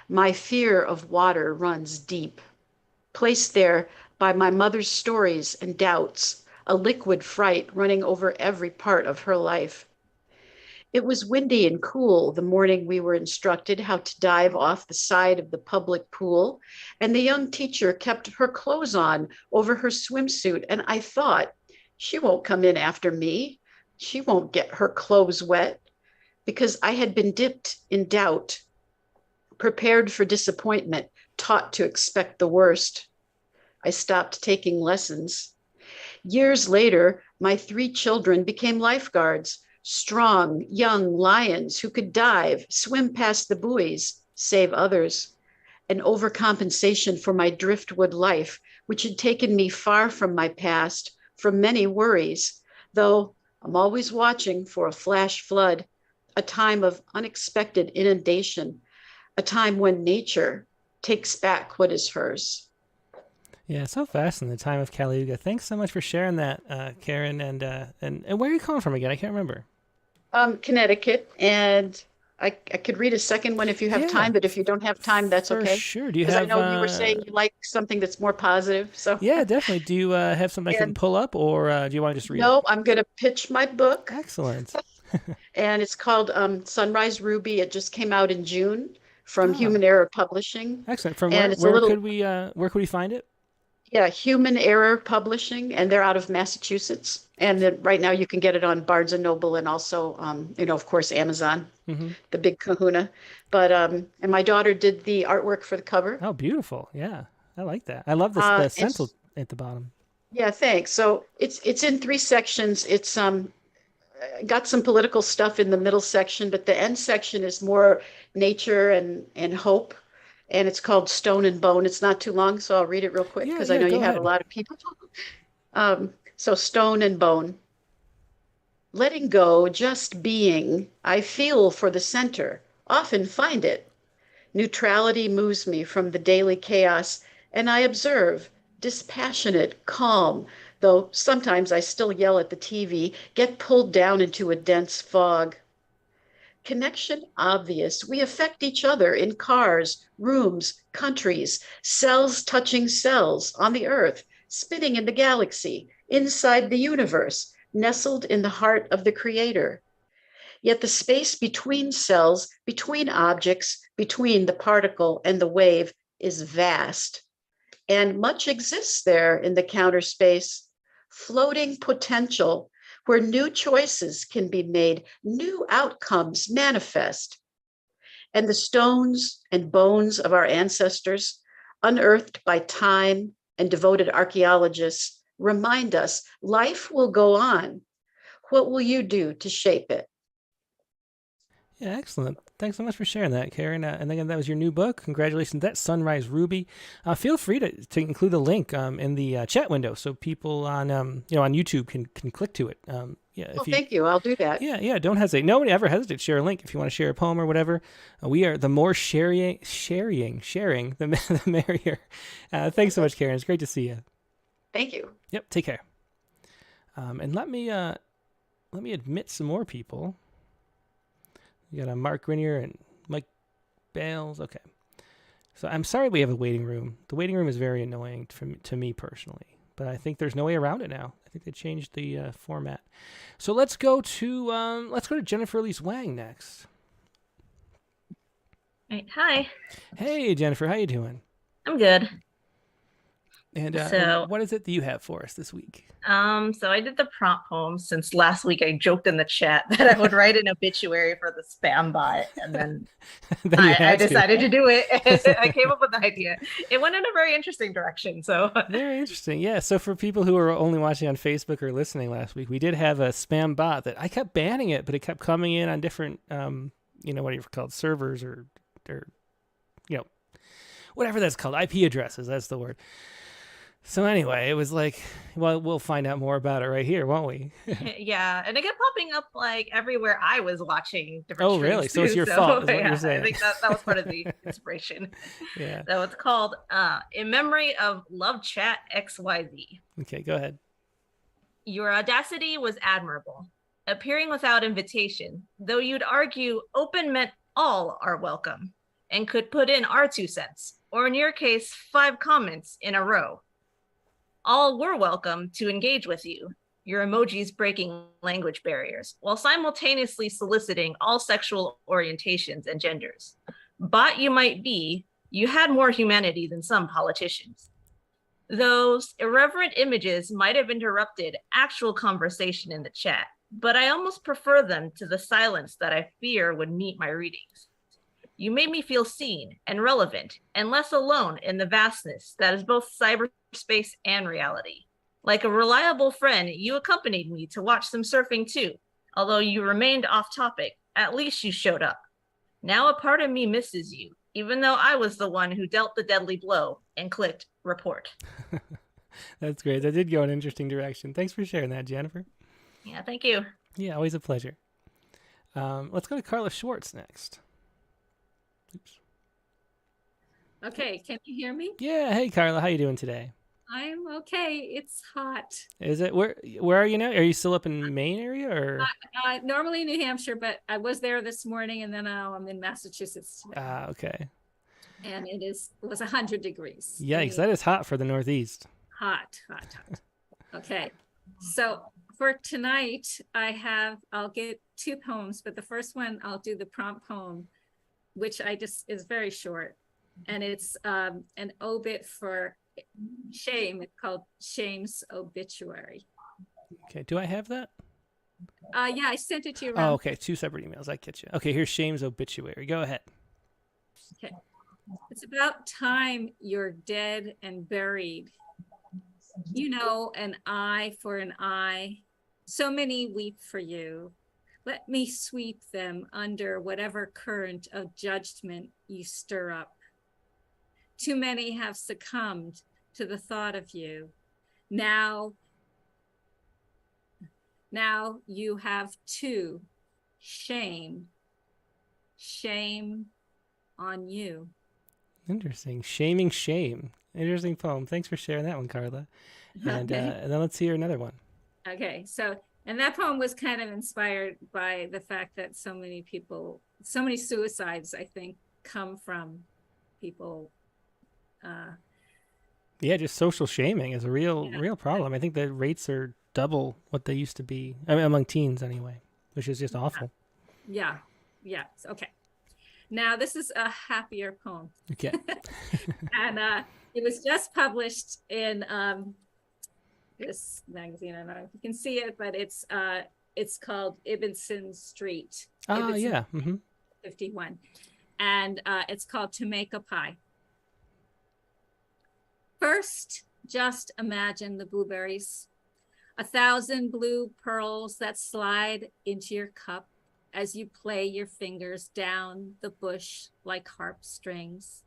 My fear of water runs deep. Placed there by my mother's stories and doubts, a liquid fright running over every part of her life. It was windy and cool the morning we were instructed how to dive off the side of the public pool, and the young teacher kept her clothes on over her swimsuit, and I thought, she won't come in after me. She won't get her clothes wet, because I had been dipped in doubt, prepared for disappointment, taught to expect the worst. I stopped taking lessons. Years later, my 3 children became lifeguards, strong, young lions who could dive, swim past the buoys, save others. An overcompensation for my driftwood life, which had taken me far from my past, from many worries, though I'm always watching for a flash flood, a time of unexpected inundation, a time when nature takes back what is hers. Yeah, so fast in the time of Kali Yuga. Thanks so much for sharing that, Karen. And where are you calling from again? I can't remember. Connecticut, and I could read a second one if you have time, but if you don't have time, that's for okay. Sure. Do you have? I know you were saying you like something that's more positive. So yeah, definitely. Do you have something I can pull up, or do you want to just read? No, I'm going to pitch my book. Excellent. And it's called Sunrise Ruby. It just came out in June from Human Error Publishing. Excellent. From where could we find it? Yeah, Human Error Publishing, and they're out of Massachusetts. And then right now you can get it on Barnes and Noble, and also, of course, Amazon, the big kahuna. But and my daughter did the artwork for the cover. Oh, beautiful! Yeah, I like that. I love the stencil at the bottom. Yeah, thanks. So it's in 3 sections. It's got some political stuff in the middle section, but the end section is more nature and hope. And it's called Stone and Bone. It's not too long, so I'll read it real quick because I know you have a lot of people. So Stone and Bone. Letting go, just being, I feel for the center, often find it. Neutrality moves me from the daily chaos, and I observe, dispassionate, calm, though sometimes I still yell at the TV, get pulled down into a dense fog. connection obvious. We affect each other in cars, rooms, countries, cells touching cells on the earth, spinning in the galaxy, inside the universe, nestled in the heart of the creator. Yet the space between cells, between objects, between the particle and the wave is vast. And much exists there in the counter space, floating potential where new choices can be made, new outcomes manifest. And the stones and bones of our ancestors, unearthed by time and devoted archaeologists, remind us life will go on. What will you do to shape it? Yeah, excellent. Thanks so much for sharing that, Karen. And again, that was your new book. Congratulations. That's Sunrise Ruby. Feel free to include a link in the chat window so people on on YouTube can click to it. Thank you. I'll do that. Yeah. Don't hesitate. Nobody ever hesitates to share a link if you want to share a poem or whatever. We are the more sharing, the merrier. Thanks so much, Karen. It's great to see you. Thank you. Yep. Take care. And let me admit some more people. We got Mark Grenier and Mike Bales. Okay. So I'm sorry we have a waiting room. The waiting room is very annoying to me personally, but I think there's no way around it now. I think they changed the format. So let's go to Jennifer Elise Wang next. Right. Hi. Hey, Jennifer. How you doing? I'm good. And so, what is it that you have for us this week? So I did the prompt poem since last week. I joked in the chat that I would write an obituary for the spam bot, and then I decided to do it. I came up with the idea. It went in a very interesting direction. So very interesting. Yeah. So for people who are only watching on Facebook or listening last week, we did have a spam bot that I kept banning it, but it kept coming in on different, what are you called, servers or whatever that's called, IP addresses. That's the word. So anyway, it was like, well, we'll find out more about it right here, won't we? Yeah, and it kept popping up like everywhere I was watching different streams. Oh, really? So it's your fault, is what you're saying. I think that was part of the inspiration. Yeah. So it's called In Memory of Love Chat XYZ. Okay, go ahead. Your audacity was admirable, appearing without invitation, though you'd argue open meant all are welcome and could put in our 2 cents, or in your case, 5 comments in a row. All were welcome to engage with you, your emojis breaking language barriers, while simultaneously soliciting all sexual orientations and genders. Bot you might be, you had more humanity than some politicians. Those irreverent images might have interrupted actual conversation in the chat, but I almost prefer them to the silence that I fear would meet my readings. You made me feel seen and relevant and less alone in the vastness that is both cyberspace and reality. Like a reliable friend, you accompanied me to watch some surfing too. Although you remained off topic, at least you showed up. Now a part of me misses you, even though I was the one who dealt the deadly blow and clicked report. That's great. That did go in an interesting direction. Thanks for sharing that, Jennifer. Yeah, thank you. Yeah, always a pleasure. Let's go to Carla Schwartz next. Oops. Okay, can you hear me? Yeah. Hey, Carla, how you doing today? I'm okay. It's hot. Is it? Where are you now? Are you still up in Maine area or? Normally New Hampshire, but I was there this morning, and then I'm in Massachusetts today. Okay. And it was 100 degrees. Yikes, that is hot for the Northeast. Hot. Okay, so for tonight, I'll get 2 poems, but the first one I'll do the prompt poem, which is very short, and it's an obit for shame. It's called Shame's Obituary. Okay, do I have that? Yeah, I sent it to you. Oh, okay, 2 separate emails. I get you. Okay, here's Shame's Obituary. Go ahead. Okay, it's about time you're dead and buried. An eye for an eye. So many weep for you. Let me sweep them under whatever current of judgment you stir up. Too many have succumbed to the thought of you. Now you have 2. Shame on you. Interesting. Shaming shame. Interesting poem. Thanks for sharing that one, Carla. And then let's hear another one. Okay, so And that poem was kind of inspired by the fact that so many suicides, I think, come from people. Yeah, just social shaming is a real problem. I think the rates are double what they used to be, I mean, among teens anyway, which is just awful. Yeah. Okay. Now this is a happier poem. Okay. And it was just published in this magazine. I don't know if you can see it, but it's called Ibsen Street. Oh, yeah. 51. And it's called To Make a Pie. First, just imagine the blueberries, 1,000 blue pearls that slide into your cup as you play your fingers down the bush like harp strings.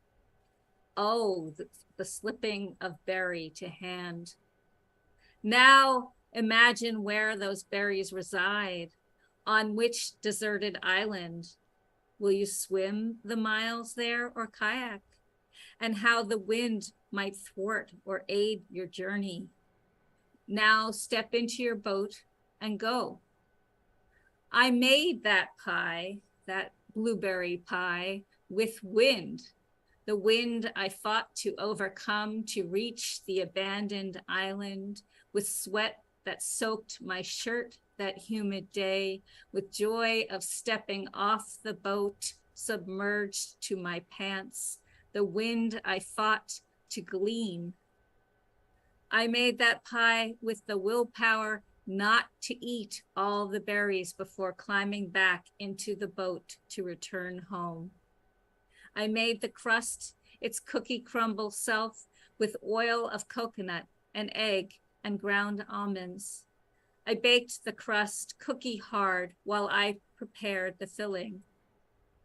Oh, the slipping of berry to hand. Now imagine where those berries reside, on which deserted island. Will you swim the miles there or kayak? And how the wind might thwart or aid your journey. Now step into your boat and go. I made that pie, that blueberry pie, with wind. The wind I fought to overcome to reach the abandoned island, with sweat that soaked my shirt that humid day, with joy of stepping off the boat, submerged to my pants, the wind I fought to glean. I made that pie with the willpower not to eat all the berries before climbing back into the boat to return home. I made the crust, its cookie crumble self, with oil of coconut and egg and ground almonds. I baked the crust cookie hard while I prepared the filling.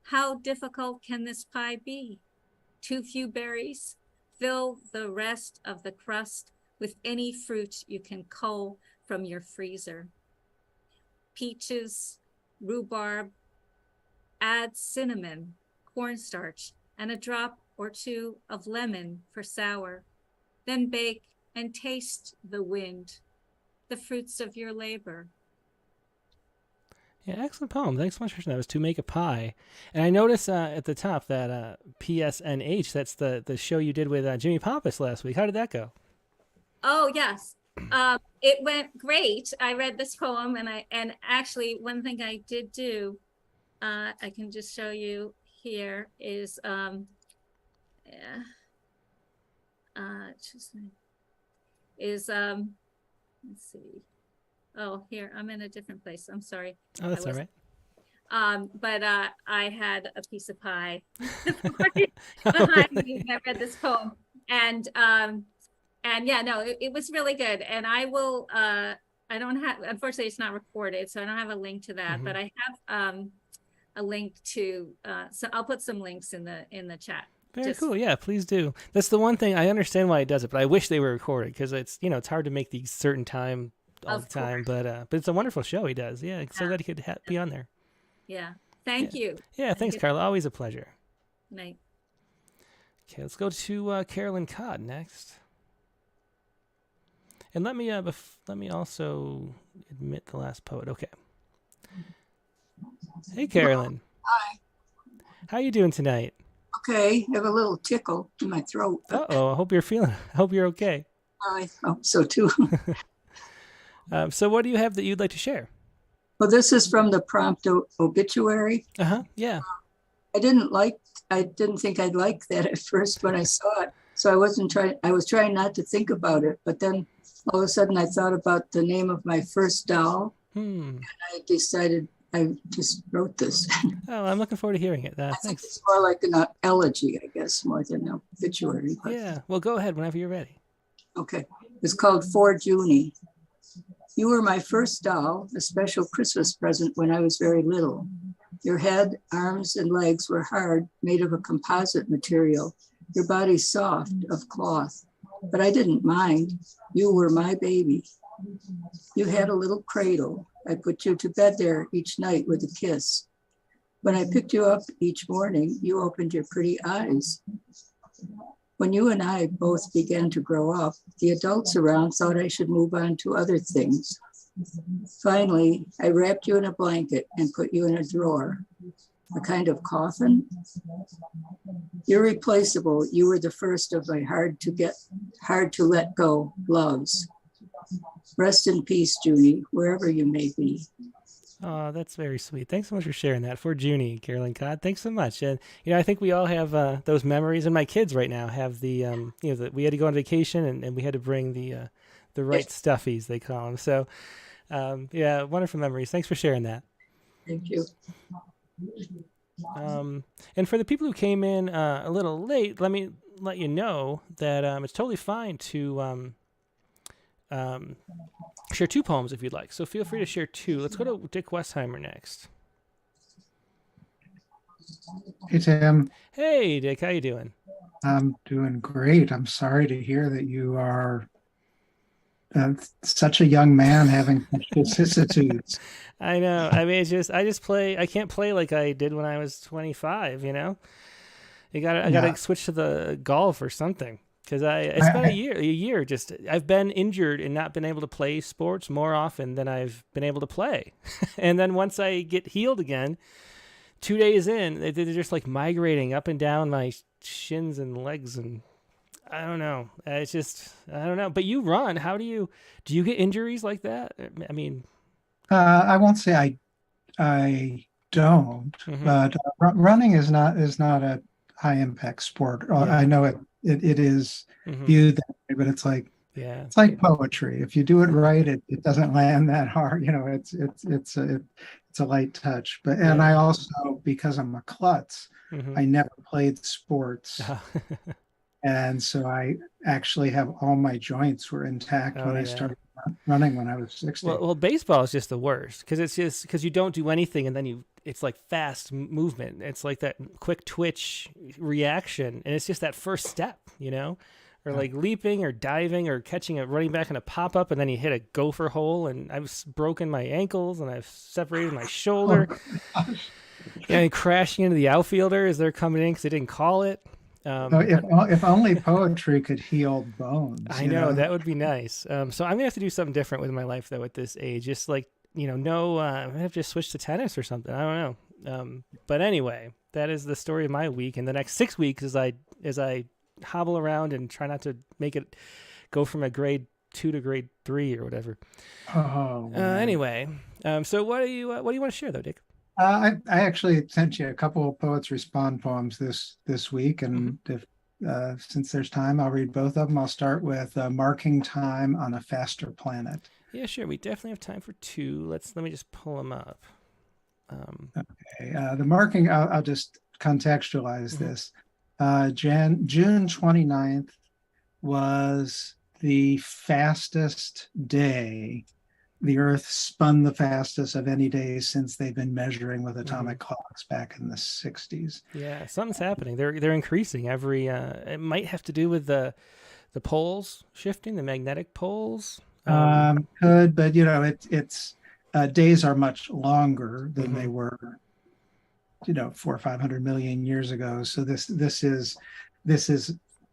How difficult can this pie be? Too few berries? Fill the rest of the crust with any fruit you can cull from your freezer. Peaches, rhubarb, add cinnamon, cornstarch, and a drop or two of lemon for sour. Then bake and taste the wind, the fruits of your labor. Yeah, excellent poem. Thanks so much for sharing that. It was To Make a Pie. And I noticed at the top that PSNH, that's the show you did with Jimmy Pappas last week. How did that go? Oh, yes. It went great. I read this poem, and actually one thing I did do, I can just show you here, is let's see. Oh, here, I'm in a different place. I'm sorry. Oh, that's all right. But I had a piece of pie behind me. I read this poem, and yeah, no, it was really good. And I will, I don't have, unfortunately, it's not recorded, so I don't have a link to that. But I have a link to, so I'll put some links in the chat. Very cool. Yeah, please do. That's the one thing I understand why it does it, but I wish they were recorded because it's it's hard to make these certain time all the time. But it's a wonderful show he does. Yeah, so glad he could be on there. Yeah. Thank you. Yeah, thanks, Carla. Always a pleasure. Night. Okay, let's go to Carolyn Codd next. And let me also admit the last poet. Okay. Hey, Carolyn. Hi. How you doing tonight? Okay, I have a little tickle in my throat. Uh-oh, I hope you're okay. I hope so too. So what do you have that you'd like to share? Well, this is from the prompt obituary. Yeah. I didn't think I'd like that at first when I saw it. So I was trying not to think about it, but then all of a sudden I thought about the name of my first doll. And I decided I just wrote this. Oh, I'm looking forward to hearing it. I think Thanks. it's more like an elegy, I guess, more than an obituary. Yeah, well, go ahead whenever you're ready. Okay, it's called For Junie. You were my first doll, a special Christmas present when I was very little. Your head, arms, and legs were hard, made of a composite material. Your body soft, of cloth. But I didn't mind. You were my baby. You had a little cradle. I put you to bed there each night with a kiss. When I picked you up each morning, you opened your pretty eyes. When you and I both began to grow up, the adults around thought I should move on to other things. Finally, I wrapped you in a blanket and put you in a drawer, a kind of coffin. Irreplaceable, you were the first of my hard to let go loves. Rest in peace, Junie, wherever you may be. Oh, that's very sweet. Thanks so much for sharing that. For Junie, Carolyn Codd, thanks so much. And I think we all have those memories, and my kids right now have the we had to go on vacation and we had to bring the right stuffies, they call them. So wonderful memories. Thanks for sharing that. Thank you. And for the people who came in a little late, let me let you know that it's totally fine to share 2 poems if you'd like. So feel free to share 2. Let's go to Dick Westheimer next. Hey, Tim. Hey, Dick. How you doing? I'm doing great. I'm sorry to hear that you are such a young man having such vicissitudes. I know. I mean, I can't play like I did when I was 25, I gotta switch to the golf or something. Because I spent a year I've been injured and not been able to play sports more often than I've been able to play. And then once I get healed again, 2 days in, they're just like migrating up and down my shins and legs. And I don't know. I don't know. But you run. Do you get injuries like that? I mean. I won't say I don't, but running is not a high impact sport. Yeah. I know it is viewed that way, but it's like poetry. If you do it right, it doesn't land that hard. It's a light touch. But and I also, because I'm a klutz, I never played sports. And so I actually have all my joints were intact when I started running when I was 60. Well, baseball is just the worst because you don't do anything and then it's like fast movement. It's like that quick twitch reaction, and it's just that first step, or like leaping or diving or catching a running back in a pop up, and then you hit a gopher hole. And I've broken my ankles and I've separated my shoulder, and crashing into the outfielder as they're coming in because they didn't call it. If only poetry could heal bones. I know that would be nice. So I'm gonna have to do something different with my life though at this age. Just like I'm gonna have to switch to tennis or something. I don't know. But anyway, that is the story of my week. And the next 6 weeks, as I hobble around and try not to make it go from a grade 2 to grade 3 or whatever. Anyway, so what do you want to share though, Dick? I actually sent you a couple of Poets Respond poems this week, and if since there's time, I'll read both of them. I'll start with Marking Time on a Faster Planet. Yeah, sure. We definitely have time for 2. Let me just pull them up. Okay. The marking, I'll just contextualize this. June 29th was the fastest day. The Earth spun the fastest of any day since they've been measuring with atomic clocks back in the 60s. Yeah, something's happening. They're increasing every. It might have to do with the poles shifting, the magnetic poles. Could, but it's days are much longer than they were, 400 or 500 million years ago. So this is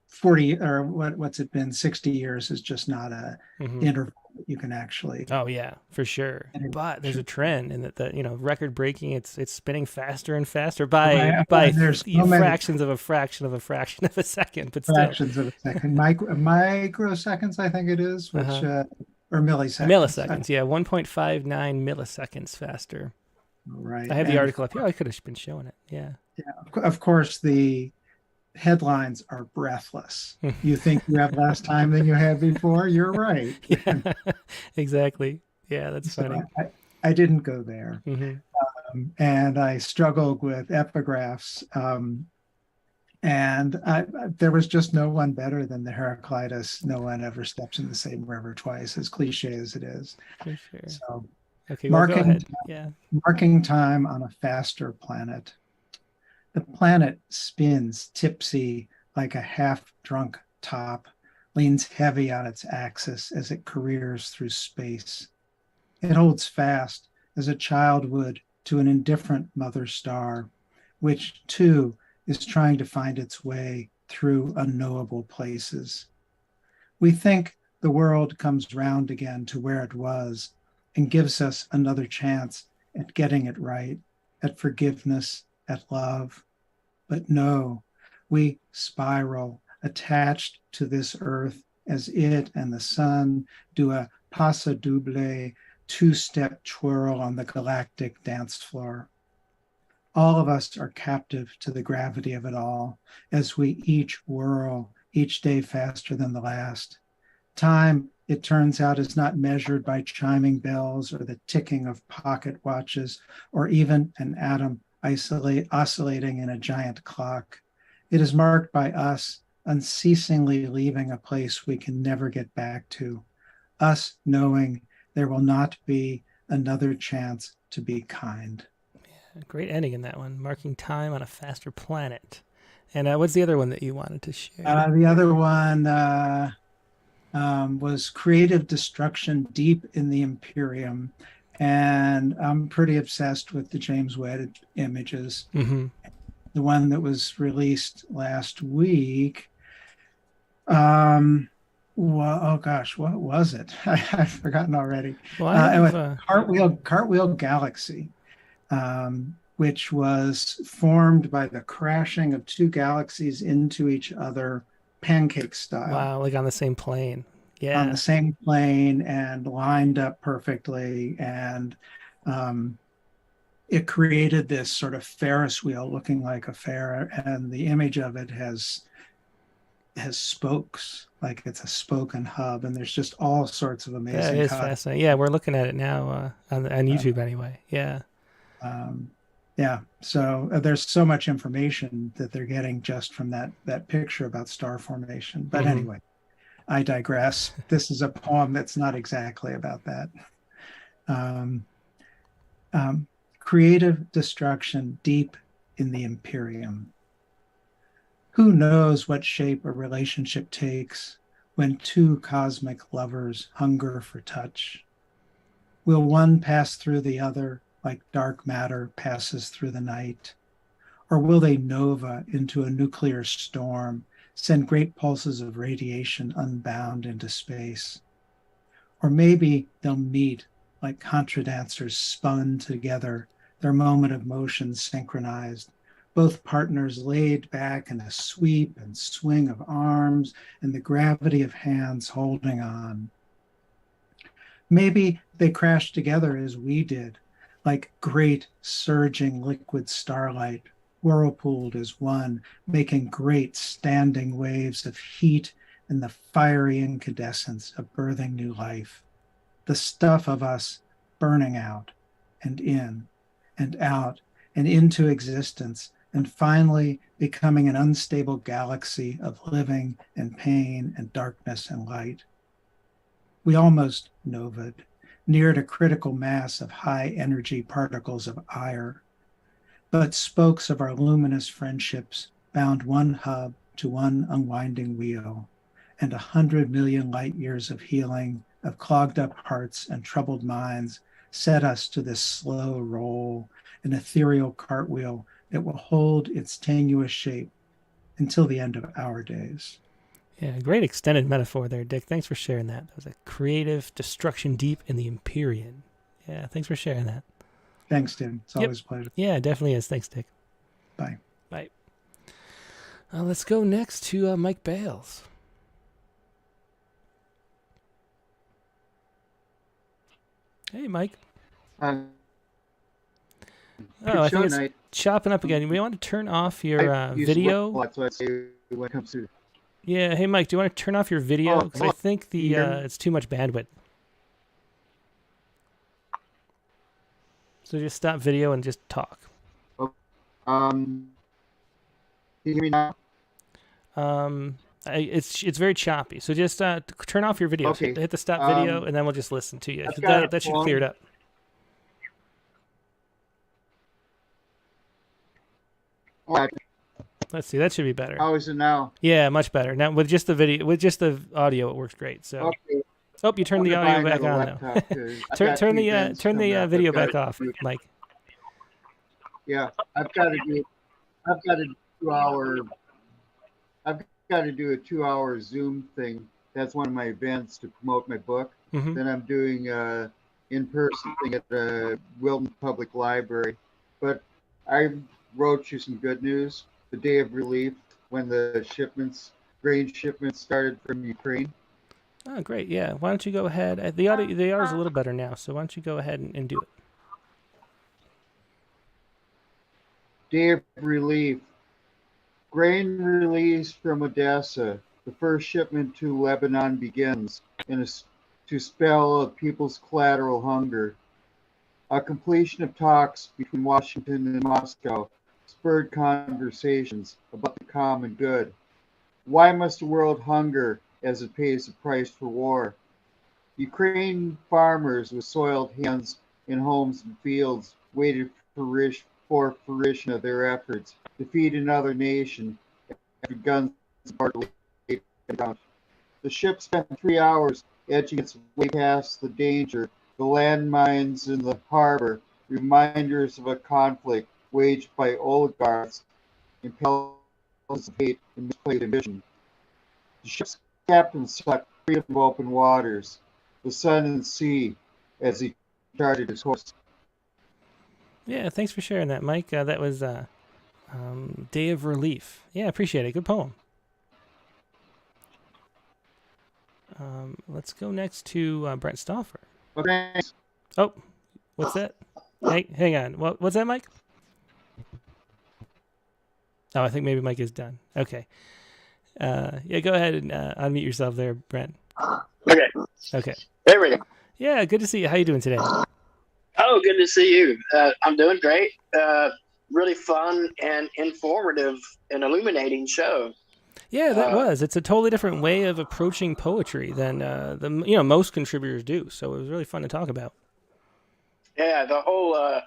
40 or what's it been 60 years is just not a interval that you can actually. Oh yeah, for sure. But there's a trend in that record breaking. It's spinning faster and faster by fractions of a fraction of a fraction of a second, but still. Fractions of a second, microseconds, I think it is, which or milliseconds. Milliseconds, yeah, 1.59 milliseconds faster. Right. I have the article up here. I could have been showing it. Yeah. Yeah. Of course, the headlines are breathless. You think you have less time than you had before? You're right. Yeah, exactly. Yeah, that's funny. I didn't go there. And I struggled with epigraphs. And there was just no one better than the Heraclitus. No one ever steps in the same river twice, as cliche as it is. For sure. So, okay, well, go ahead. Yeah. Marking time on a faster planet. The planet spins tipsy like a half-drunk top, leans heavy on its axis as it careers through space. It holds fast as a child would to an indifferent mother star, which too is trying to find its way through unknowable places. We think the world comes round again to where it was, and gives us another chance at getting it right, at forgiveness, at love. But no, we spiral, attached to this earth as it and the sun do a paso doble, two-step twirl on the galactic dance floor. All of us are captive to the gravity of it all as we each whirl, each day faster than the last. Time, it turns out, is not measured by chiming bells or the ticking of pocket watches or even an atom oscillating in a giant clock. It is marked by us unceasingly leaving a place we can never get back to, us knowing there will not be another chance to be kind. Yeah, great ending in that one, marking time on a faster planet. And what's the other one that you wanted to share? The other one was creative destruction deep in the Imperium. And I'm pretty obsessed with the James Webb images. Mm-hmm. The one that was released last week. Well, oh gosh, what was it? I've forgotten already. Well, Cartwheel Galaxy, which was formed by the crashing of two galaxies into each other, pancake style. Wow, like on the same plane. Yeah. On the same plane and lined up perfectly. And it created this sort of Ferris wheel looking like a fair. And the image of it has spokes, like it's a spoken hub. And there's just all sorts of amazing. That is fascinating. Yeah, we're looking at it now on YouTube anyway. Yeah. Yeah, so there's so much information that they're getting just from that picture about star formation. But anyway, I digress. This is a poem that's not exactly about that. Creative destruction deep in the Imperium. Who knows what shape a relationship takes when two cosmic lovers hunger for touch? Will one pass through the other like dark matter passes through the night? Or will they nova into a nuclear storm, send great pulses of radiation unbound into space? Or maybe they'll meet like contra dancers spun together, their moment of motion synchronized, both partners laid back in a sweep and swing of arms and the gravity of hands holding on. Maybe they crashed together as we did, like great surging liquid starlight, whirlpooled as one, making great standing waves of heat and the fiery incandescence of birthing new life. The stuff of us burning out and in and out and into existence, and finally becoming an unstable galaxy of living and pain and darkness and light. We almost novaed, neared a critical mass of high energy particles of ire, but spokes of our luminous friendships bound one hub to one unwinding wheel, and 100 million light years of healing, of clogged up hearts and troubled minds set us to this slow roll, an ethereal cartwheel that will hold its tenuous shape until the end of our days. Yeah, great extended metaphor there, Dick. Thanks for sharing that. That was a creative destruction deep in the Empyrean. Yeah, thanks for sharing that. Thanks, Tim. It's always a pleasure. Yeah, it definitely is. Thanks, Dick. Bye. Bye. Let's go next to Mike Bales. Hey, Mike. I think it's chopping up again. We want to turn off your video. Yeah, hey Mike, do you want to turn off your video? Because I think the it's too much bandwidth. So just stop video and just talk. Can you hear me now? It's very choppy. So just turn off your video. Okay. Hit the stop video, and then we'll just listen to you. That should clear it up. Let's see. That should be better. How is it now? Yeah, much better. Now with just the video, with just the audio, it works great. So. Okay. Oh, you turned the audio back on now. turn the video back off, Mike. Yeah, I've got to do 2 hour. I've got to do a 2 hour Zoom thing. That's one of my events to promote my book. Mm-hmm. Then I'm doing in-person thing at the Wilton Public Library. But I wrote you some good news. The day of relief when the grain shipments started from Ukraine. Oh, great. Yeah. Why don't you go ahead? The audio is a little better now, so why don't you go ahead and do it? Day of relief. Grain released from Odessa. The first shipment to Lebanon begins to spell a people's collateral hunger. A completion of talks between Washington and Moscow spurred conversations about the common good. Why must the world hunger as it pays the price for war? Ukraine farmers with soiled hands in homes and fields waited for fruition of their efforts to feed another nation after guns laid down. The ship spent 3 hours edging its way past the danger, the landmines in the harbor, reminders of a conflict waged by oligarchs, impelled of hate and misplaced ambition. The ship's captain sought freedom of open waters, the sun and sea, as he charted his course. Yeah, thanks for sharing that, Mike. That was Day of Relief. Yeah, appreciate it. Good poem. Let's go next to Brent Stauffer. Okay. Oh, what's that? Hey, hang on. What's that, Mike? Oh, I think maybe Mike is done. Okay. Yeah, go ahead and unmute yourself there, Brent. Okay. There we go. Yeah, good to see you. How you doing today? Oh, good to see you. I'm doing great. Really fun and informative and illuminating show. Yeah, that was. It's a totally different way of approaching poetry than most contributors do. So it was really fun to talk about. Yeah, the whole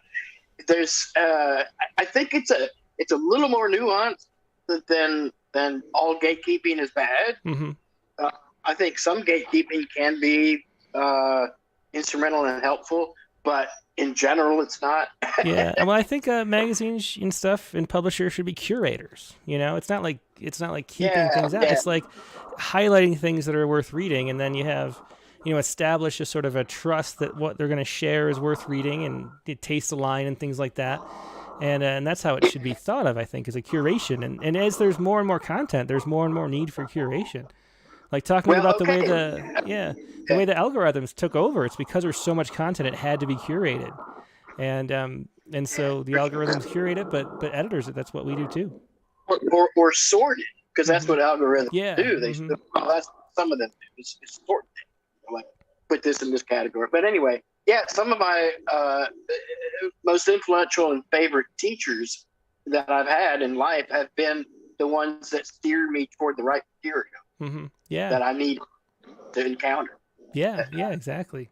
there's I think it's a little more nuanced than all gatekeeping is bad. Mm-hmm. I think some gatekeeping can be instrumental and helpful, but in general, it's not. Yeah, well, I think magazines and stuff and publishers should be curators. It's not like keeping things out. Yeah. It's like highlighting things that are worth reading, and then you have, establish a sort of a trust that what they're going to share is worth reading, and it tastes the line and things like that. And that's how it should be thought of, I think, as a curation. And as there's more and more content, there's more and more need for curation. Like talking about the way the way the algorithms took over, it's because there's so much content it had to be curated, and so the algorithms curate it, but editors, that's what we do too. Or sort it, because that's what algorithms do. They that's some of them do. It's sort it. Like put this in this category. But anyway, yeah, some of my most influential and favorite teachers that I've had in life have been the ones that steered me toward the right material. Mm-hmm. Yeah. That I need to encounter. Yeah, exactly.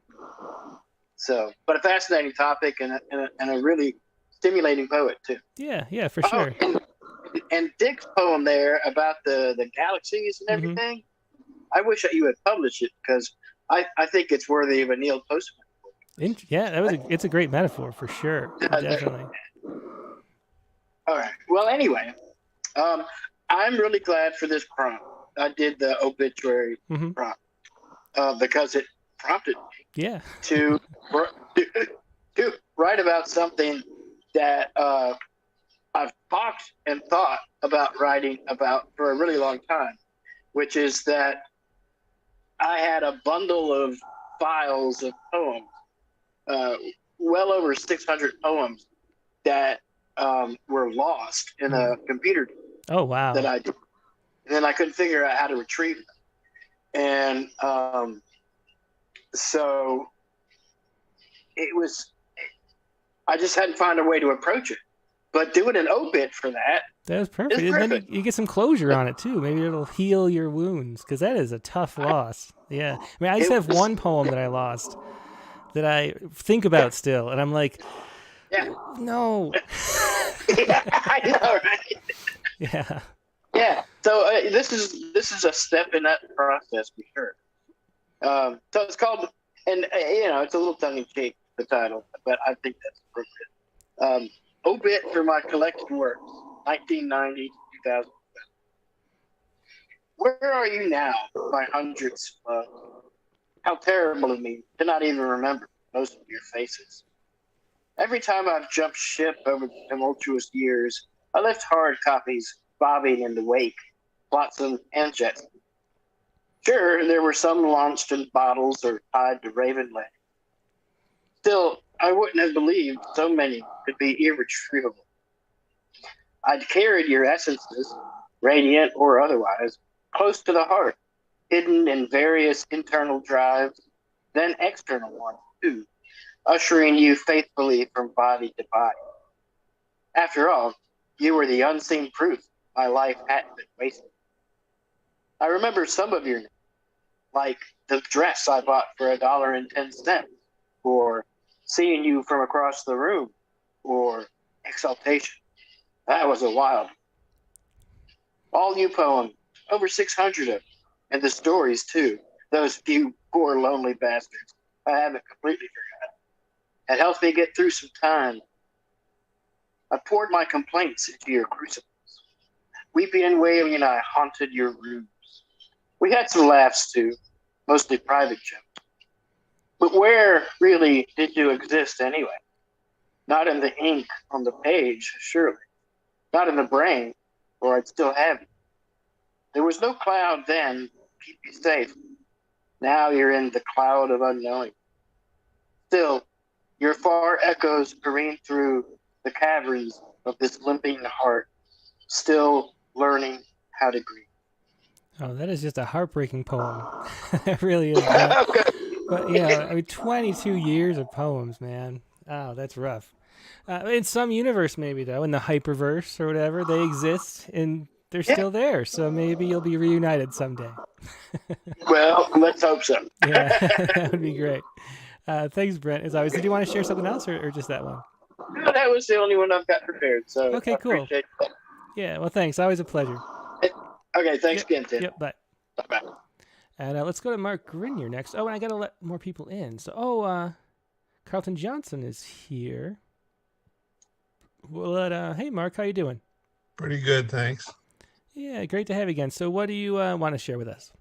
So, but a fascinating topic and a really stimulating poet too. Yeah, for sure. And Dick's poem there about the galaxies and everything, I wish that you had published it because I think it's worthy of a Neil Postman. It's a great metaphor for sure. Definitely. All right. Well, anyway, I'm really glad for this prompt. I did the obituary prompt because it prompted me to write about something that I've talked and thought about writing about for a really long time, which is that I had a bundle of files of poems, well over 600 poems that were lost in a computer. Oh, wow. That I did. And then I couldn't figure out how to retrieve them. And so I just hadn't found a way to approach it. But doing an obit for that. That was perfect. And then you get some closure on it too. Maybe it'll heal your wounds because that is a tough loss. Yeah. I mean, I just have one poem that I lost that I think about still. And I'm like, no. I know, right? Yeah. Yeah, so this is a step in that process for sure. So it's called, and it's a little tongue-in-cheek, the title, but I think that's appropriate. Obit for my collection works, 1990 to 2007. Where are you now, my hundreds? How terrible of me to not even remember. most of your faces. Every time I've jumped ship over the tumultuous years, I left hard copies bobbing in the wake, flotsam and jetsam. Sure, there were some launched in bottles or tied to raven legs. Still, I wouldn't have believed so many could be irretrievable. I'd carried your essences, radiant or otherwise, close to the heart, hidden in various internal drives, then external ones too, ushering you faithfully from body to body. After all, you were the unseen proof my life hadn't been wasted. I remember some of your names, like the dress I bought for $1.10, or seeing you from across the room, or exaltation. That was a wild one. All new poems, over 600 of them, and the stories too. Those few poor lonely bastards I haven't completely forgotten. It helped me get through some time. I poured my complaints into your crucibles. Weeping and wailing and I haunted your rooms. We had some laughs too, mostly private jokes. But where really did you exist anyway? Not in the ink on the page, surely. Not in the brain, or I'd still have you. There was no cloud then to keep you safe. Now you're in the cloud of unknowing. Still, your far echoes careen through the caverns of this limping heart, still learning how to grieve. Oh, that is just a heartbreaking poem. It really is. But yeah, I mean, 22 years of poems, man. Oh, that's rough. In some universe, maybe, though, in the hyperverse or whatever, they exist and they're still there. So maybe you'll be reunited someday. Well, let's hope so. Yeah, that would be great. Thanks, Brent. As always, did you want to share something else or just that one? No, that was the only one I've got prepared. So okay, cool. Yeah, well, thanks. Always a pleasure. Okay, thanks again, Tim. Yep, bye. Bye. And let's go to Mark Grenier next. Oh, and I got to let more people in. So, Carlton Johnson is here. Well, hey, Mark, how you doing? Pretty good, thanks. Yeah, great to have you again. So what do you want to share with us?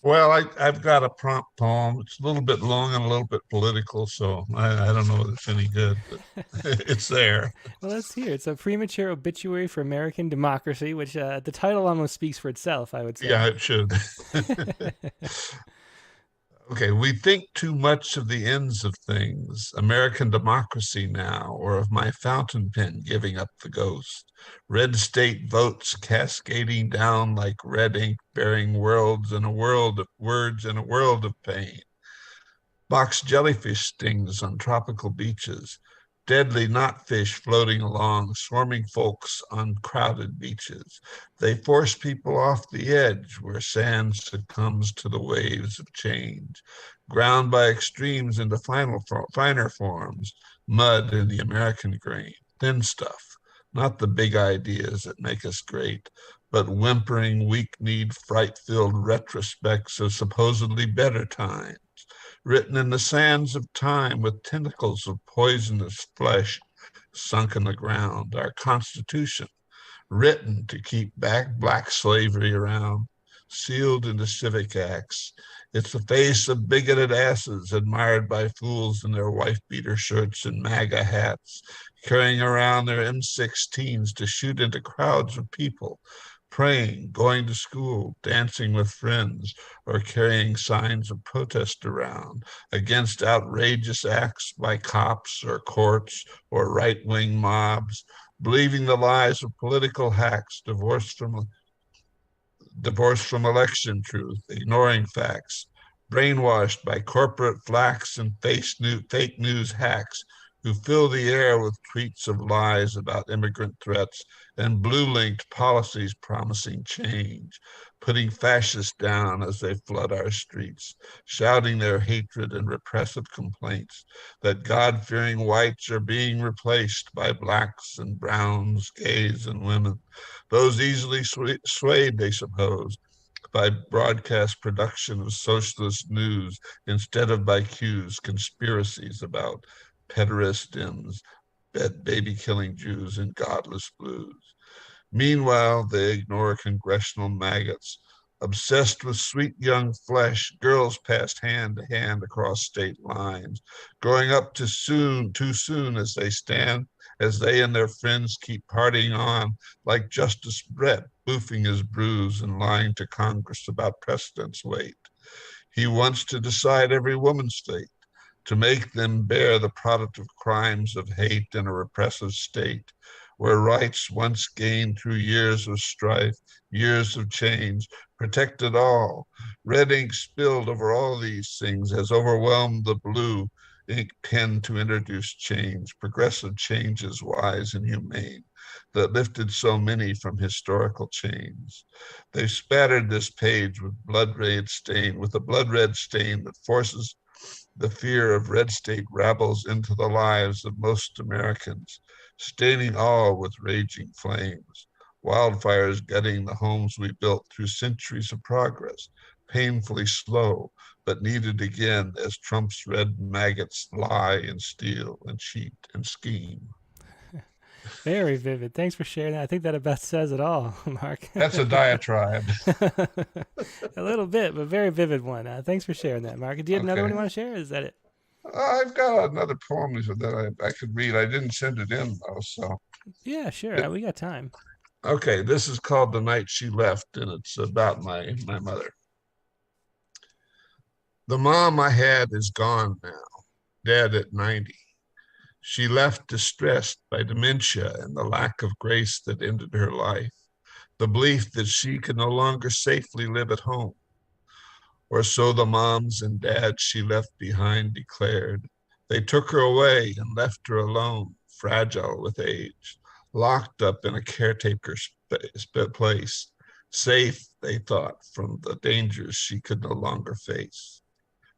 Well, I've got a prompt poem. It's a little bit long and a little bit political, so I don't know if it's any good, but it's there. Well, let's hear it. It's a premature obituary for American democracy, which the title almost speaks for itself, I would say. Yeah, it should. Okay, we think too much of the ends of things, American democracy now, or of my fountain pen giving up the ghost. Red state votes cascading down like red ink bearing worlds in a world of words in a world of pain. Box jellyfish stings on tropical beaches. Deadly knotfish floating along, swarming folks on crowded beaches. They force people off the edge where sand succumbs to the waves of change. Ground by extremes into finer forms, mud in the American grain, thin stuff, not the big ideas that make us great, but whimpering, weak-kneed, fright-filled retrospects of supposedly better times. Written in the sands of time with tentacles of poisonous flesh sunk in the ground, our Constitution, written to keep back black slavery around, sealed into civic acts. It's the face of bigoted asses admired by fools in their wife-beater shirts and MAGA hats, carrying around their M16s to shoot into crowds of people, praying, going to school, dancing with friends, or carrying signs of protest around against outrageous acts by cops or courts or right-wing mobs, believing the lies of political hacks divorced from election truth, ignoring facts, brainwashed by corporate flacks and fake news hacks who fill the air with tweets of lies about immigrant threats and blue-linked policies promising change, putting fascists down as they flood our streets, shouting their hatred and repressive complaints that God-fearing whites are being replaced by blacks and browns, gays and women, those easily swayed, they suppose, by broadcast production of socialist news instead of by cues, conspiracies about pederast Dems, baby-killing Jews, and godless blues. Meanwhile, they ignore congressional maggots, Obsessed with sweet young flesh, girls passed hand to hand across state lines, growing up too soon as they and their friends keep partying on, like Justice Brett, boofing his bruise and lying to Congress about precedent's weight. He wants to decide every woman's fate, to make them bear the product of crimes of hate in a repressive state, where rights once gained through years of strife, years of change, protected all. Red ink spilled over all these things has overwhelmed the blue ink pen to introduce change, progressive changes wise and humane, that lifted so many from historical chains. They spattered this page with a blood red stain that forces the fear of red state rabbles into the lives of most Americans, staining all with raging flames. Wildfires gutting the homes we built through centuries of progress, painfully slow, but needed again as Trump's red maggots lie and steal and cheat and scheme. Very vivid. Thanks for sharing that. I think that about says it all, Mark. That's a diatribe. A little bit, but very vivid one. Thanks for sharing that, Mark. Do you have another one you want to share? Is that it? I've got another poem that I could read. I didn't send it in, though, so. Yeah, sure. We got time. Okay, this is called The Night She Left, and it's about my mother. The mom I had is gone now, dead at 90. She left distressed by dementia and the lack of grace that ended her life, the belief that she could no longer safely live at home. Or so the moms and dads she left behind declared. They took her away and left her alone, fragile with age, locked up in a caretaker's place, safe, they thought, from the dangers she could no longer face.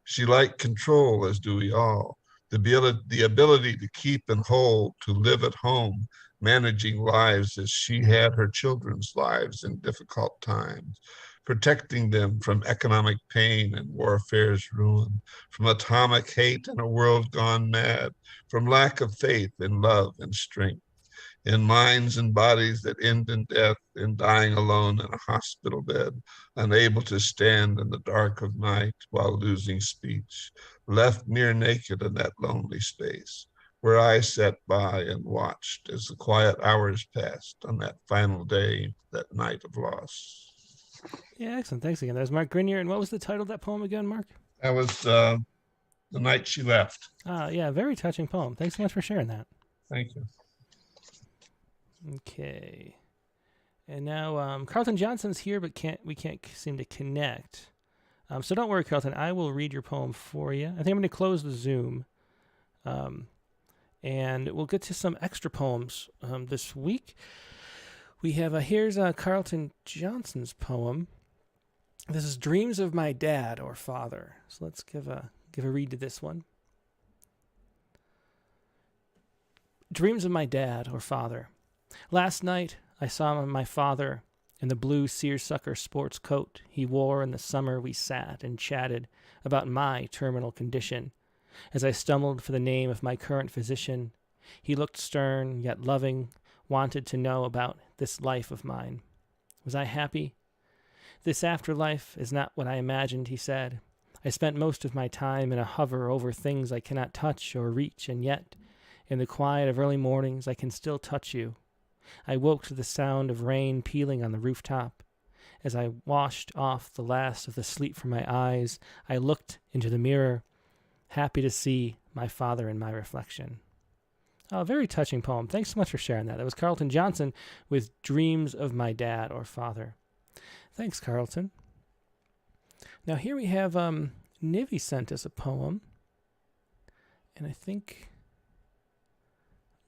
She liked control, as do we all, the ability to keep and hold, to live at home, managing lives as she had her children's lives in difficult times, protecting them from economic pain and warfare's ruin, from atomic hate and a world gone mad, from lack of faith in love and strength, in minds and bodies that end in death, in dying alone in a hospital bed, unable to stand in the dark of night while losing speech, left near naked in that lonely space, where I sat by and watched as the quiet hours passed on that final day, that night of loss. Yeah, excellent. Thanks again. That was Mark Grenier. And what was the title of that poem again, Mark? That was The Night She Left. Yeah, very touching poem. Thanks so much for sharing that. Thank you. Okay. And now Carlton Johnson's here, but we can't seem to connect. So don't worry, Carlton. I will read your poem for you. I think I'm going to close the Zoom. And we'll get to some extra poems this week. We have here's Carlton Johnson's poem. This is Dreams of My Dad or Father. So let's give a read to this one. Dreams of my dad or father. Last night I saw my father in the blue seersucker sports coat he wore in the summer. We sat and chatted about my terminal condition. As I stumbled for the name of my current physician, he looked stern yet loving, wanted to know about this life of mine. Was I happy? This afterlife is not what I imagined, he said. I spent most of my time in a hover over things I cannot touch or reach, and yet, in the quiet of early mornings, I can still touch you. I woke to the sound of rain peeling on the rooftop. As I washed off the last of the sleep from my eyes, I looked into the mirror, happy to see my father in my reflection. Oh, very touching poem. Thanks so much for sharing that. That was Carlton Johnson with Dreams of My Dad or Father. Thanks, Carlton. Now here we have Nivi sent us a poem. And I think,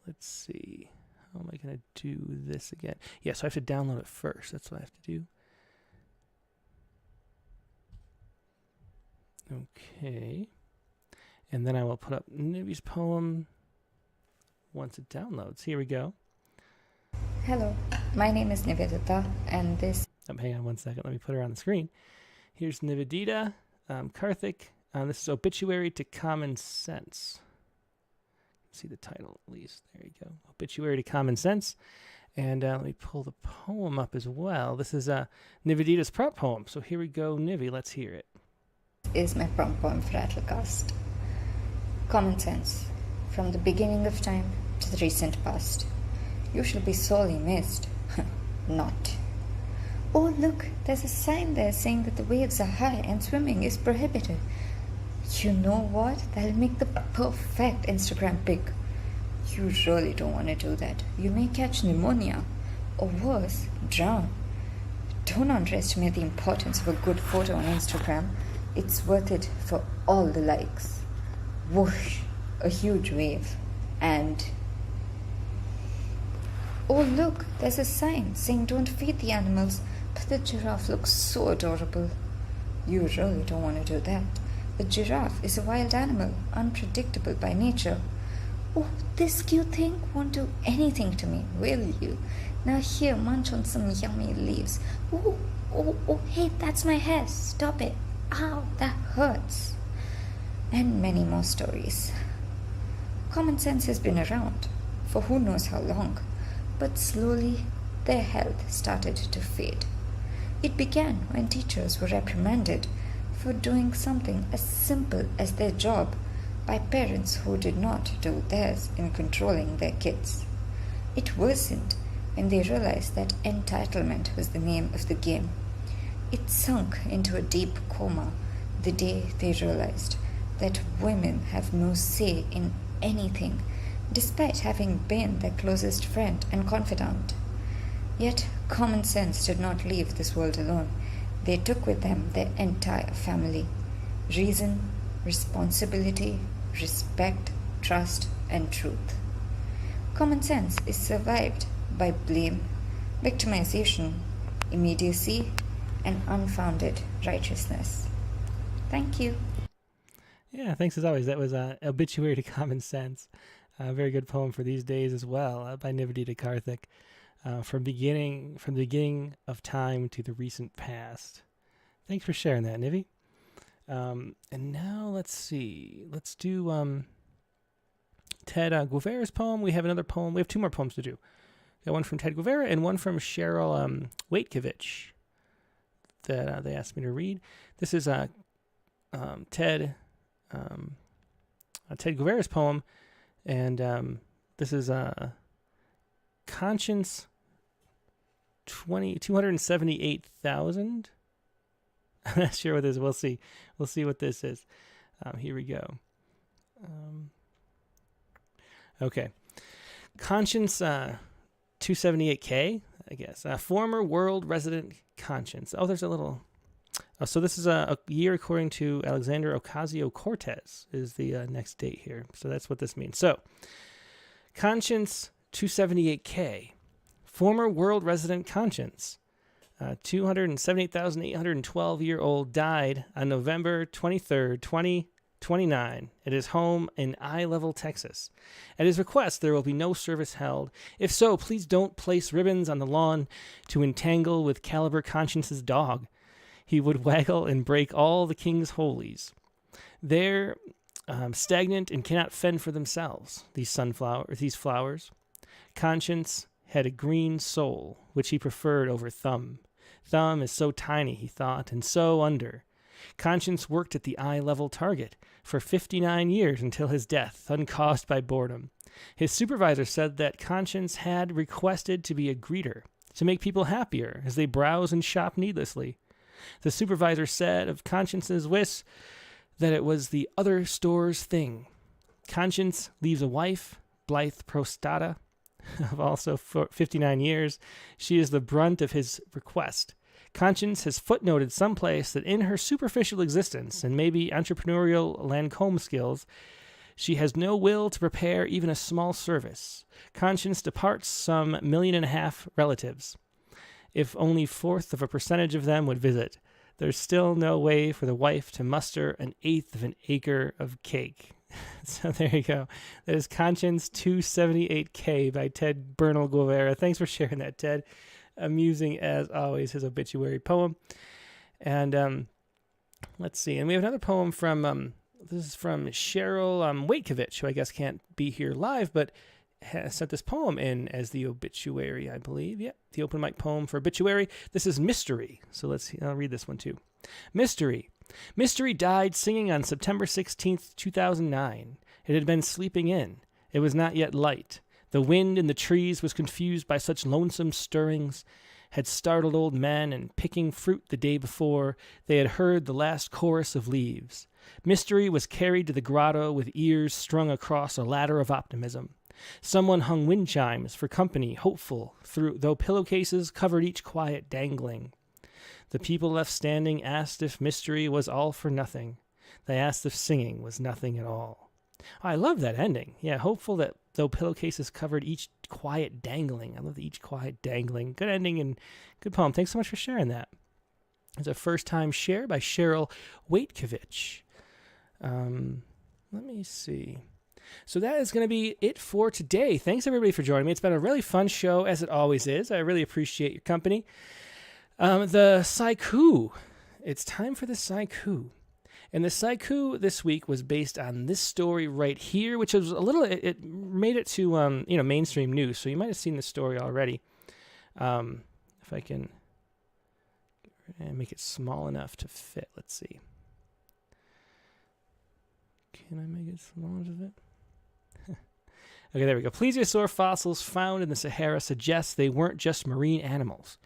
let's see, how am I going to do this again? Yeah, so I have to download it first. That's what I have to do. Okay. And then I will put up Nivi's poem once it downloads. Here we go. Hello, my name is Nivedita, and this... hang on one second. Let me put her on the screen. Here's Nivedita, Karthik. This is Obituary to Common Sense. See the title at least. There you go. Obituary to Common Sense. And let me pull the poem up as well. This is Nivedita's prompt poem. So here we go, Nivi. Let's hear it. Is my prompt poem for Rattlecast. Common sense. From the beginning of time to the recent past. You shall be sorely missed. Not. Oh, look, there's a sign there saying that the waves are high and swimming is prohibited. You know what? That'll make the perfect Instagram pic. You really don't want to do that. You may catch pneumonia, or worse, drown. Don't underestimate the importance of a good photo on Instagram. It's worth it for all the likes. Whoosh, a huge wave. And oh, look, there's a sign saying don't feed the animals, but the giraffe looks so adorable. You really don't want to do that. A giraffe is a wild animal, unpredictable by nature. Oh, this cute thing won't do anything to me, will you? Now here, munch on some yummy leaves. Oh, hey, that's my hair. Stop it. Ow, that hurts. And many more stories. Common sense has been around for who knows how long, but slowly their health started to fade. It began when teachers were reprimanded for doing something as simple as their job by parents who did not do theirs in controlling their kids. It worsened when they realized that entitlement was the name of the game. It sunk into a deep coma the day they realized that women have no say in anything, despite having been their closest friend and confidant. Yet common sense did not leave this world alone. They took with them their entire family. Reason, responsibility, respect, trust, and truth. Common sense is survived by blame, victimization, immediacy, and unfounded righteousness. Thank you. Yeah, thanks as always. That was Obituary to Common Sense. A very good poem for these days as well, by Nivedita Karthik. From the beginning of time to the recent past. Thanks for sharing that, Nivi. And now let's see. Let's do Ted Guevara's poem. We have another poem. We have two more poems to do. Got one from Ted Guevara and one from Cheryl Waitkovich that they asked me to read. This is Ted Guevara's poem, and this is Conscience 278,000. I'm not sure what this is. We'll see. We'll see what this is. Here we go. Okay. Conscience 278K, I guess. Former world resident Conscience. Oh, there's a little... so this is a year according to Alexander Ocasio-Cortez is the next date here. So that's what this means. So, Conscience 278K. Former world resident Conscience. 278,812-year-old died on November 23rd, 2029 at his home in Eye-Level, Texas. At his request, there will be no service held. If so, please don't place ribbons on the lawn to entangle with Caliber Conscience's dog. He would waggle and break all the king's holies. They're stagnant and cannot fend for themselves, these flowers. Conscience had a green soul, which he preferred over Thumb. Thumb is so tiny, he thought, and so under. Conscience worked at the eye-level target for 59 years until his death, uncaused by boredom. His supervisor said that Conscience had requested to be a greeter, to make people happier as they browse and shop needlessly. The supervisor said of Conscience's wish that it was the other store's thing. Conscience leaves a wife, Blythe Prostata, of also 59 years. She is the brunt of his request. Conscience has footnoted someplace that in her superficial existence and maybe entrepreneurial Lancome skills, she has no will to prepare even a small service. Conscience departs some 1.5 million relatives. If only 1/4% of them would visit, there's still no way for the wife to muster 1/8 of an acre of cake. So there you go. That is Conscience 278K by Ted Bernal Guevara. Thanks for sharing that, Ted. Amusing as always, his obituary poem. And let's see. And we have another poem from, this is from Cheryl Waitkovich, who I guess can't be here live, but sent this poem in as the obituary, I believe. Yeah, the open mic poem for obituary. This is Mystery. So I'll read this one too. Mystery. Mystery died singing on September 16th, 2009. It had been sleeping in. It was not yet light. The wind in the trees was confused by such lonesome stirrings, had startled old men, and picking fruit the day before, they had heard the last chorus of leaves. Mystery was carried to the grotto with ears strung across a ladder of optimism. Someone hung wind chimes for company, hopeful, though pillowcases covered each quiet dangling. The people left standing asked if mystery was all for nothing. They asked if singing was nothing at all. Oh, I love that ending. Yeah, hopeful that though pillowcases covered each quiet dangling. I love the each quiet dangling. Good ending and good poem. Thanks so much for sharing that. It's a first-time share by Cheryl Waitkovich. Let me see. So that is going to be it for today. Thanks, everybody, for joining me. It's been a really fun show, as it always is. I really appreciate your company. The Sciku. It's time for the Sciku. And the Sciku this week was based on this story right here, which is it made it to, mainstream news. So you might have seen this story already. If I can make it small enough to fit, let's see. Can I make it small enough to fit? Okay, there we go. Plesiosaur fossils found in the Sahara suggest they weren't just marine animals.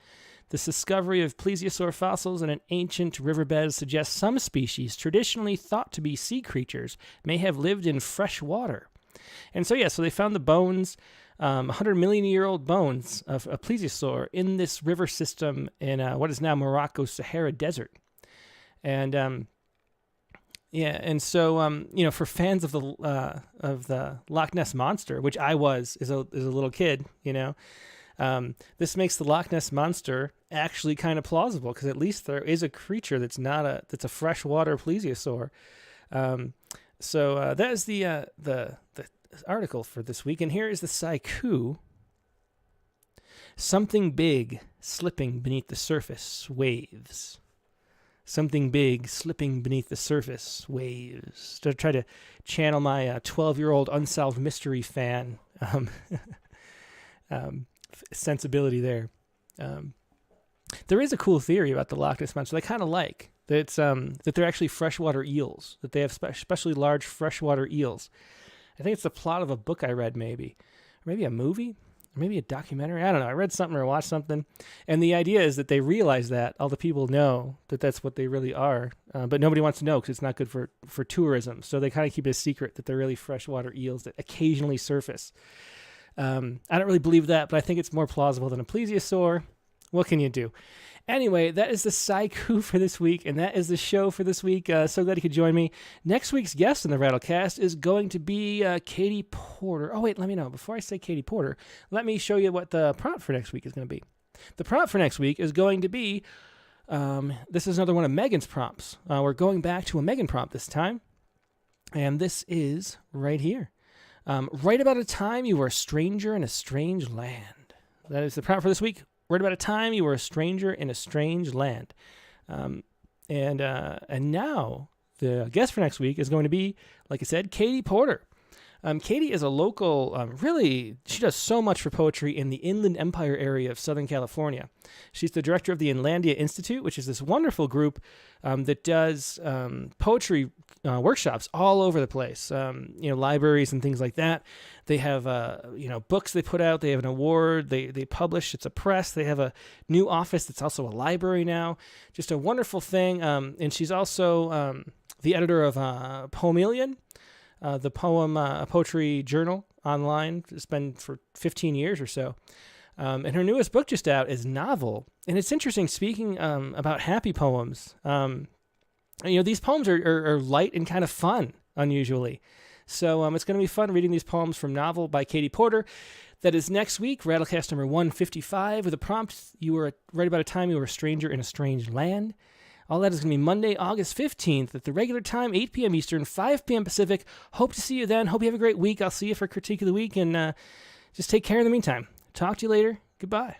This discovery of plesiosaur fossils in an ancient riverbed suggests some species traditionally thought to be sea creatures may have lived in fresh water. And so they found the bones, 100 million-year-old bones of a plesiosaur in this river system in what is now Morocco's Sahara Desert. And for fans of the Loch Ness Monster, which I was as a little kid, this makes the Loch Ness Monster actually kind of plausible because at least there is a creature that's a freshwater plesiosaur. So that is the article for this week, and here is the Sciku. Something big slipping beneath the surface waves. Something big slipping beneath the surface waves. To try to channel my 12-year-old unsolved mystery fan sensibility there. There is a cool theory about the Loch Ness Monster. I kind of like that that they're actually freshwater eels, that they have especially large freshwater eels. I think it's the plot of a book I read, maybe. Or maybe a movie? Or maybe a documentary? I don't know. I read something or watched something. And the idea is that they realize that. All the people know that that's what they really are. But nobody wants to know because it's not good for tourism. So they kind of keep it a secret that they're really freshwater eels that occasionally surface. I don't really believe that, but I think it's more plausible than a plesiosaur. What can you do? Anyway, that is the Sciku for this week, and that is the show for this week. So glad you could join me. Next week's guest in the Rattlecast is going to be Katie Porter. Oh, wait, let me know. Before I say Katie Porter, let me show you what the prompt for next week is going to be. The prompt for next week is going to be, this is another one of Megan's prompts. We're going back to a Megan prompt this time, and this is right here. Write about a time you were a stranger in a strange land. That is the prompt for this week. Write about a time you were a stranger in a strange land. And now the guest for next week is going to be, like I said, Katie Porter. Katie is a local, she does so much for poetry in the Inland Empire area of Southern California. She's the director of the Inlandia Institute, which is this wonderful group that does poetry workshops all over the place, libraries and things like that. They have, books they put out. They have an award. They publish. It's a press. They have a new office that's also a library now. Just a wonderful thing. And she's also the editor of Poemelian, the poetry journal online. It's been for 15 years or so. And her newest book just out is Novel. And it's interesting, speaking about happy poems, these poems are light and kind of fun, unusually. So it's going to be fun reading these poems from Novel by Katie Porter. That is next week, Rattlecast number 155, with a prompt, write about a time you were a stranger in a strange land. All that is going to be Monday, August 15th at the regular time, 8 p.m. Eastern, 5 p.m. Pacific. Hope to see you then. Hope you have a great week. I'll see you for Critique of the Week, and just take care in the meantime. Talk to you later. Goodbye.